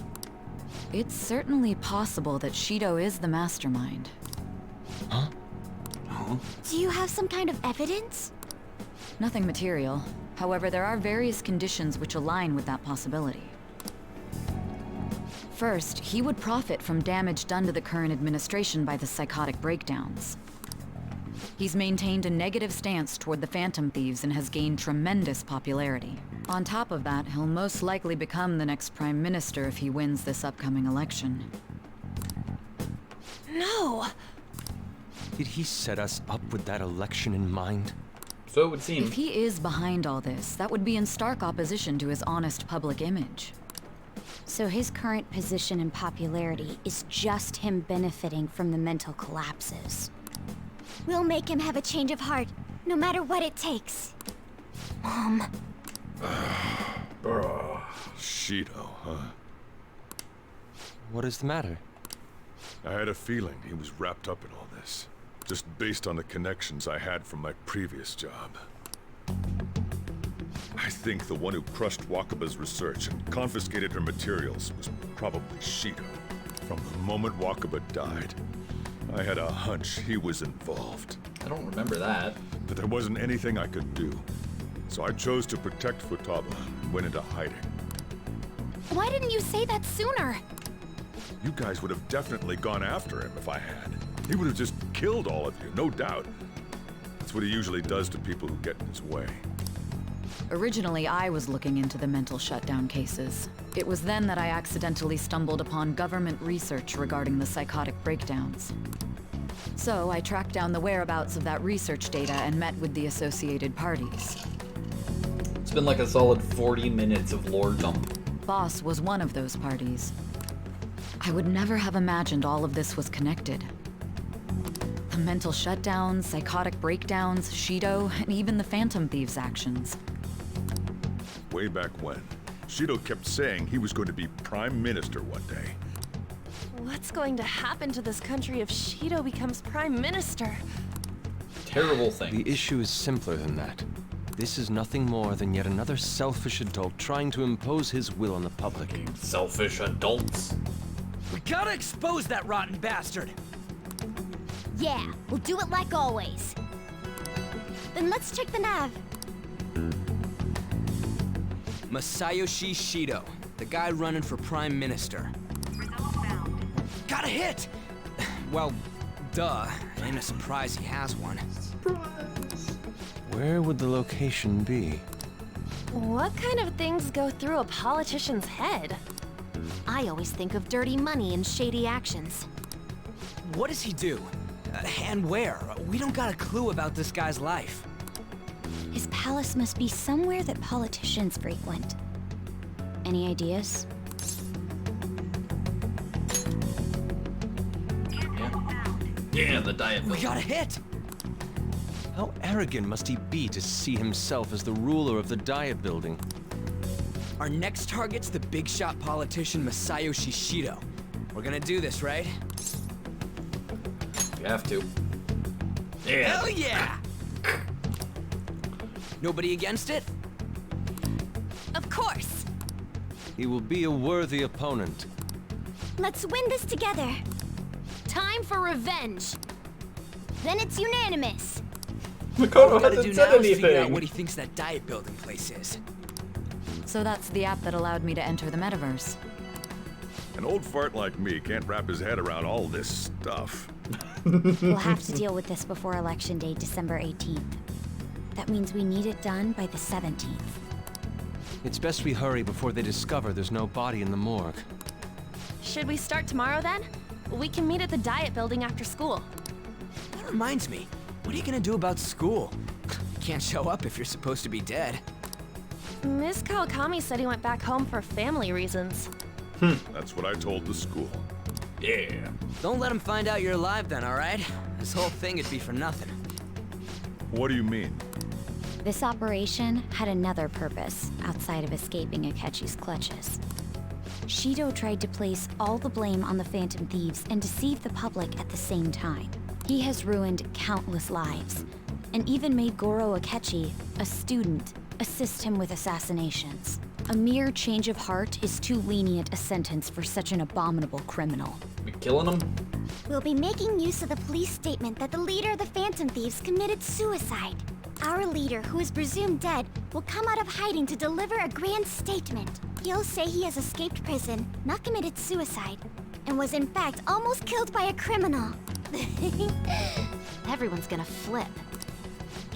It's certainly possible that Shido is the mastermind. Huh? Do you have some kind of evidence? Nothing material. However, there are various conditions which align with that possibility. First, he would profit from damage done to the current administration by the psychotic breakdowns. He's maintained a negative stance toward the Phantom Thieves and has gained tremendous popularity. On top of that, he'll most likely become the next Prime Minister if he wins this upcoming election. No! Did he set us up with that election in mind? So it would seem. If he is behind all this, that would be in stark opposition to his honest public image. So his current position and popularity is just him benefiting from the mental collapses. We'll make him have a change of heart, no matter what it takes. Mom. Shido, huh? What is the matter? I had a feeling he was wrapped up in all this, just based on the connections I had from my previous job. I think the one who crushed Wakaba's research and confiscated her materials was probably Shido. From the moment Wakaba died, I had a hunch he was involved. I don't remember that. But there wasn't anything I could do. So I chose to protect Futaba and went into hiding. Why didn't you say that sooner? You guys would have definitely gone after him if I had. He would have just killed all of you, no doubt. That's what he usually does to people who get in his way. Originally, I was looking into the mental shutdown cases. It was then that I accidentally stumbled upon government research regarding the psychotic breakdowns. So I tracked down the whereabouts of that research data and met with the associated parties. It's been like a solid 40 minutes of lore dump. Boss was one of those parties. I would never have imagined all of this was connected. The mental shutdowns, psychotic breakdowns, Shido, and even the Phantom Thieves' actions. Way back when, Shido kept saying he was going to be Prime Minister one day. What's going to happen to this country if Shido becomes Prime Minister? Terrible thing. The issue is simpler than that. This is nothing more than yet another selfish adult trying to impose his will on the public. Selfish adults. We gotta expose that rotten bastard! Yeah, we'll do it like always. Then let's check the nav. Masayoshi Shido, the guy running for Prime Minister. Got a hit! Well, duh. Ain't a surprise he has one. Where would the location be? What kind of things go through a politician's head? I always think of dirty money and shady actions. What does he do? And where? We don't got a clue about this guy's life. His palace must be somewhere that politicians frequent. Any ideas? Yeah, the diet. We got a hit! How arrogant must he be to see himself as the ruler of the Diet Building? Our next target's the big shot politician Masayoshi Shido. We're gonna do this, right? You have to. Yeah. Hell yeah! Nobody against it? Of course. He will be a worthy opponent. Let's win this together. Time for revenge. Then it's unanimous. Makoto All we gotta hasn't do said now is figure out anything. what he thinks that diet building place is. So that's the app that allowed me to enter the metaverse. An old fart like me can't wrap his head around all this stuff. We'll have to deal with this before Election Day, December 18th. That means we need it done by the 17th. It's best we hurry before they discover there's no body in the morgue. Should we start tomorrow then? We can meet at the diet building after school. That reminds me, what are you gonna do about school? You can't show up if you're supposed to be dead. Miss Kawakami said he went back home for family reasons. That's what I told the school. Yeah. Don't let him find out you're alive then, alright? This whole thing would be for nothing. What do you mean? This operation had another purpose outside of escaping Akechi's clutches. Shido tried to place all the blame on the Phantom Thieves and deceive the public at the same time. He has ruined countless lives, and even made Goro Akechi, a student, assist him with assassinations. A mere change of heart is too lenient a sentence for such an abominable criminal. We killing him? We'll be making use of the police statement that the leader of the Phantom Thieves committed suicide. Our leader, who is presumed dead, will come out of hiding to deliver a grand statement. He'll say he has escaped prison, not committed suicide, and was in fact almost killed by a criminal. Everyone's gonna flip.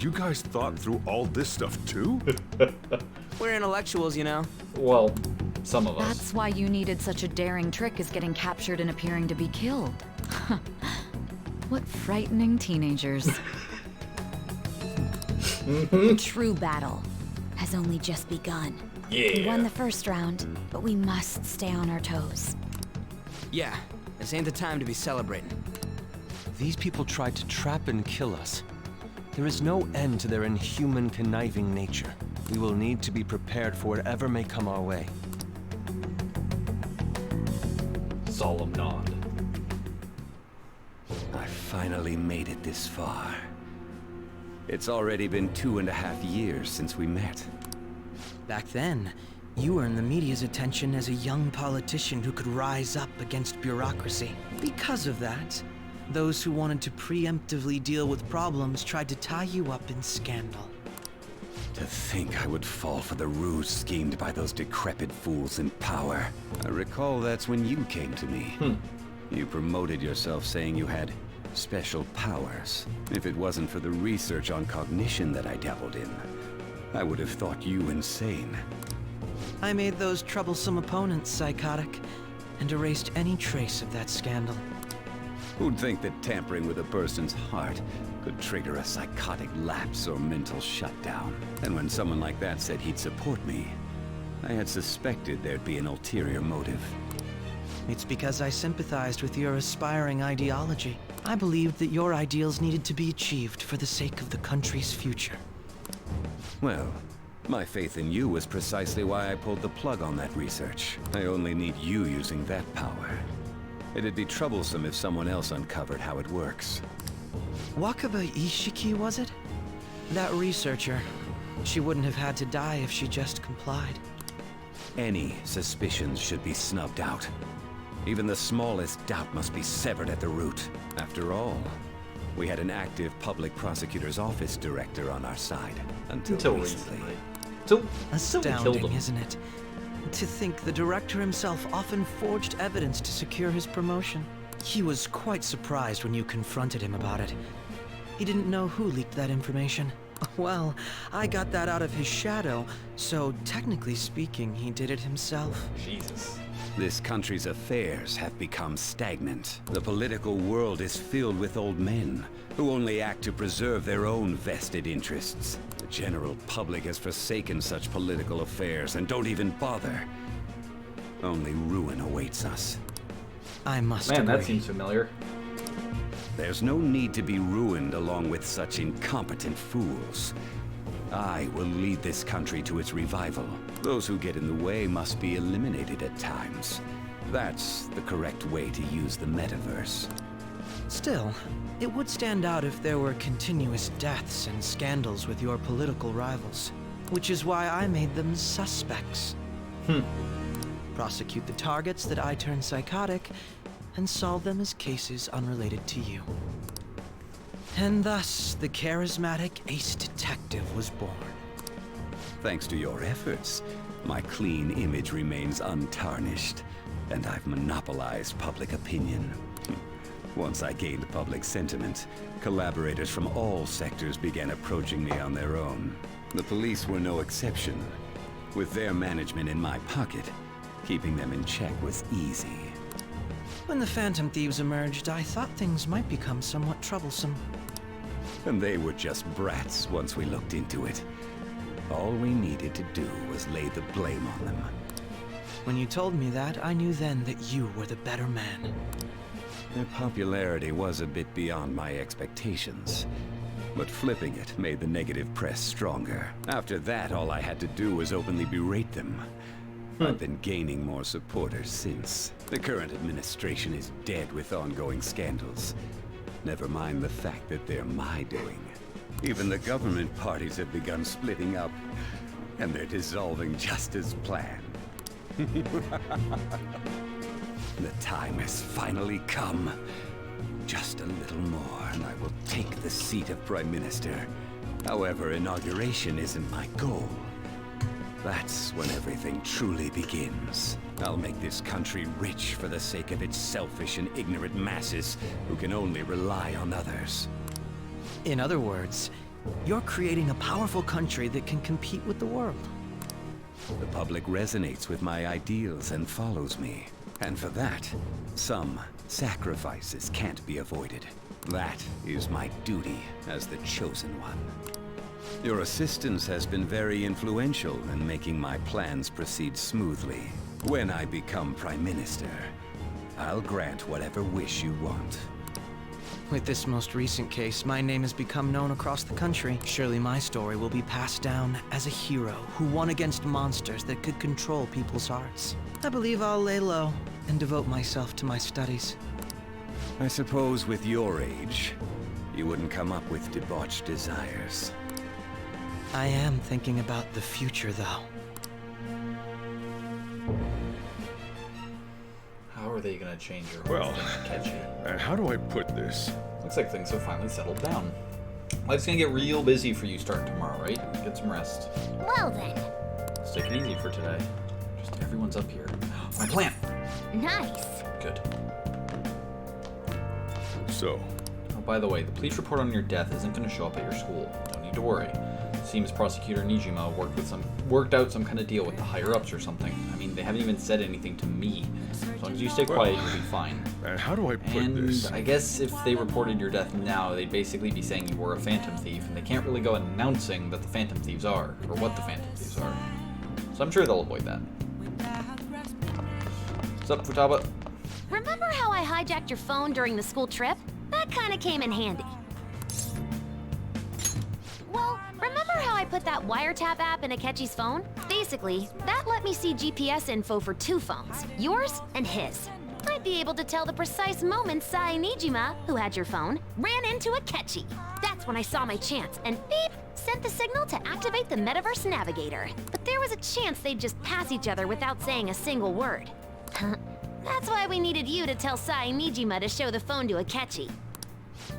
You guys thought through all this stuff too? We're intellectuals, you know. Well, some of us. That's why you needed such a daring trick as getting captured and appearing to be killed. What frightening teenagers. The true battle has only just begun. We won the first round, but we must stay on our toes. Yeah, this ain't the time to be celebrating. These people tried to trap and kill us. There is no end to their inhuman, conniving nature. We will need to be prepared for whatever may come our way. Solemn nod. I finally made it this far. It's already been 2.5 years since we met. Back then, you earned the media's attention as a young politician who could rise up against bureaucracy. Because of that, those who wanted to preemptively deal with problems tried to tie you up in scandal. To think I would fall for the ruse schemed by those decrepit fools in power. I recall that's when you came to me. You promoted yourself saying you had special powers. If it wasn't for the research on cognition that I dabbled in, I would have thought you insane. I made those troublesome opponents psychotic, and erased any trace of that scandal. Who'd think that tampering with a person's heart could trigger a psychotic lapse or mental shutdown? And when someone like that said he'd support me, I had suspected there'd be an ulterior motive. It's because I sympathized with your aspiring ideology. I believed that your ideals needed to be achieved for the sake of the country's future. Well, my faith in you was precisely why I pulled the plug on that research. I only need you using that power. It'd be troublesome if someone else uncovered how it works. Wakaba Ishiki, was it? That researcher. She wouldn't have had to die if she just complied. Any suspicions should be snubbed out. Even the smallest doubt must be severed at the root. After all, we had an active public prosecutor's office director on our side. Until recently. Astounding, isn't it? To think the director himself often forged evidence to secure his promotion. He was quite surprised when you confronted him about it. He didn't know who leaked that information. Well, I got that out of his shadow, so technically speaking, he did it himself. Jesus. This country's affairs have become stagnant. The political world is filled with old men who only act to preserve their own vested interests. The general public has forsaken such political affairs and don't even bother. Only ruin awaits us. I must Man, agree. that seems familiar. There's no need to be ruined along with such incompetent fools. I will lead this country to its revival. Those who get in the way must be eliminated at times. That's the correct way to use the metaverse. Still, it would stand out if there were continuous deaths and scandals with your political rivals, which is why I made them suspects. Prosecute the targets that I turn psychotic, and solve them as cases unrelated to you. And thus, the charismatic ace detective was born. Thanks to your efforts, my clean image remains untarnished, and I've monopolized public opinion. Once I gained public sentiment, collaborators from all sectors began approaching me on their own. The police were no exception. With their management in my pocket, keeping them in check was easy. When the Phantom Thieves emerged, I thought things might become somewhat troublesome. And they were just brats once we looked into it. All we needed to do was lay the blame on them. When you told me that, I knew then that you were the better man. Their popularity was a bit beyond my expectations. But flipping it made the negative press stronger. After that, all I had to do was openly berate them. I've been gaining more supporters since. The current administration is dead with ongoing scandals. Never mind the fact that they're my doing. Even the government parties have begun splitting up, and they're dissolving just as planned. The time has finally come. Just a little more, and I will take the seat of Prime Minister. However, inauguration isn't my goal. That's when everything truly begins. I'll make this country rich for the sake of its selfish and ignorant masses who can only rely on others. In other words, you're creating a powerful country that can compete with the world. The public resonates with my ideals and follows me. And for that, some sacrifices can't be avoided. That is my duty as the chosen one. Your assistance has been very influential in making my plans proceed smoothly. When I become Prime Minister, I'll grant whatever wish you want. With this most recent case, my name has become known across the country. Surely my story will be passed down as a hero who won against monsters that could control people's hearts. I believe I'll lay low and devote myself to my studies. I suppose with your age, you wouldn't come up with debauched desires. I am thinking about the future, though. How are they gonna change your Well, Akechi? How do I put this? Looks like things have finally settled down. Life's gonna get real busy for you starting tomorrow, right? Get some rest. Well then. Let's take it easy for today. Just everyone's up here. My plan! Nice. Good. So? Oh, by the way, the police report on your death isn't gonna show up at your school. Don't need to worry. Seems Prosecutor Nijima worked out some kind of deal with the higher-ups or something. I mean, they haven't even said anything to me. As long as you stay quiet, you'll be fine. How do I put this? And I guess if they reported your death now, they'd basically be saying you were a Phantom Thief, and they can't really go announcing that the Phantom Thieves are, or what the Phantom Thieves are. So I'm sure they'll avoid that. What's up, Futaba? Remember how I hijacked your phone during the school trip? That kinda came in handy. Well, remember how I put that wiretap app in Akechi's phone? Basically, that let me see GPS info for 2 phones, yours and his. I'd be able to tell the precise moment Sai Nijima, who had your phone, ran into Akechi. That's when I saw my chance, and beep, sent the signal to activate the Metaverse Navigator. But there was a chance they'd just pass each other without saying a single word. That's why we needed you to tell Sai Nijima to show the phone to Akechi.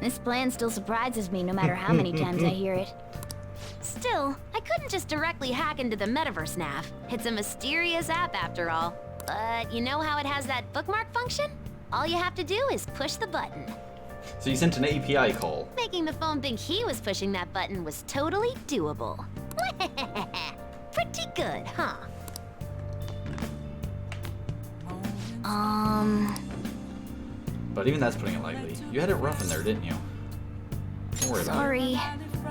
This plan still surprises me no matter how many times I hear it. Still, I couldn't just directly hack into the Metaverse Nav. It's a mysterious app after all. But you know how it has that bookmark function? All you have to do is push the button. So you sent an API call. Making the phone think he was pushing that button was totally doable. Pretty good, huh? But even that's putting it lightly. You had it rough in there, didn't you? Don't worry about it. Sorry.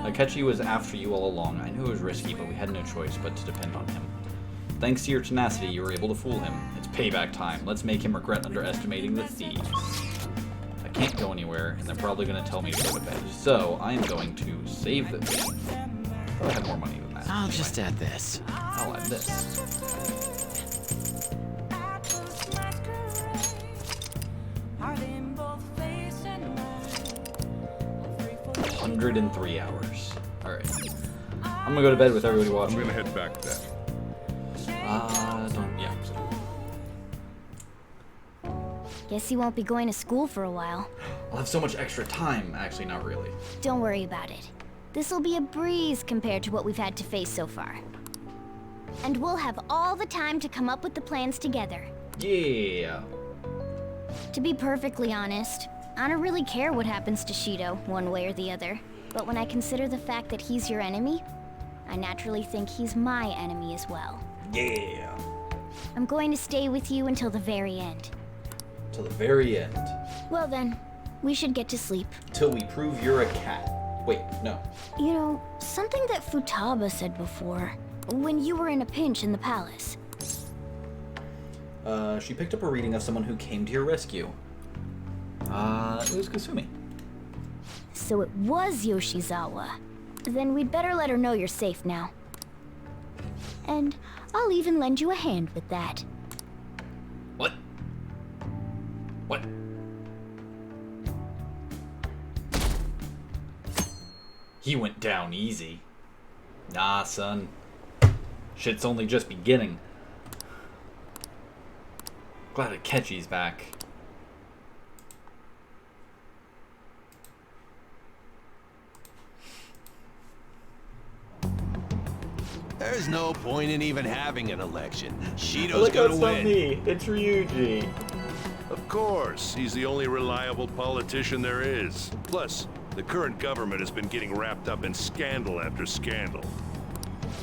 Akechi was after you all along. I knew it was risky, but we had no choice but to depend on him. Thanks to your tenacity, you were able to fool him. It's payback time. Let's make him regret underestimating the thieves. I can't go anywhere, and they're probably going to tell me to go to bed. So, I am going to save this. Probably have more money than that. I'll just add this. I'll add this. 103 hours. Alright. I'm gonna go to bed with everybody watching. I'm gonna head back then. Yeah. Guess you won't be going to school for a while. I'll have so much extra time. Actually, not really. Don't worry about it. This'll be a breeze compared to what we've had to face so far. And we'll have all the time to come up with the plans together. Yeah. To be perfectly honest, I don't really care what happens to Shido, one way or the other. But when I consider the fact that he's your enemy, I naturally think he's my enemy as well. Yeah. I'm going to stay with you until the very end. Till the very end. Well then, we should get to sleep. Till we prove you're a cat. Wait, no. You know, something that Futaba said before, when you were in a pinch in the palace. She picked up a reading of someone who came to your rescue. It was Kasumi. So it was Yoshizawa. Then we'd better let her know you're safe now. And I'll even lend you a hand with that. What? What? He went down easy. Nah, son. Shit's only just beginning. Glad Akechi's back. There's no point in even having an election. Shido's Look, gonna that's win. not me. It's Ryuji. Of course, he's the only reliable politician there is. Plus, the current government has been getting wrapped up in scandal after scandal.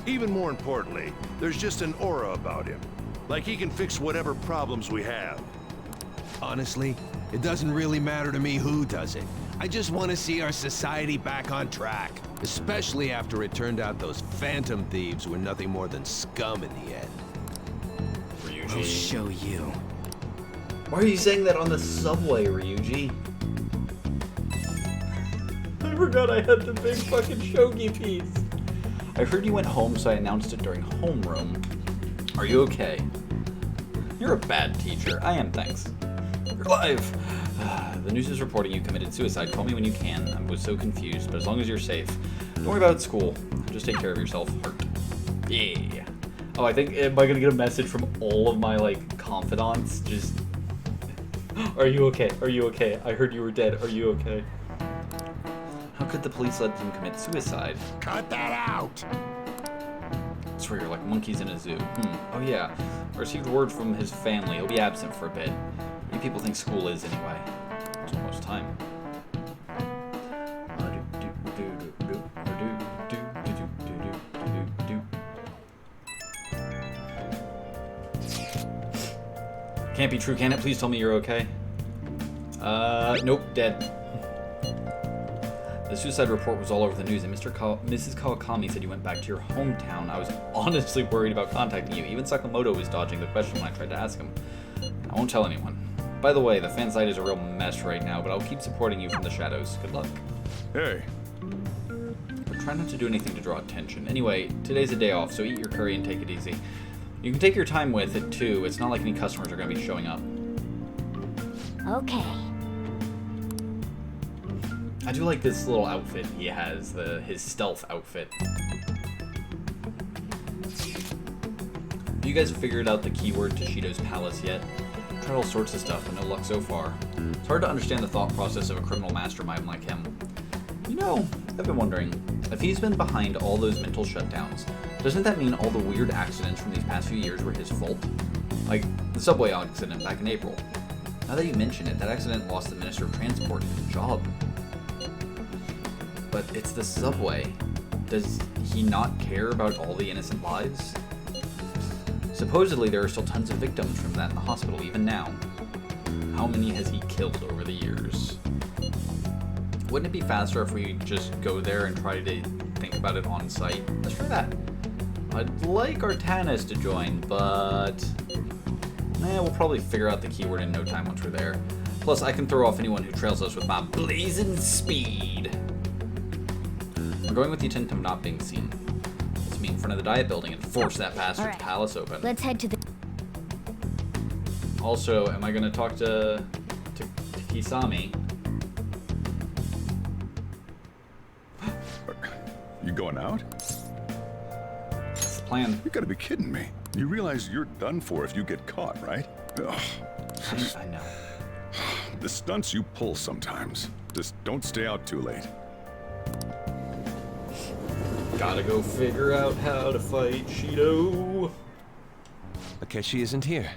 Even more importantly, there's just an aura about him. Like he can fix whatever problems we have. Honestly, it doesn't really matter to me who does it. I just want to see our society back on track. Especially after it turned out those Phantom Thieves were nothing more than scum in the end. Ryuji. I'll show you. Why are you saying that on the subway, Ryuji? I forgot I had the big fucking shogi piece. I heard you went home, so I announced it during homeroom. Are you okay? You're a bad teacher. I am, thanks. You're alive. The news is reporting you committed suicide. Call me when you can. I was so confused, but as long as you're safe. Don't worry about school. Just take care of yourself. Heart. Yeah. Oh, I think, am I gonna get a message from all of my, like, confidants? Just... Are you okay? Are you okay? I heard you were dead. Are you okay? How could the police let him commit suicide? Cut that out! I swear you're like monkeys in a zoo. Oh yeah. I received word from his family. He'll be absent for a bit. What do people think school is anyway? It's almost time. Can't be true, can it? Please tell me you're okay. Nope, dead. The suicide report was all over the news, and Mrs. Kawakami said you went back to your hometown. I was honestly worried about contacting you. Even Sakamoto was dodging the question when I tried to ask him. I won't tell anyone. By the way, the fan site is a real mess right now, but I'll keep supporting you from the shadows. Good luck. Hey. But try not to do anything to draw attention. Anyway, today's a day off, so eat your curry and take it easy. You can take your time with it, too. It's not like any customers are going to be showing up. Okay. I do like this little outfit he has, his stealth outfit. Have you guys figured out the keyword to Shido's palace yet? I've tried all sorts of stuff, but no luck so far. It's hard to understand the thought process of a criminal mastermind like him. You know, I've been wondering, if he's been behind all those mental shutdowns, doesn't that mean all the weird accidents from these past few years were his fault? Like, the subway accident back in April. Now that you mention it, that accident lost the Minister of Transport his job. But it's the subway. Does he not care about all the innocent lives? Supposedly there are still tons of victims from that in the hospital even now. How many has he killed over the years? Wouldn't it be faster if we just go there and try to think about it on site? Let's try that. I'd like Artanis to join, but... we'll probably figure out the keyword in no time once we're there. Plus, I can throw off anyone who trails us with my blazing speed. We're going with the intent of not being seen. Let's meet in front of the Diet Building and force that bastard's palace open. Let's head to the... Also, am I going to talk to Kisame? You going out? That's the plan. You gotta be kidding me. You realize you're done for if you get caught, right? Ugh. I know. The stunts you pull sometimes. Just don't stay out too late. Gotta go figure out how to fight Shido. Akechi isn't here.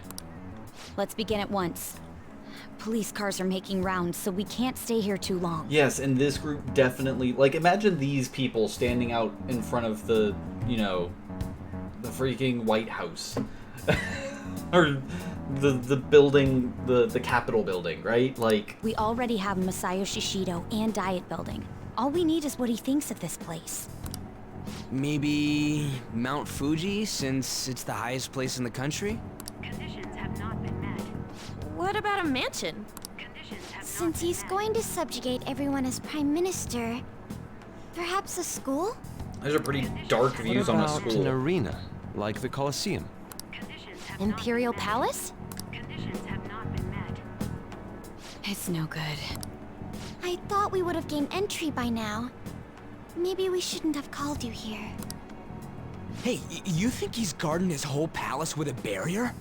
Let's begin at once. Police cars are making rounds, so we can't stay here too long. Yes, and this group definitely, like, imagine these people standing out in front of the, you know, the freaking White House. Or the building, the Capitol building, right? Like, We already have Masayoshi Shido and Diet Building. All we need is what he thinks of this place. Maybe Mount Fuji, since it's the highest place in the country? Conditions have not been met. What about a mansion? Since he's going to subjugate everyone as Prime Minister, perhaps a school? those are pretty dark views What on a about an school. arena, like the Colosseum? Imperial Palace? Conditions have not been met. It's no good. I thought we would have gained entry by now. Maybe we shouldn't have called you here. Hey, you think he's guarding his whole palace with a barrier?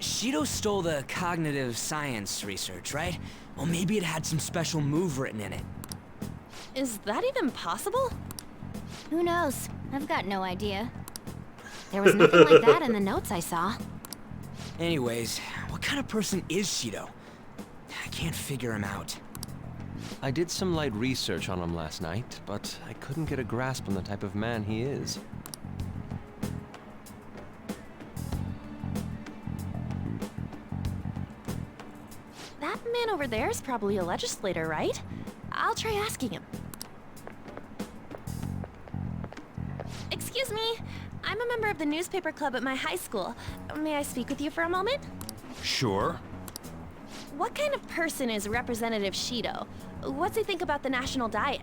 Shido stole the cognitive science research, right? Well, maybe it had some special move written in it. Is that even possible? Who knows? I've got no idea. There was nothing like that in the notes I saw. Anyways, what kind of person is Shido? I can't figure him out. I did some light research on him last night, but I couldn't get a grasp on the type of man he is. That man over there is probably a legislator, right? I'll try asking him. Excuse me, I'm a member of the newspaper club at my high school. May I speak with you for a moment? Sure. What kind of person is Representative Shido? What's he think about the national diet?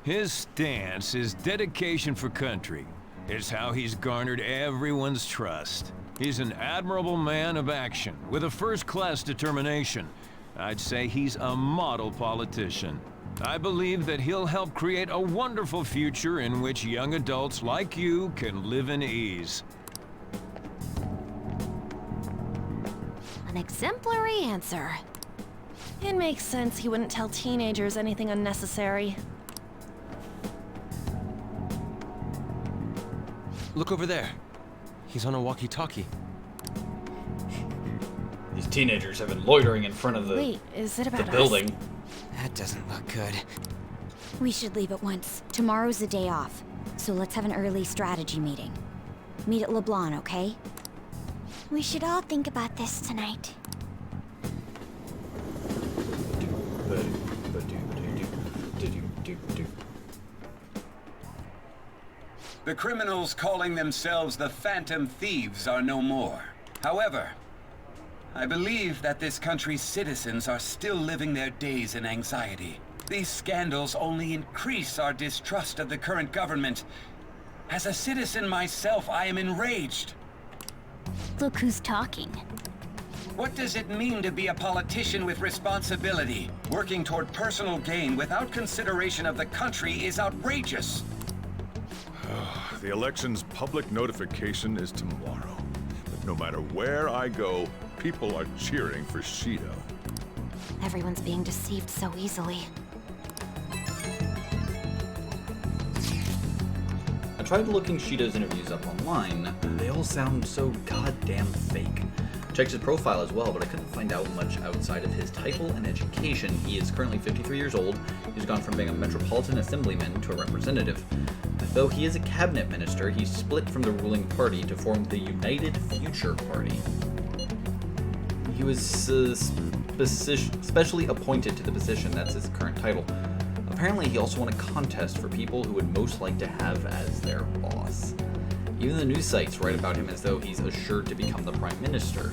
His stance is dedication for country. It's how he's garnered everyone's trust. He's an admirable man of action, with a first-class determination. I'd say he's a model politician. I believe that he'll help create a wonderful future in which young adults like you can live in ease. An exemplary answer. It makes sense he wouldn't tell teenagers anything unnecessary. Look over there. He's on a walkie-talkie. These teenagers have been loitering in front of the, Wait, is it about the building. us? That doesn't look good. We should leave at once. Tomorrow's the day off, so let's have an early strategy meeting. Meet at LeBlanc, okay? We should all think about this tonight. The criminals calling themselves the Phantom Thieves are no more. However, I believe that this country's citizens are still living their days in anxiety. These scandals only increase our distrust of the current government. As a citizen myself, I am enraged. Look who's talking. What does it mean to be a politician with responsibility? Working toward personal gain without consideration of the country is outrageous. The election's public notification is tomorrow. But no matter where I go, people are cheering for Shido. Everyone's being deceived so easily. I tried looking Shido's interviews up online. They all sound so goddamn fake. Checked his profile as well, but I couldn't find out much outside of his title and education. He is currently 53 years old. He's gone from being a metropolitan assemblyman to a representative. Though he is a cabinet minister, he's split from the ruling party to form the United Future Party. He was specially appointed to the position, that's his current title. Apparently he also won a contest for people who would most like to have as their boss. Even the news sites write about him as though he's assured to become the prime minister.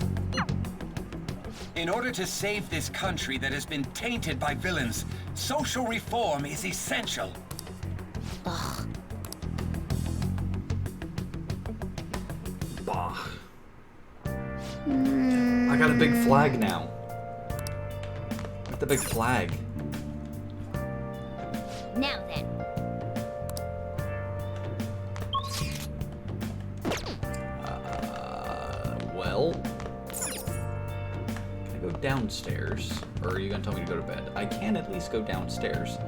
In order to save this country that has been tainted by villains, social reform is essential. Ugh. Bah. I got a big flag now. Got the big flag. Now then, go downstairs, or are you gonna tell me to go to bed? I can at least go downstairs.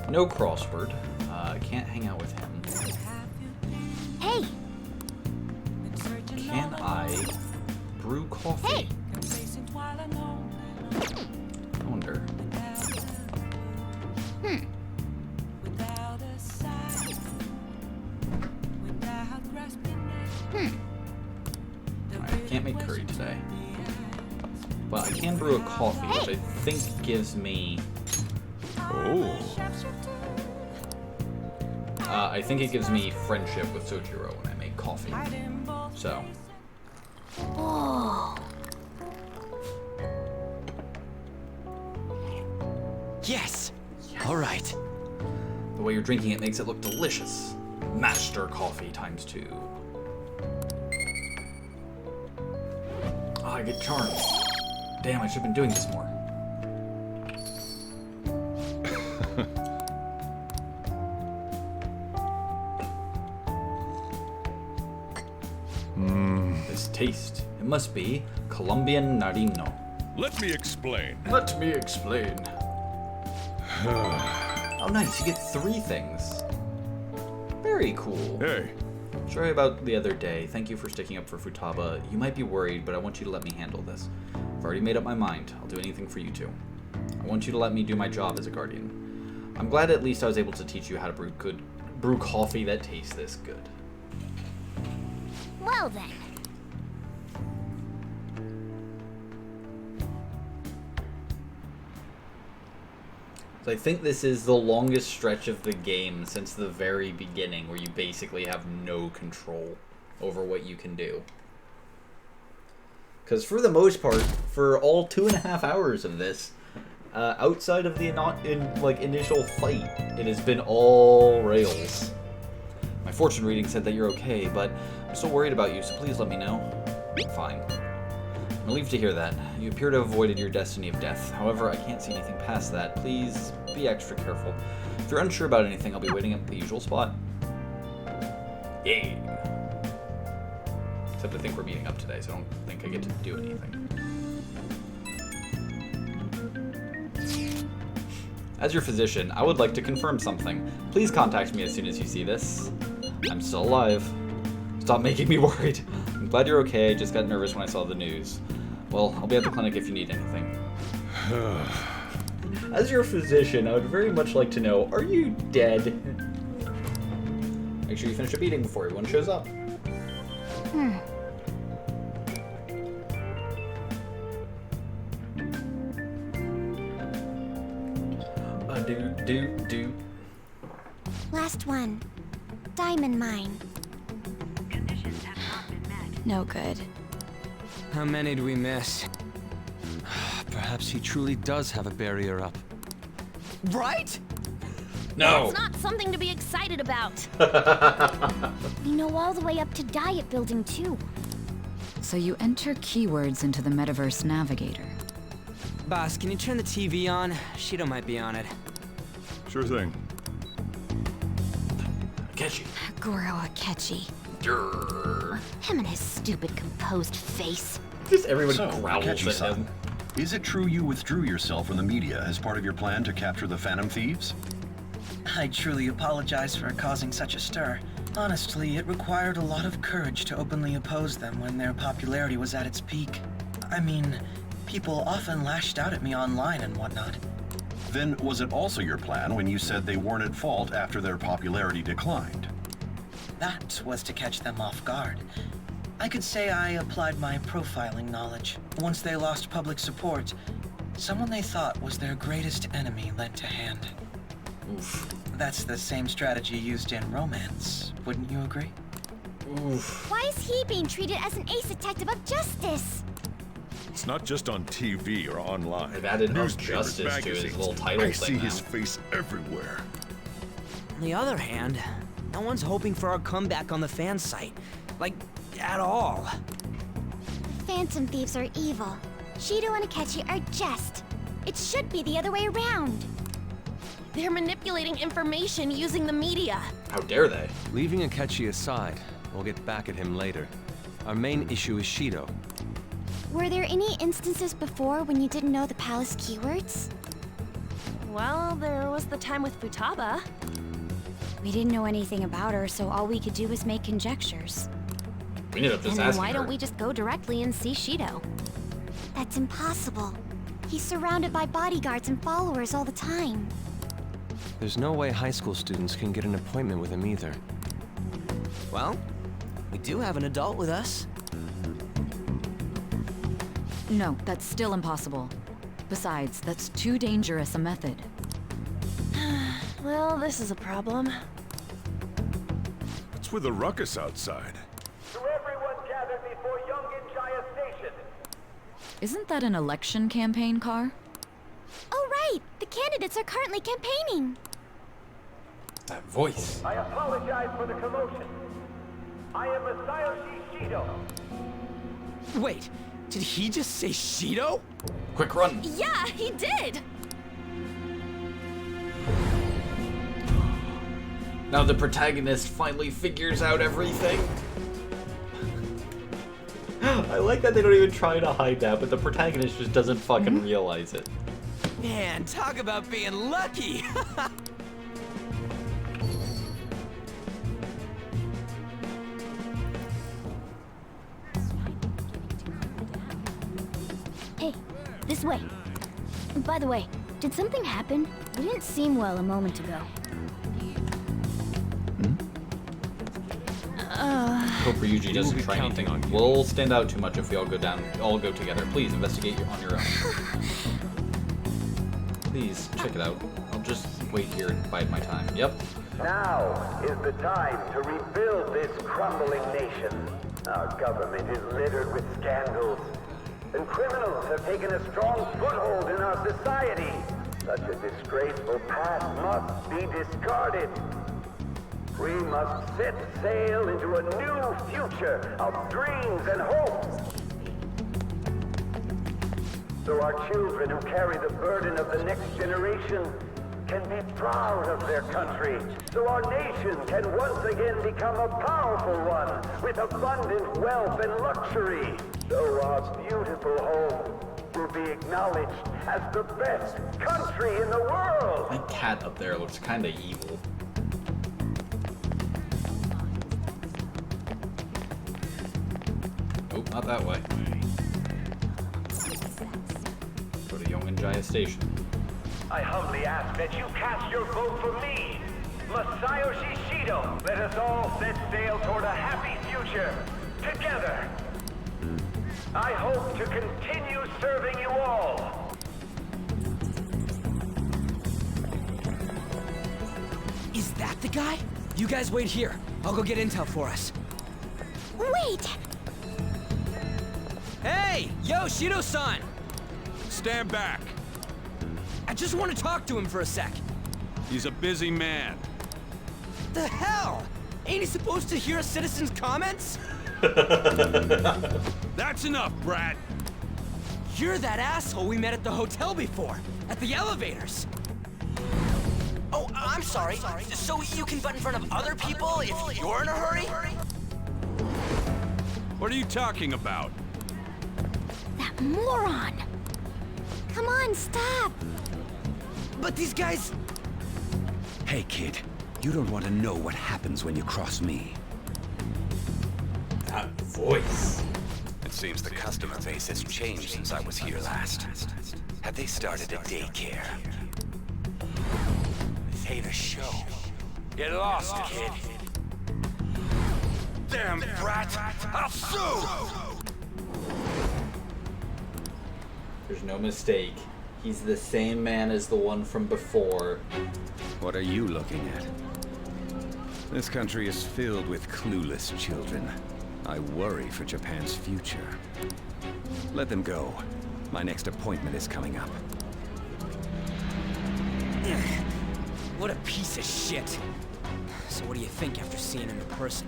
No crossword. I can't hang out with him. Hey! Can I brew coffee? Hey! I wonder. Alright, I can't make curry today. But I can brew a coffee, which I think gives me... Oh. I think it gives me friendship with Sojiro when I make coffee. So. Oh. Yes! Alright. The way you're drinking it makes it look delicious. Master coffee ×2. Oh, I get charmed. Damn, I should have been doing this more. This taste. It must be Colombian Narino. Let me explain. Let me explain. Oh, nice. You get 3 things. Very cool. Hey. Sorry about the other day. Thank you for sticking up for Futaba. You might be worried, but I want you to let me handle this. I've already made up my mind. I'll do anything for you two. I want you to let me do my job as a guardian. I'm glad at least I was able to teach you how to brew coffee that tastes this good. Well then. So I think this is the longest stretch of the game since the very beginning, where you basically have no control over what you can do. Because for the most part, for all 2.5 hours of this, outside of the initial fight, it has been all rails. My fortune reading said that you're okay, but I'm still worried about you, so please let me know. Fine. I'm relieved to hear that. You appear to have avoided your destiny of death. However, I can't see anything past that. Please be extra careful. If you're unsure about anything, I'll be waiting at the usual spot. Yeah. Except I think we're meeting up today, so I don't think I get to do anything. As your physician, I would like to confirm something. Please contact me as soon as you see this. I'm still alive. Stop making me worried. I'm glad you're okay. I just got nervous when I saw the news. Well, I'll be at the clinic if you need anything. As your physician, I would very much like to know, are you dead? Make sure you finish up eating before everyone shows up. Do. Last one. Diamond mine. No good. How many do we miss? Perhaps he truly does have a barrier up. Right? No. It's not something to be excited about. We know all the way up to Diet Building, too. So you enter keywords into the Metaverse Navigator. Boss, can you turn the TV on? Shido might be on it. Sure thing. Akechi. Goro Akechi. Durr. Him and his stupid composed face. Just everyone So, growls at Akechi-san, him. is it true you withdrew yourself from the media as part of your plan to capture the Phantom Thieves? I truly apologize for causing such a stir. Honestly, it required a lot of courage to openly oppose them when their popularity was at its peak. I mean, people often lashed out at me online and whatnot. Then was it also your plan when you said they weren't at fault after their popularity declined? That was to catch them off guard. I could say I applied my profiling knowledge. Once they lost public support, someone they thought was their greatest enemy lent a hand. Oof. That's the same strategy used in romance, wouldn't you agree? Oof. Why is he being treated as an ace detective of justice? It's not just on TV or online. They've added Of Newspapers, Justice to his magazines. little title I thing see his now. face everywhere. On the other hand, no one's hoping for our comeback on the fan site. Like, at all. Phantom Thieves are evil. Shido and Akechi are just. It should be the other way around. They're manipulating information using the media. How dare they? Leaving Akechi aside, we'll get back at him later. Our main issue is Shido. Were there any instances before when you didn't know the palace keywords? Well, there was the time with Futaba. We didn't know anything about her, so all we could do was make conjectures. We ended up just And asking why her. don't we just go directly and see Shido? That's impossible. He's surrounded by bodyguards and followers all the time. There's no way high school students can get an appointment with him either. Well, we do have an adult with us. No, that's still impossible. Besides, that's too dangerous a method. Well, this is a problem. What's with the ruckus outside? To everyone gathered before Yongin Jaya Station. Isn't that an election campaign car? Oh, right! The candidates are currently campaigning! That voice. I apologize for the commotion. I am Masayoshi Shido. Wait, did he just say Shido? Quick run. Yeah, he did! Now the protagonist finally figures out everything. I like that they don't even try to hide that, but the protagonist just doesn't fucking realize it. Man, talk about being lucky! Hey, this way. By the way, did something happen? You didn't seem well a moment ago. Hope Ryuji doesn't try anything on you. We'll stand out too much if we all go together. Please investigate on your own. Please check it out. I'll just wait here and bide my time. Yep. Now is the time to rebuild this crumbling nation. Our government is littered with scandals, and criminals have taken a strong foothold in our society. Such a disgraceful past must be discarded. We must set sail into a new future of dreams and hopes. So our children who carry the burden of the next generation can be proud of their country. So our nation can once again become a powerful one with abundant wealth and luxury. So our beautiful home will be acknowledged as the best country in the world. That cat up there looks kind of evil. Nope, not that way. Go to Yongin Jaya Station. I humbly ask that you cast your vote for me, Masayoshi Shido. Let us all set sail toward a happy future, together. I hope to continue serving you all. Is that the guy? You guys wait here. I'll go get intel for us. Wait! Hey! Yo, Shido-san! Stand back. I just want to talk to him for a sec. He's a busy man. The hell? Ain't he supposed to hear a citizen's comments? That's enough, Brad. You're that asshole we met at the hotel before, at the elevators. Oh, I'm sorry. So you can butt in front of other people if you're in a hurry? What are you talking about? That moron! Come on, stop! But these guys... Hey, kid. You don't want to know what happens when you cross me. That voice. It seems the customer base has changed since I was here last. Have they started a daycare? This ain't a show. Get lost, kid. Damn brat! I'll sue! There's no mistake. He's the same man as the one from before. What are you looking at? This country is filled with clueless children. I worry for Japan's future. Let them go. My next appointment is coming up. What a piece of shit. So what do you think after seeing him in person?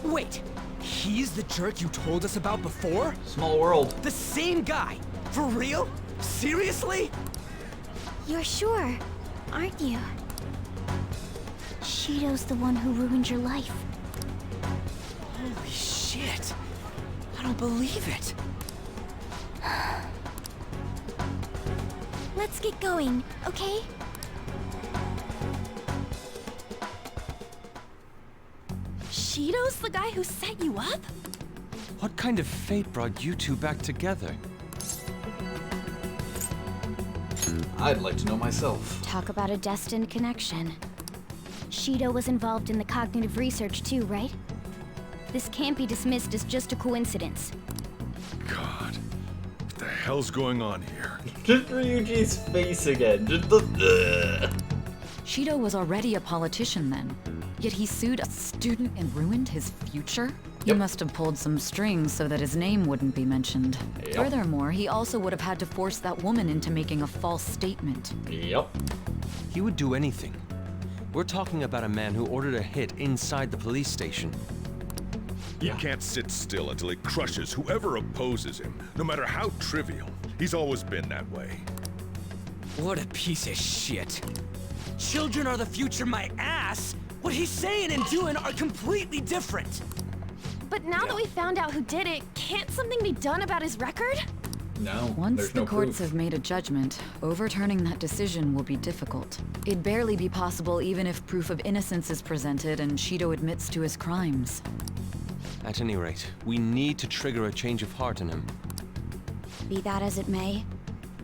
Wait, he's the jerk you told us about before? Small world. The same guy? For real? Seriously? You're sure, aren't you? Shido's the one who ruined your life. Holy shit. I don't believe it. Let's get going, okay? Shido's the guy who set you up? What kind of fate brought you two back together? I'd like to know myself. Talk about a destined connection. Shido was involved in the cognitive research too, right? This can't be dismissed as just a coincidence. God, what the hell's going on here? Just Ryuji's face again. Just the. Shido was already a politician then, yet he sued a student and ruined his future? He must have pulled some strings so that his name wouldn't be mentioned. Yep. Furthermore, he also would have had to force that woman into making a false statement. Yep. He would do anything. We're talking about a man who ordered a hit inside the police station. He can't sit still until he crushes whoever opposes him, no matter how trivial. He's always been that way. What a piece of shit. Children are the future, my ass! What he's saying and doing are completely different. But now that we found out who did it, can't something be done about his record? No, Once there's the no courts proof. have made a judgment, overturning that decision will be difficult. It'd barely be possible even if proof of innocence is presented and Shido admits to his crimes. At any rate, we need to trigger a change of heart in him. Be that as it may,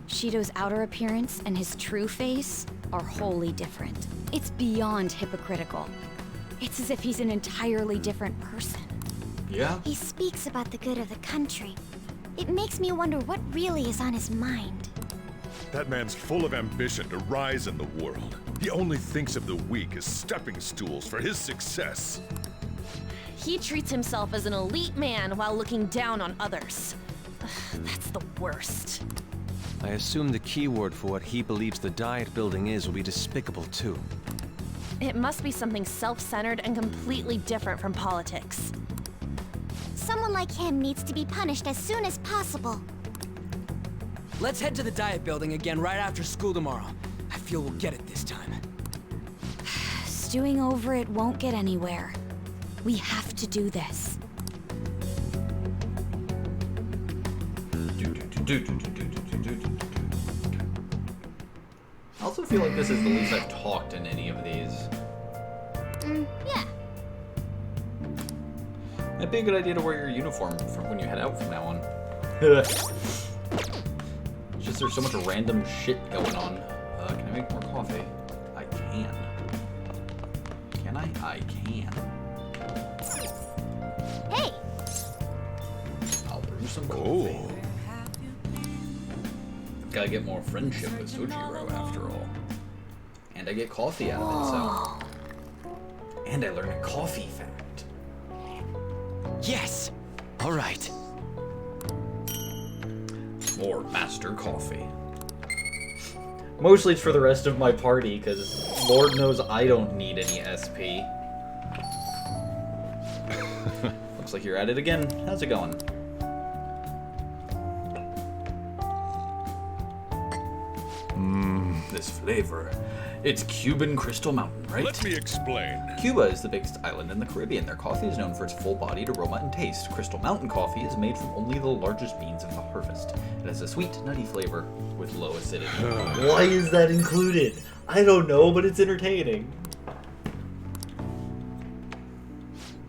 Shido's outer appearance and his true face are wholly different. It's beyond hypocritical. It's as if he's an entirely different person. Yeah? He speaks about the good of the country. It makes me wonder what really is on his mind. That man's full of ambition to rise in the world. He only thinks of the weak as stepping stools for his success. He treats himself as an elite man while looking down on others. Ugh, that's the worst. I assume the keyword for what he believes the Diet Building is will be despicable too. It must be something self-centered and completely different from politics. Someone like him needs to be punished as soon as possible. Let's head to the Diet Building again right after school tomorrow. I feel we'll get it this time. Stewing over it won't get anywhere. We have to do this. I also feel like this is the least I've talked in any of these. Yeah. Might be a good idea to wear your uniform from when you head out from now on. It's just there's so much random shit going on. Can I make more coffee? I can. Can I? I can. Hey! I'll brew some coffee. Gotta get more friendship with Sojiro after all. And I get coffee out of it, so. And I learn a coffee fact. Yes! Alright. More master coffee. Mostly it's for the rest of my party, because Lord knows I don't need any SP. Looks like you're at it again. How's it going? This flavor. It's Cuban Crystal Mountain, right? Let me explain. Cuba is the biggest island in the Caribbean. Their coffee is known for its full-bodied aroma and taste. Crystal Mountain coffee is made from only the largest beans of the harvest. It has a sweet, nutty flavor with low acidity. Why is that included? I don't know, but it's entertaining.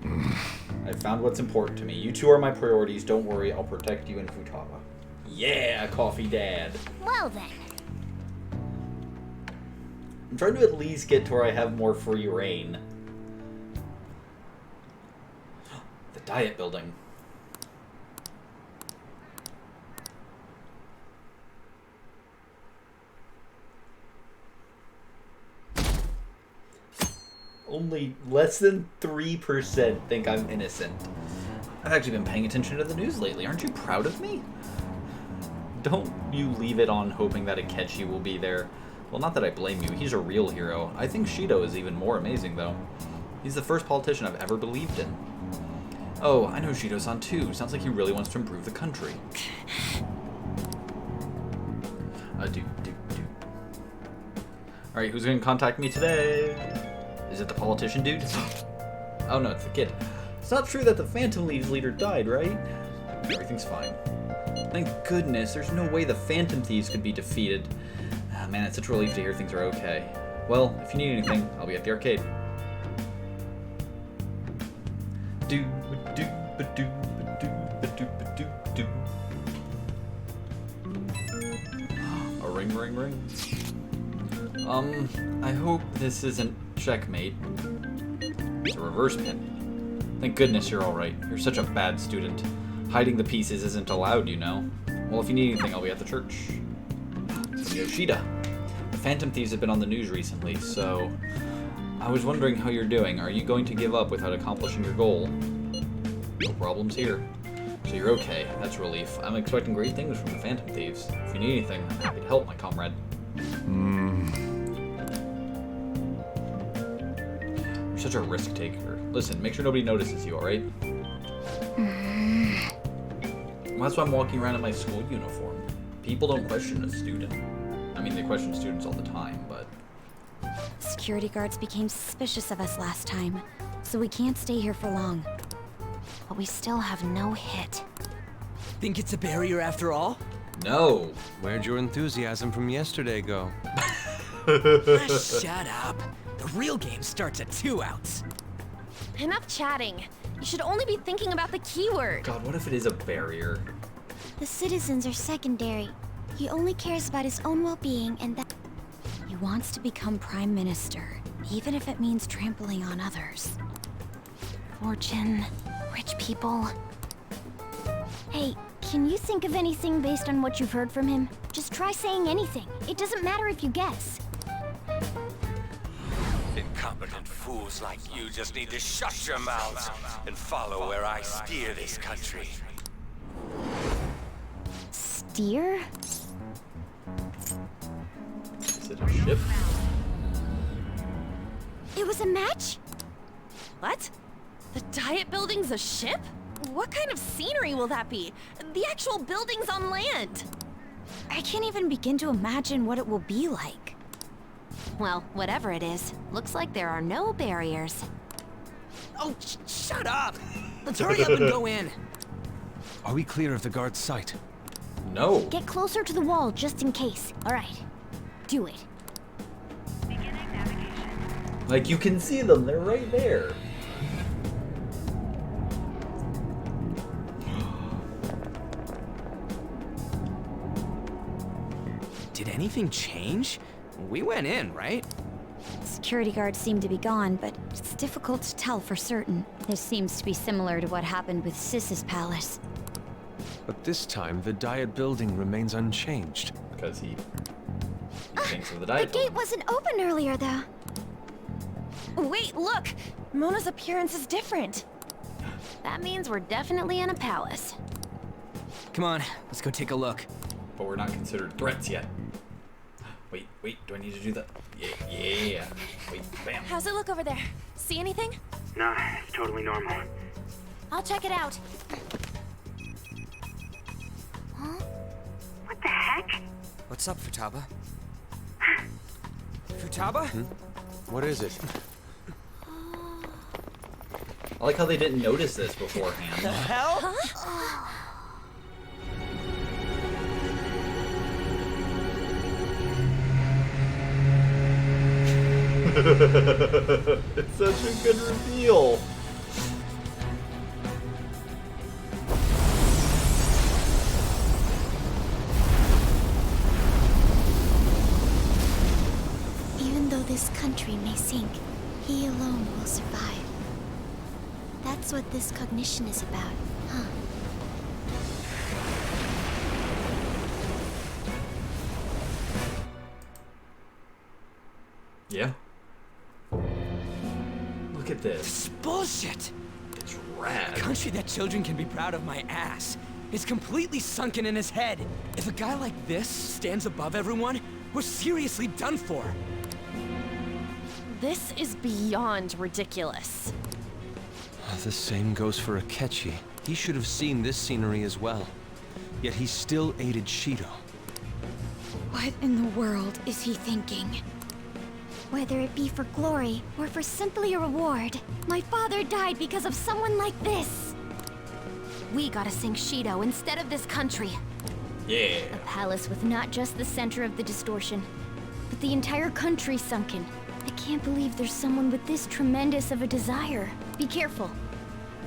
I found what's important to me. You two are my priorities. Don't worry, I'll protect you in Futaba. Yeah, coffee dad. Well then. I'm trying to at least get to where I have more free reign. The Diet Building. Only less than 3% think I'm innocent. I've actually been paying attention to the news lately. Aren't you proud of me? Don't you leave it on hoping that Akechi will be there. Well, not that I blame you. He's a real hero. I think Shido is even more amazing, though. He's the first politician I've ever believed in. Oh, I know Shido-san, too. Sounds like he really wants to improve the country. Alright, who's going to contact me today? Is it the politician dude? Oh no, it's the kid. It's not true that the Phantom Thieves leader died, right? Everything's fine. Thank goodness, there's no way the Phantom Thieves could be defeated. Ah, man, it's such a relief to hear things are okay. Well, if you need anything, I'll be at the arcade. A ring, ring, ring. I hope this isn't checkmate. It's a reverse pin. Thank goodness you're alright. You're such a bad student. Hiding the pieces isn't allowed, you know. Well, if you need anything, I'll be at the church. From Yoshida. The Phantom Thieves have been on the news recently, so I was wondering how you're doing. Are you going to give up without accomplishing your goal? No problems here. So you're okay. That's a relief. I'm expecting great things from the Phantom Thieves. If you need anything, I'm happy to help, my comrade. You're such a risk taker. Listen, make sure nobody notices you, alright? Well, that's why I'm walking around in my school uniform. People don't question a student. I mean, they question students all the time, but... Security guards became suspicious of us last time, so we can't stay here for long. But we still have no hit. Think it's a barrier after all? No. Where'd your enthusiasm from yesterday go? Shut up. The real game starts at 2 outs. Enough chatting. You should only be thinking about the keyword. God, what if it is a barrier? The citizens are secondary. He only cares about his own well-being and that... He wants to become Prime Minister, even if it means trampling on others. Fortune, rich people... Hey, can you think of anything based on what you've heard from him? Just try saying anything. It doesn't matter if you guess. Incompetent fools like you just need to shut your mouths and follow where I steer this country. Steer? Is it a ship? It was a match? What? The Diet Building's a ship? What kind of scenery will that be? The actual building's on land. I can't even begin to imagine what it will be like. Well, whatever it is, looks like there are no barriers. Oh, shut up! Let's hurry up and go in. Are we clear of the guard's sight? No. Get closer to the wall just in case. All right. Do it. Like, you can see them. They're right there. Did anything change? We went in, right? Security guards seem to be gone, but it's difficult to tell for certain. This seems to be similar to what happened with Sis's palace. But this time, the Diet Building remains unchanged. Because he thinks of the Diet The gate wasn't open earlier, though. Wait, look! Mona's appearance is different. That means we're definitely in a palace. Come on, let's go take a look. But we're not considered threats yet. Wait, do I need to do that? Yeah. Wait, bam. How's it look over there? See anything? Nah, it's totally normal. I'll check it out. Huh? What the heck? What's up, Futaba? Futaba? What is it? I like how they didn't notice this beforehand. The hell? Huh? It's such a good reveal. Even though this country may sink, he alone will survive. That's what this cognition is about, huh? Yeah. Look at this. This is bullshit! It's rad. A country that children can be proud of my ass is completely sunken in his head. If a guy like this stands above everyone, we're seriously done for. This is beyond ridiculous. The same goes for Akechi. He should have seen this scenery as well. Yet he still aided Shido. What in the world is he thinking? Whether it be for glory or for simply a reward, my father died because of someone like this. We gotta sink Shido instead of this country. Yeah. A palace with not just the center of the distortion, but the entire country sunken. I can't believe there's someone with this tremendous of a desire. Be careful.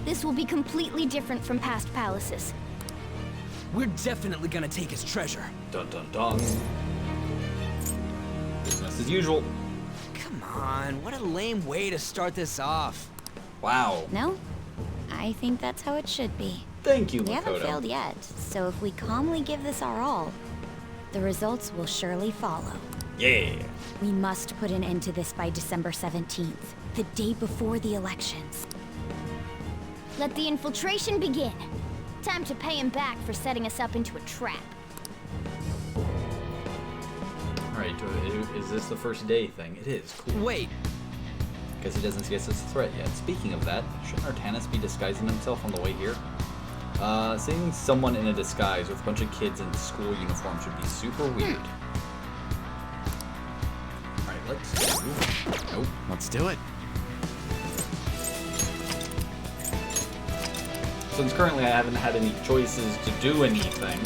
This will be completely different from past palaces. We're definitely gonna take his treasure. Dun dun dun. Business as usual. Come on, what a lame way to start this off. Wow. No? I think that's how it should be. Thank you, We haven't Makoto. failed yet, so if we calmly give this our all, the results will surely follow. Yeah. We must put an end to this by December 17th, the day before the elections. Let the infiltration begin. Time to pay him back for setting us up into a trap. Alright, is this the first day thing? It is. Cool. Wait. Because he doesn't see us as a threat yet. Speaking of that, shouldn't Artanis be disguising himself on the way here? Seeing someone in a disguise with a bunch of kids in school uniform should be super weird. Alright, let's do... Nope. Let's do it. Since currently I haven't had any choices to do anything.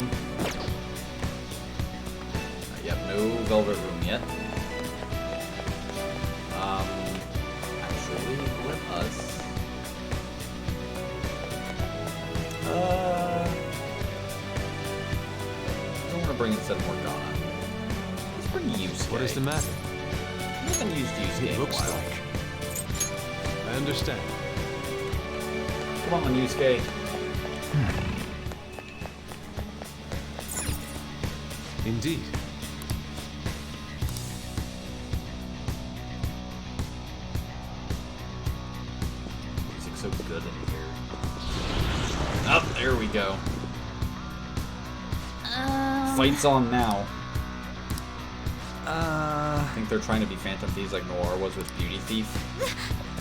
Yep, no Velvet Room yet. Actually, let us... I don't want to bring in Sen Morgana. Let's bring Yusuke. What is the matter? I haven't used Yusuke in a looks while. like. I understand. Come on, Yusuke. Indeed. Music's so good in here. Oh, there we go. Fight's on now. I think they're trying to be Phantom Thieves like Noir was with Beauty Thief.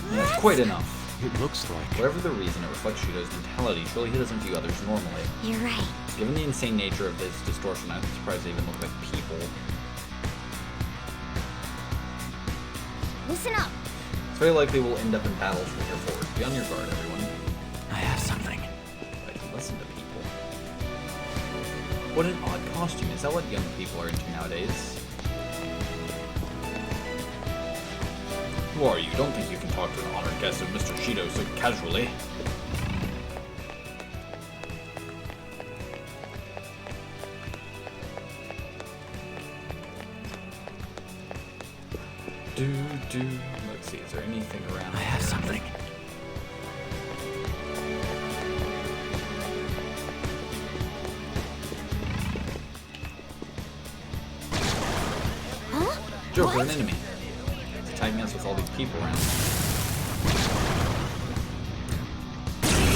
And that's quite enough. It looks like... Whatever the reason, it reflects Shido's mentality. Surely he doesn't view others normally. You're right. Given the insane nature of this distortion, I'm surprised they even look like people. Listen up. It's very likely we'll end up in battles from here forward. Be on your guard, everyone. I have something. I can listen to people. What an odd costume. Is that what young people are into nowadays? Who are you? Don't think you can talk to an honored guest of Mr. Shido so casually. Let's see, is there anything around I have something. Huh? Joker, an enemy. It's attacking us with all these people around.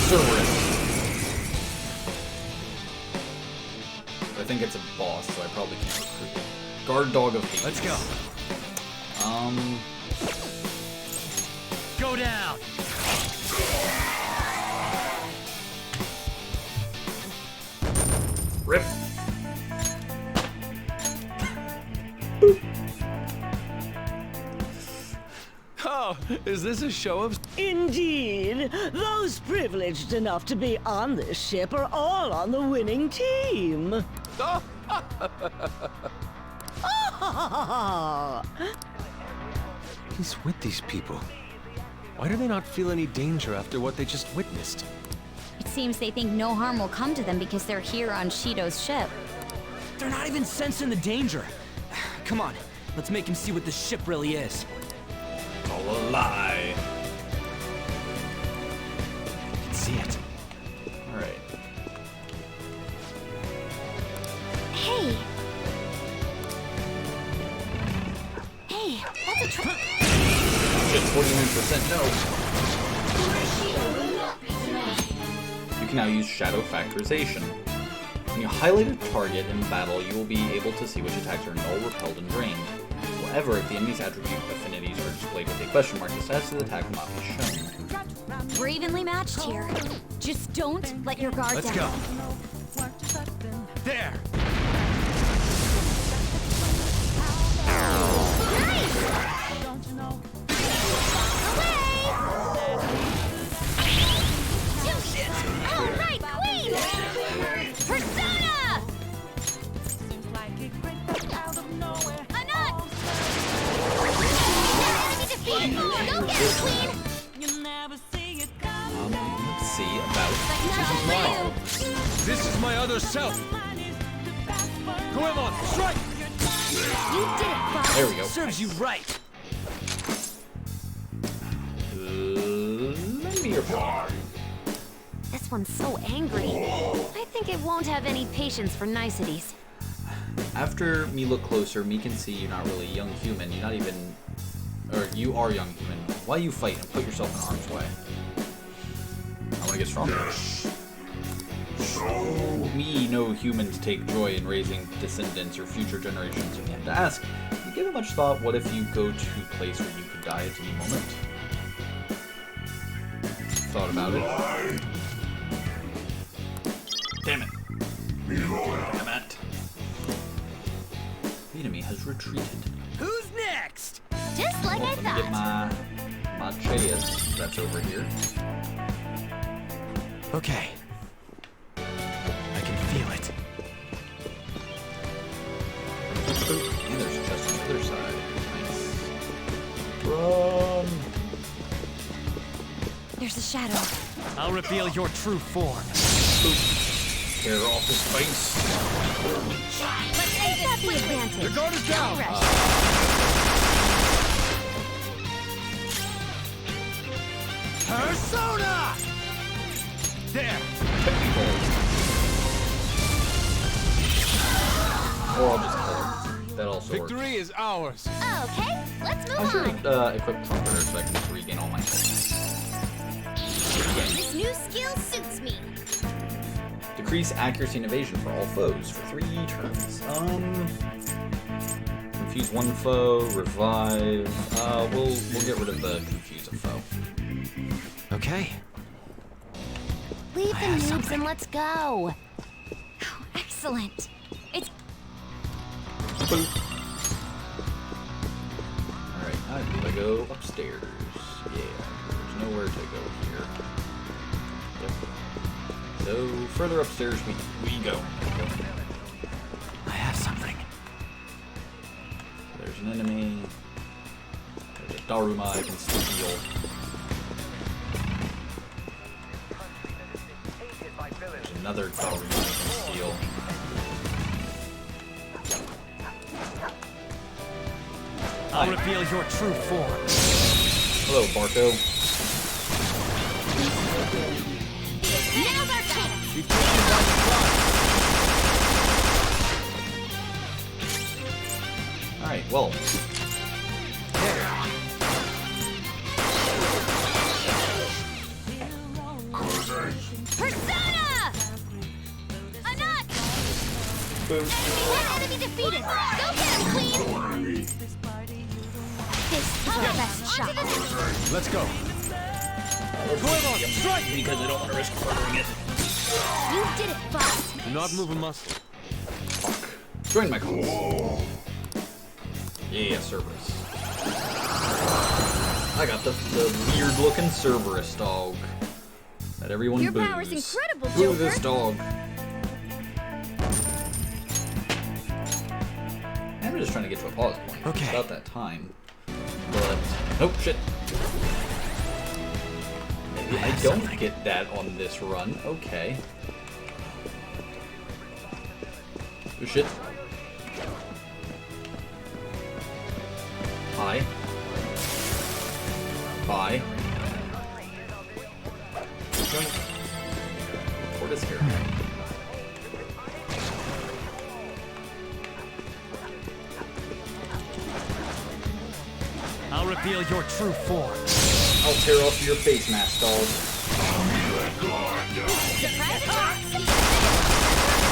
Cerberus. I think it's a boss, so I probably can't recruit it. Guard Dog of Hades. Let's go. Go down. Rip. Oh, is this a show of... Indeed. Those privileged enough to be on this ship are all on the winning team. He's with these people. Why do they not feel any danger after what they just witnessed? It seems they think no harm will come to them because they're here on Shido's ship. They're not even sensing the danger. Come on, let's make him see what this ship really is. All a lie. I can see it. Alright. Hey! Hey, that's a Shit, 49% no. You can now use Shadow Factorization. When you highlight a target in battle, you will be able to see which attacks are null, repelled, and drained. However, if the enemy's attribute affinities are displayed with a question mark, the status of the attack will not be shown. We're evenly matched here. Just don't let your guard Let's down. go. There. Alright, Queen! Persona! Anat! Enemy defeated! Go get him, Queen! Let's see about This is my other self. Goemon, strike! You did it, Fox! There we go. Serves you right. Lend me your paw. This one's so angry. I think it won't have any patience for niceties. After me look closer, me can see you're not really a young human. You're not even... Or you are young human. Why you fight and put yourself in harm's way? I want to get stronger. We know humans take joy in raising descendants or future generations, and we have to ask, you give it much thought, what if you go to a place where you could die at any moment? Thought about it. Damn it. Damn it. The enemy has retreated. Who's next? Just like I Let me get thought. my Chayas that's over here. Okay. I can feel it. And there's a chest on the other side. Nice. Run! There's a shadow. I'll reveal your true form. Tear off his face. Let's take that the advantage. Your guard is down. Don't rush. Persona! There. Or I'll just kill him. That also works. Victory is ours. Okay, let's I move should on. equip Trumpeter so I can just regain all my health. This new skill suits me. Decrease accuracy and evasion for all foes for 3 turns. Confuse one foe, revive. We'll get rid of the confuse a foe. Okay. Leave the noobs and let's go. Oh, excellent. It's Alright, I believe I go upstairs. Yeah, there's nowhere to go here. Yep. So, further upstairs we go. I have something. There's an enemy. There's a Daruma I can steal. There's another Daruma I can steal. I'll reveal your true form. Hello, Barco. Now's our chance. Be taken by surprise. Alright, well. Persona! Anat! Enemy defeated! Go get him, Queen! this is our best shot. Let's go. Goemon, strike! Because I don't want to risk murdering it. You did it, Fox. Do not move a muscle. Fuck. Join my cause. Yeah, Cerberus. I got the weird looking Cerberus dog. That everyone Your boos. power's incredible, Boo Joker. this dog. I'm just trying to get to a pause point. Okay. It's about that time. But nope, shit. Maybe I don't get that on this run. Okay. Oh shit. Hi. Bye. What is here? I'll reveal your true form. I'll tear off your face mask, dog.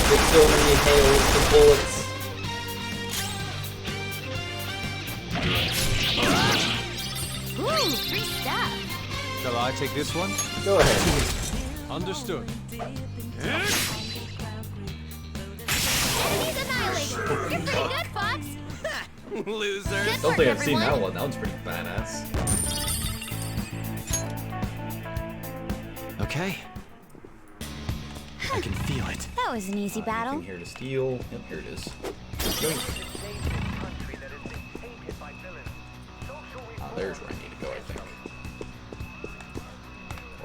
Get so many hails to bullets. Ooh, free stuff. Shall I take this one? Go ahead. Understood. Enemies annihilated. You're pretty good, Fox. Loser. Don't think I've seen that one. That one's pretty badass. Okay. I can feel it. That was an easy battle. Anything here to steal? Yep, here it is. Yoink. Ah, there's where I need to go, I think.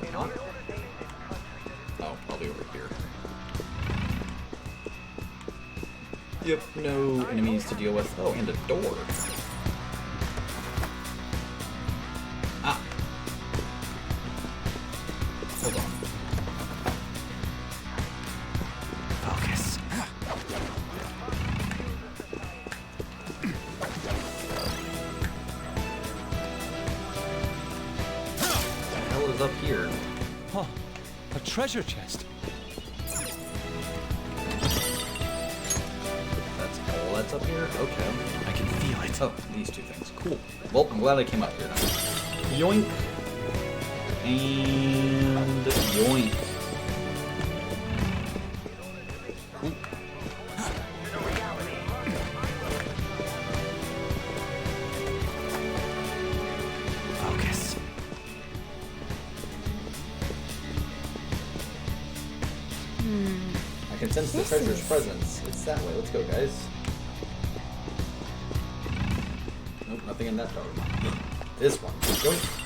Or not. Oh, I'll be over here. Yep, no enemies to deal with. Oh, and a door. Ah. Hold on. Focus. What the hell is up here? Oh, a treasure chest. That's up here? Okay. I can feel it. Oh, these two things. Cool. Well, I'm glad I came up here now. Yoink. And yoink. Cool. Focus. I can sense the treasure's presence. It's that way. Let's go, guys. Nope, nothing in that door. This one. Yoink.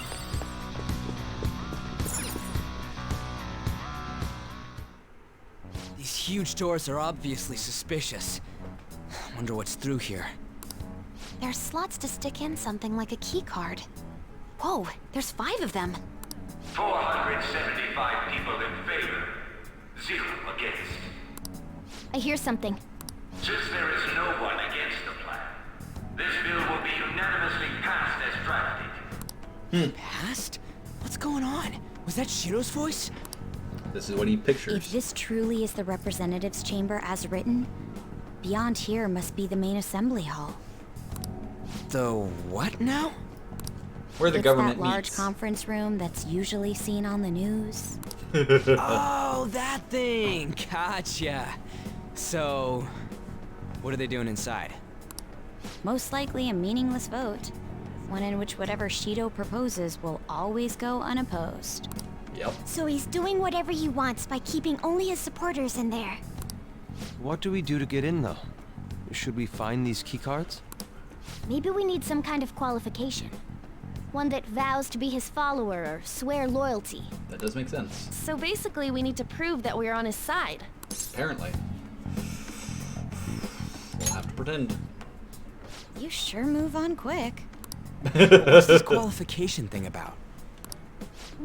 These huge doors are obviously suspicious. Wonder what's through here. There's slots to stick in something like a key card. Whoa, there's 5 of them. 475 people in favor, 0 against. I hear something. Since there is no one against the plan, this bill will be unanimously passed as drafted. Passed? What's going on? Was that Shiro's voice? This is what he pictures. If this truly is the representatives' chamber as written, beyond here must be the main assembly hall. The what now? Where the It's government that large meets. conference room that's usually seen on the news. Oh, that thing! Gotcha. So, what are they doing inside? Most likely a meaningless vote. One in which whatever Shido proposes will always go unopposed. Yep. So he's doing whatever he wants by keeping only his supporters in there. What do we do to get in, though? Should we find these keycards? Maybe we need some kind of qualification. One that vows to be his follower or swear loyalty. That does make sense. So basically, we need to prove that we're on his side. Apparently. We'll have to pretend. You sure move on quick. What's this qualification thing about?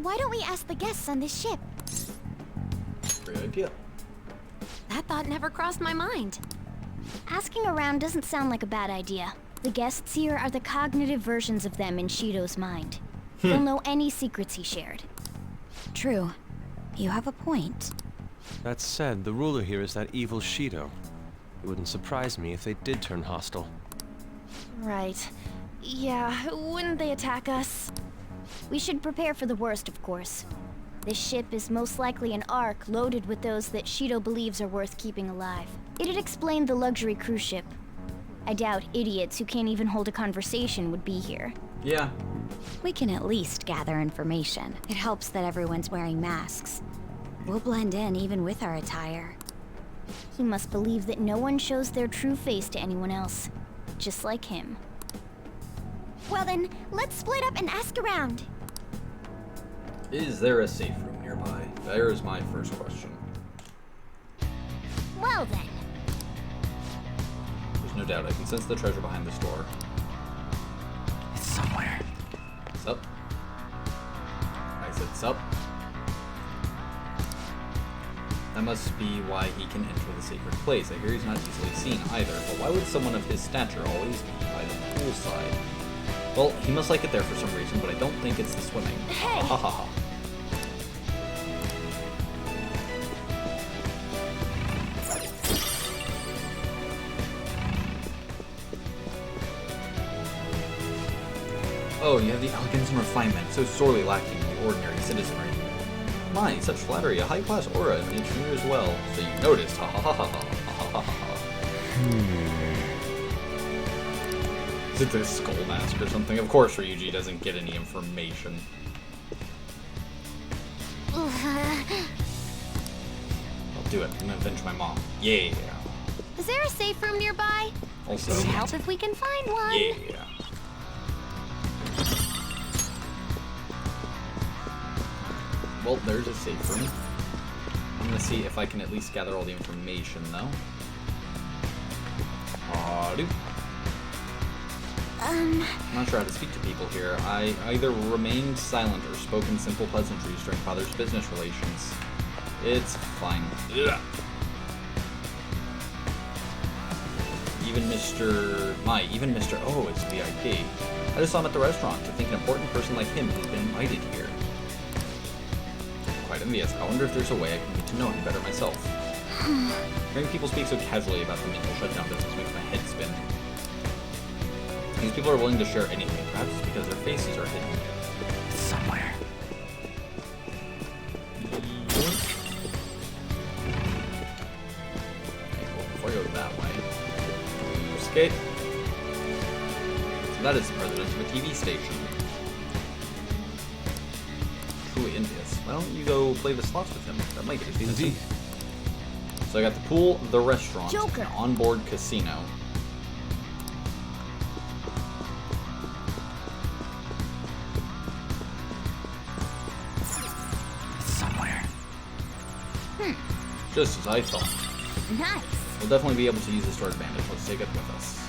Why don't we ask the guests on this ship? Great idea. That thought never crossed my mind. Asking around doesn't sound like a bad idea. The guests here are the cognitive versions of them in Shido's mind. They'll know any secrets he shared. True. You have a point. That said, the ruler here is that evil Shido. It wouldn't surprise me if they did turn hostile. Right. Yeah, wouldn't they attack us? We should prepare for the worst, of course. This ship is most likely an Ark loaded with those that Shido believes are worth keeping alive. It'd explain the luxury cruise ship. I doubt idiots who can't even hold a conversation would be here. Yeah. We can at least gather information. It helps that everyone's wearing masks. We'll blend in even with our attire. He must believe that no one shows their true face to anyone else. Just like him. Well then, let's split up and ask around. Is there a safe room nearby? There's my first question. Well then. There's no doubt I can sense the treasure behind this door. It's somewhere. It's up. I said it's up. That must be why he can enter the sacred place. I hear he's not easily seen either, but why would someone of his stature always be by the poolside? Well, he must like it there for some reason, but I don't think it's the swimming. Hey! Ha ha ha. Oh, you have the elegance and refinement so sorely lacking in the ordinary citizenry. My, such flattery, a high-class aura emanates from you as well. So you noticed, ha ha ha ha ha ha ha ha ha. Did the skull mask or something? Of course Ryuji doesn't get any information. I'll do it. I'm gonna avenge my mom. Yeah. Is there a safe room nearby? Also, It would help if we can find one. yeah. Well, there's a safe room. I'm gonna see if I can at least gather all the information, though. I'm not sure how to speak to people here. I either remained silent or spoken simple pleasantries during Father's business relations. It's fine. Ugh. Even Mr. O is VIP. I just saw him at the restaurant. To think an important person like him has been invited here. Quite envious. I wonder if there's a way I can get to know him better myself. Hearing people speak so casually about the mental shutdown business makes my head spin. These people are willing to share anything, perhaps because their faces are hidden somewhere. Okay, well, before I go that way, escape. So that is the president of a TV station. Truly envious. Why don't you go play the slots with him? That might get you season 2. So I got the pool, the restaurant, Joker. an onboard casino. Somewhere. Just as I thought. Nice. We'll definitely be able to use this to our advantage. Let's take it with us.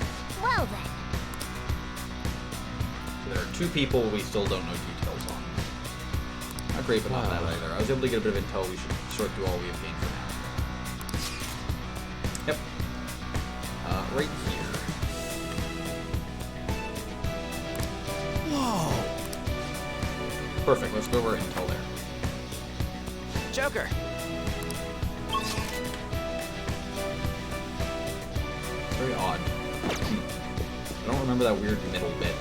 Well then. There are 2 people we still don't know details on. Not great, but not bad either. I was able to get a bit of intel. We should sort through all we have gained for now. Yep. Right here. Whoa! Perfect. Let's go over intel there. Joker! Very odd. I don't remember that weird middle bit.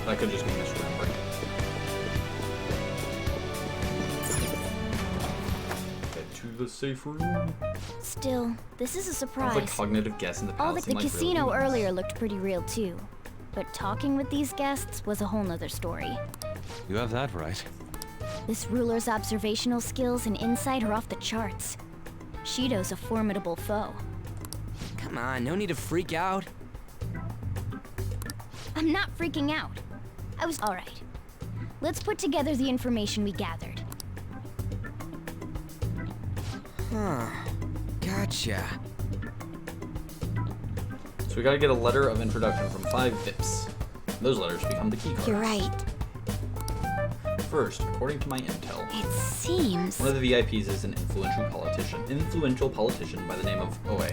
That could just be misremembering. Get to the safe room. Still, this is a surprise. Sounds like cognitive guess in the All past. the casino earlier looked pretty real too. But talking with these guests was a whole nother story. You have that right. This ruler's observational skills and insight are off the charts. Shido's a formidable foe. Come on, no need to freak out. I'm not freaking out. I was alright. Let's put together the information we gathered. Huh. Gotcha. So we gotta get a letter of introduction from 5 VIPs. Those letters become the key cards. You're right. First, according to my intel, It seems... one of the VIPs is an influential politician by the name of Oe.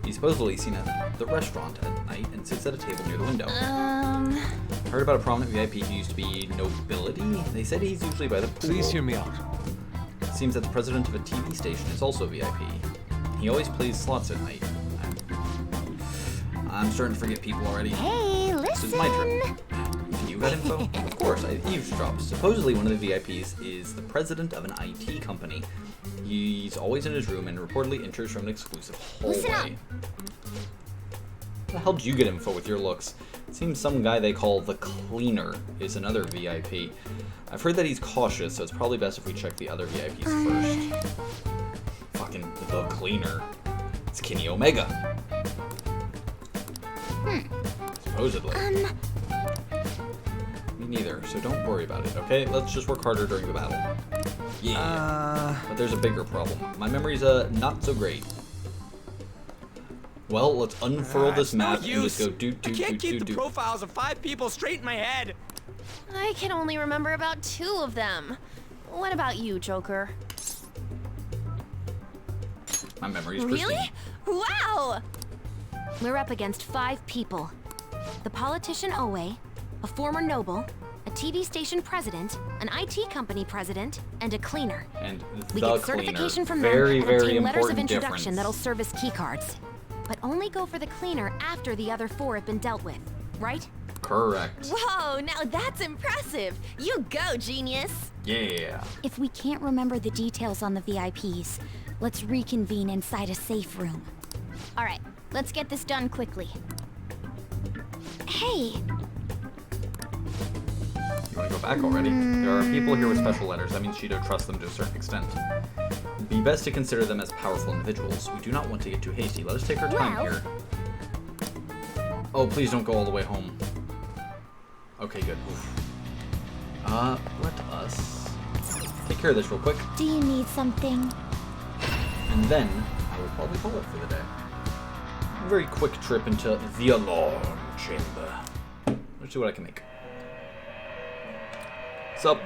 He's supposedly seen at the restaurant at night and sits at a table near the window. Heard about a prominent VIP who used to be nobility? They said he's usually by the pool. Please hear me out. It seems that the president of a TV station is also a VIP. He always plays slots at night. I'm starting to forget people already. Hey, listen! This is my turn. You got info? Of course, I eavesdropped. Supposedly one of the VIPs is the president of an IT company. He's always in his room and reportedly enters from an exclusive hallway. How the hell did you get info with your looks? It seems some guy they call the Cleaner is another VIP. I've heard that he's cautious, so it's probably best if we check the other VIPs first. Fucking the Cleaner. It's Kenny Omega. Supposedly. Me neither, so don't worry about it, okay? Let's just work harder during the battle. Yeah. But there's a bigger problem. My memory's not so great. Well, let's unfurl this map and just go do. I can't keep the profiles of 5 people straight in my head. I can only remember about 2 of them. What about you, Joker? My memory's pristine. Really? Wow! We're up against 5 people. The politician Oe, a former noble, a TV station president, an IT company president, and a cleaner. And We the get certification Cleaner. from Very, them and very obtain letters of important introduction difference. that'll serve as keycards. But only go for the cleaner after the other 4 have been dealt with, right? Correct. Whoa, now that's impressive! You go, genius! Yeah. If we can't remember the details on the VIPs, let's reconvene inside a safe room. Alright, let's get this done quickly. Hey. You want to go back already? There are people here with special letters. That means Shido trusts them to a certain extent. It'd be best to consider them as powerful individuals. We do not want to get too hasty. Let us take our time here. Oh, please don't go all the way home. Okay, good. Oof. Let us take care of this real quick. Do you need something? And then I would probably call it for the day. A very quick trip into the alarm chamber. Let's see what I can make. Sup?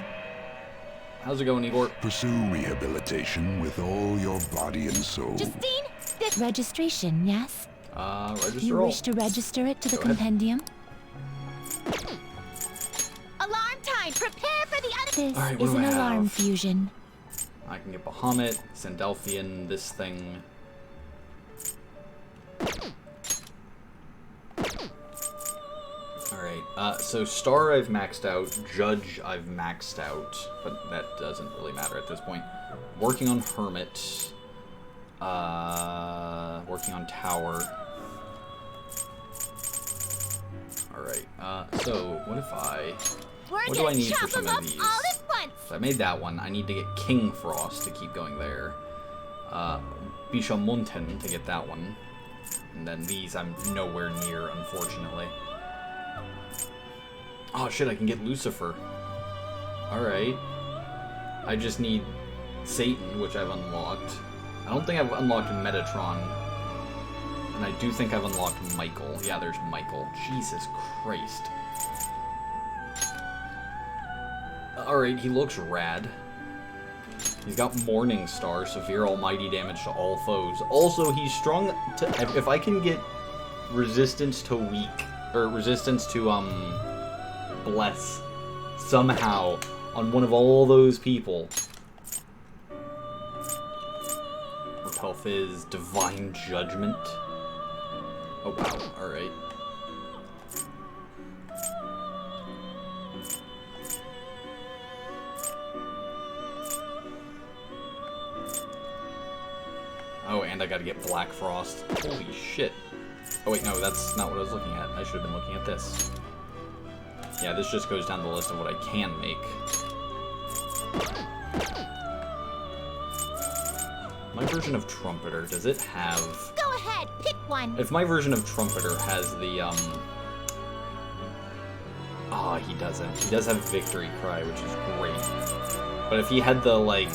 How's it going, Igor? Pursue rehabilitation with all your body and soul. Justine, this registration, yes? Register You all. wish to register it to the Go ahead. compendium? Alarm time! Prepare for the This All right, what is do an I alarm have? fusion. I can get Bahamut, Sandalphian, this thing. Alright, so Star I've maxed out, Judge I've maxed out, but that doesn't really matter at this point. Working on Hermit. Working on Tower. Alright, so what if I... What do I need for some of these? So I made that one. I need to get King Frost to keep going there. Bishamonten to get that one. And then these I'm nowhere near, unfortunately. Oh shit, I can get Lucifer. Alright. I just need Satan, which I've unlocked. I don't think I've unlocked Metatron. And I do think I've unlocked Michael. Yeah, there's Michael. Jesus Christ. Alright, he looks rad. He's got Morning Star, severe almighty damage to all foes. Also, he's strong to... If I can get resistance to weak, or resistance to, bless, somehow, on one of all those people. Repel Fizz, Divine Judgment. Oh wow, alright. Oh, and I gotta get Black Frost. Holy shit. Oh wait, no, that's not what I was looking at. I should have been looking at this. Yeah, this just goes down the list of what I can make. My version of Trumpeter, does it have... Go ahead, pick one. If my version of Trumpeter has the, Ah, he doesn't. He does have Victory Cry, which is great. But if he had the, like,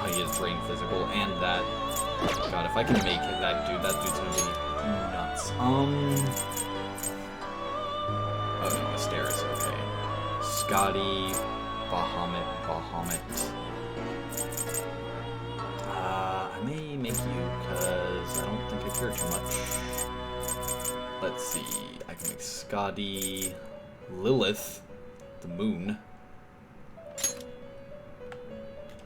Oh, he has Drain Physical, and that... God, if I can make it, that dude's gonna be nuts. Oh, no, Asteris, okay. Scotty, Bahamut. I may make you, because I don't think I care too much. Let's see, I can make Scotty, Lilith, the moon.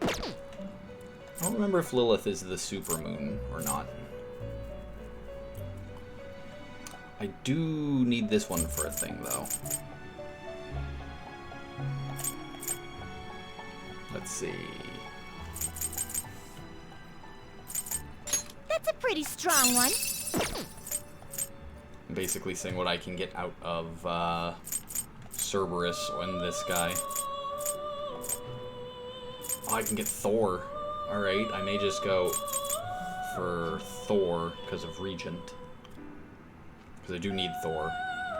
I don't remember if Lilith is the supermoon or not. I do need this one for a thing, though. Let's see. That's a pretty strong one. I'm basically saying what I can get out of Cerberus and this guy. Oh, I can get Thor. Alright, I may just go for Thor because of Regent. Because I do need Thor.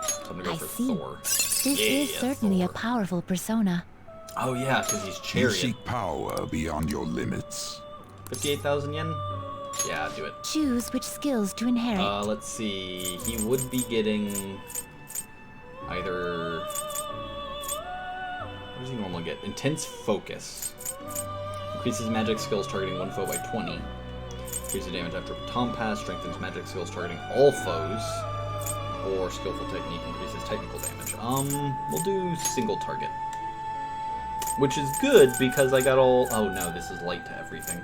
So I'm gonna go for Thor. This is certainly a powerful persona. Oh yeah, because he's You Chariot. seek power beyond your limits. 58,000 yen? Yeah, do it. Choose which skills to inherit. Let's see. He would be getting either... What does he normally get? Intense Focus. Increases magic skills targeting one foe by 20. Increases damage after baton pass. Strengthens magic skills targeting all foes. Or Skillful Technique increases technical damage. We'll do single target. Which is good because I got all... Oh no, this is light to everything.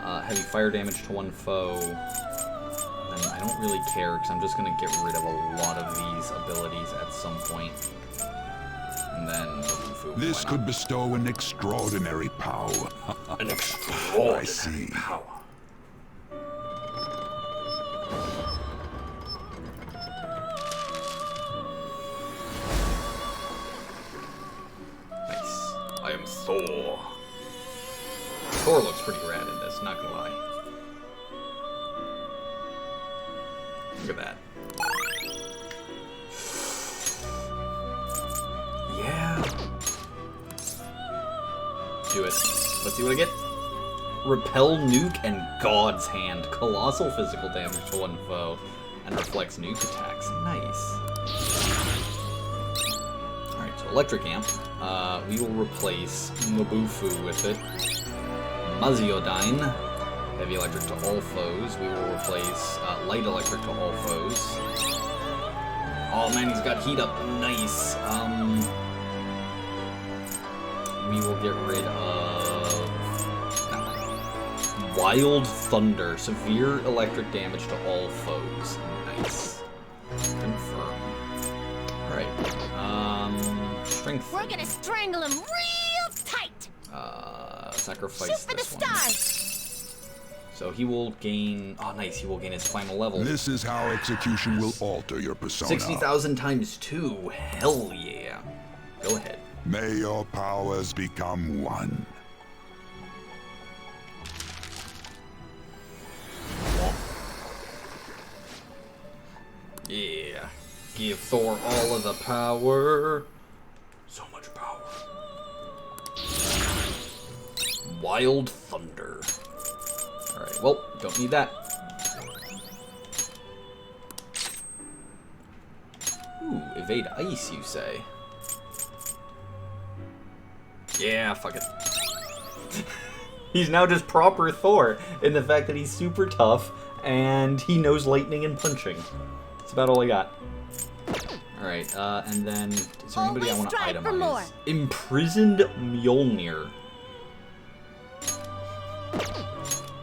Heavy fire damage to one foe. Then I don't really care because I'm just going to get rid of a lot of these abilities at some point. And then... This could bestow an extraordinary power. An extraordinary I see. power. Thor looks pretty rad in this, not gonna lie. Look at that. Yeah. Do it. Let's see what I get. Repel nuke and God's Hand. Colossal physical damage to one foe. And reflects nuke attacks. Nice. Alright, so Electric Amp. We will replace Mabufu with it. Maziodyne. Heavy Electric to all foes. We will replace Light Electric to all foes. Oh man, he's got heat up. Nice. We will get rid of Wild Thunder. Severe electric damage to all foes. Nice. Confirm. Alright. Strength. We're gonna strangle him real tight. Sacrifice Shoot for the this one. stars. So he will gain... Oh, nice. He will gain his final level. This is how execution will alter your persona. 60,000 times 2. Hell yeah. Go ahead. May your powers become one. Yeah. Give Thor all of the power. So much power. Wild Thunder. Alright, well, don't need that. Ooh, evade ice, you say? Yeah, fuck it. He's now just proper Thor in the fact that he's super tough and he knows lightning and punching. That's about all I got. Alright, and then is there anybody I want to itemize? Imprisoned Mjolnir.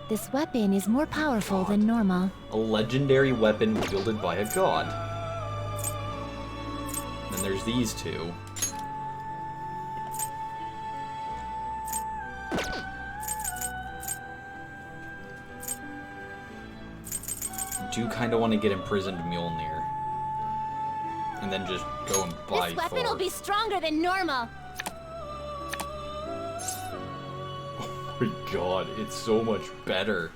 This weapon is more powerful than normal. A legendary weapon wielded by a god. Then there's these two. Do kind of want to get Imprisoned Mjolnir. And then just go and buy This weapon Thor. will be stronger than normal. Oh my god, it's so much better.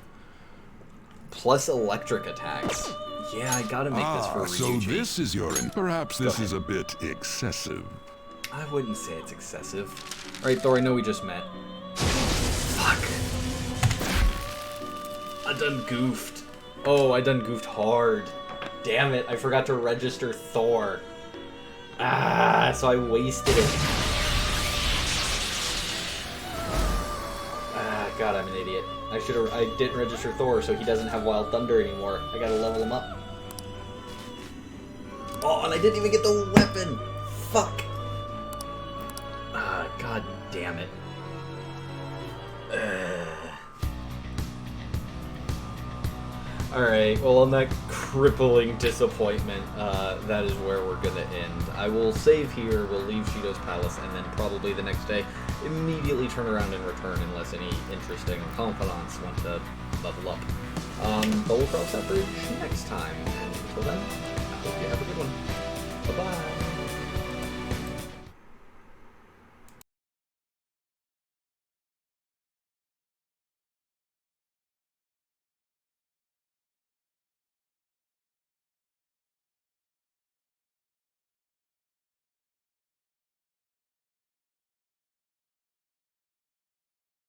Plus electric attacks. Yeah, I gotta make this for So Ryuji. this is your... Perhaps this is a bit excessive. I wouldn't say it's excessive. Alright, Thor, I know we just met. Fuck. I done goofed. Oh, I done goofed hard. Damn it, I forgot to register Thor. Ah, so I wasted it. Ah, God, I'm an idiot. I didn't register Thor, so he doesn't have Wild Thunder anymore. I gotta level him up. Oh, and I didn't even get the weapon. Fuck. Ah, God damn it. Alright, well, on that crippling disappointment, that is where we're gonna end. I will save here, we'll leave Shido's Palace, and then probably the next day immediately turn around and return unless any interesting confidants want to level up. But we'll cross that bridge next time. And until then, I hope you have a good one. Bye-bye.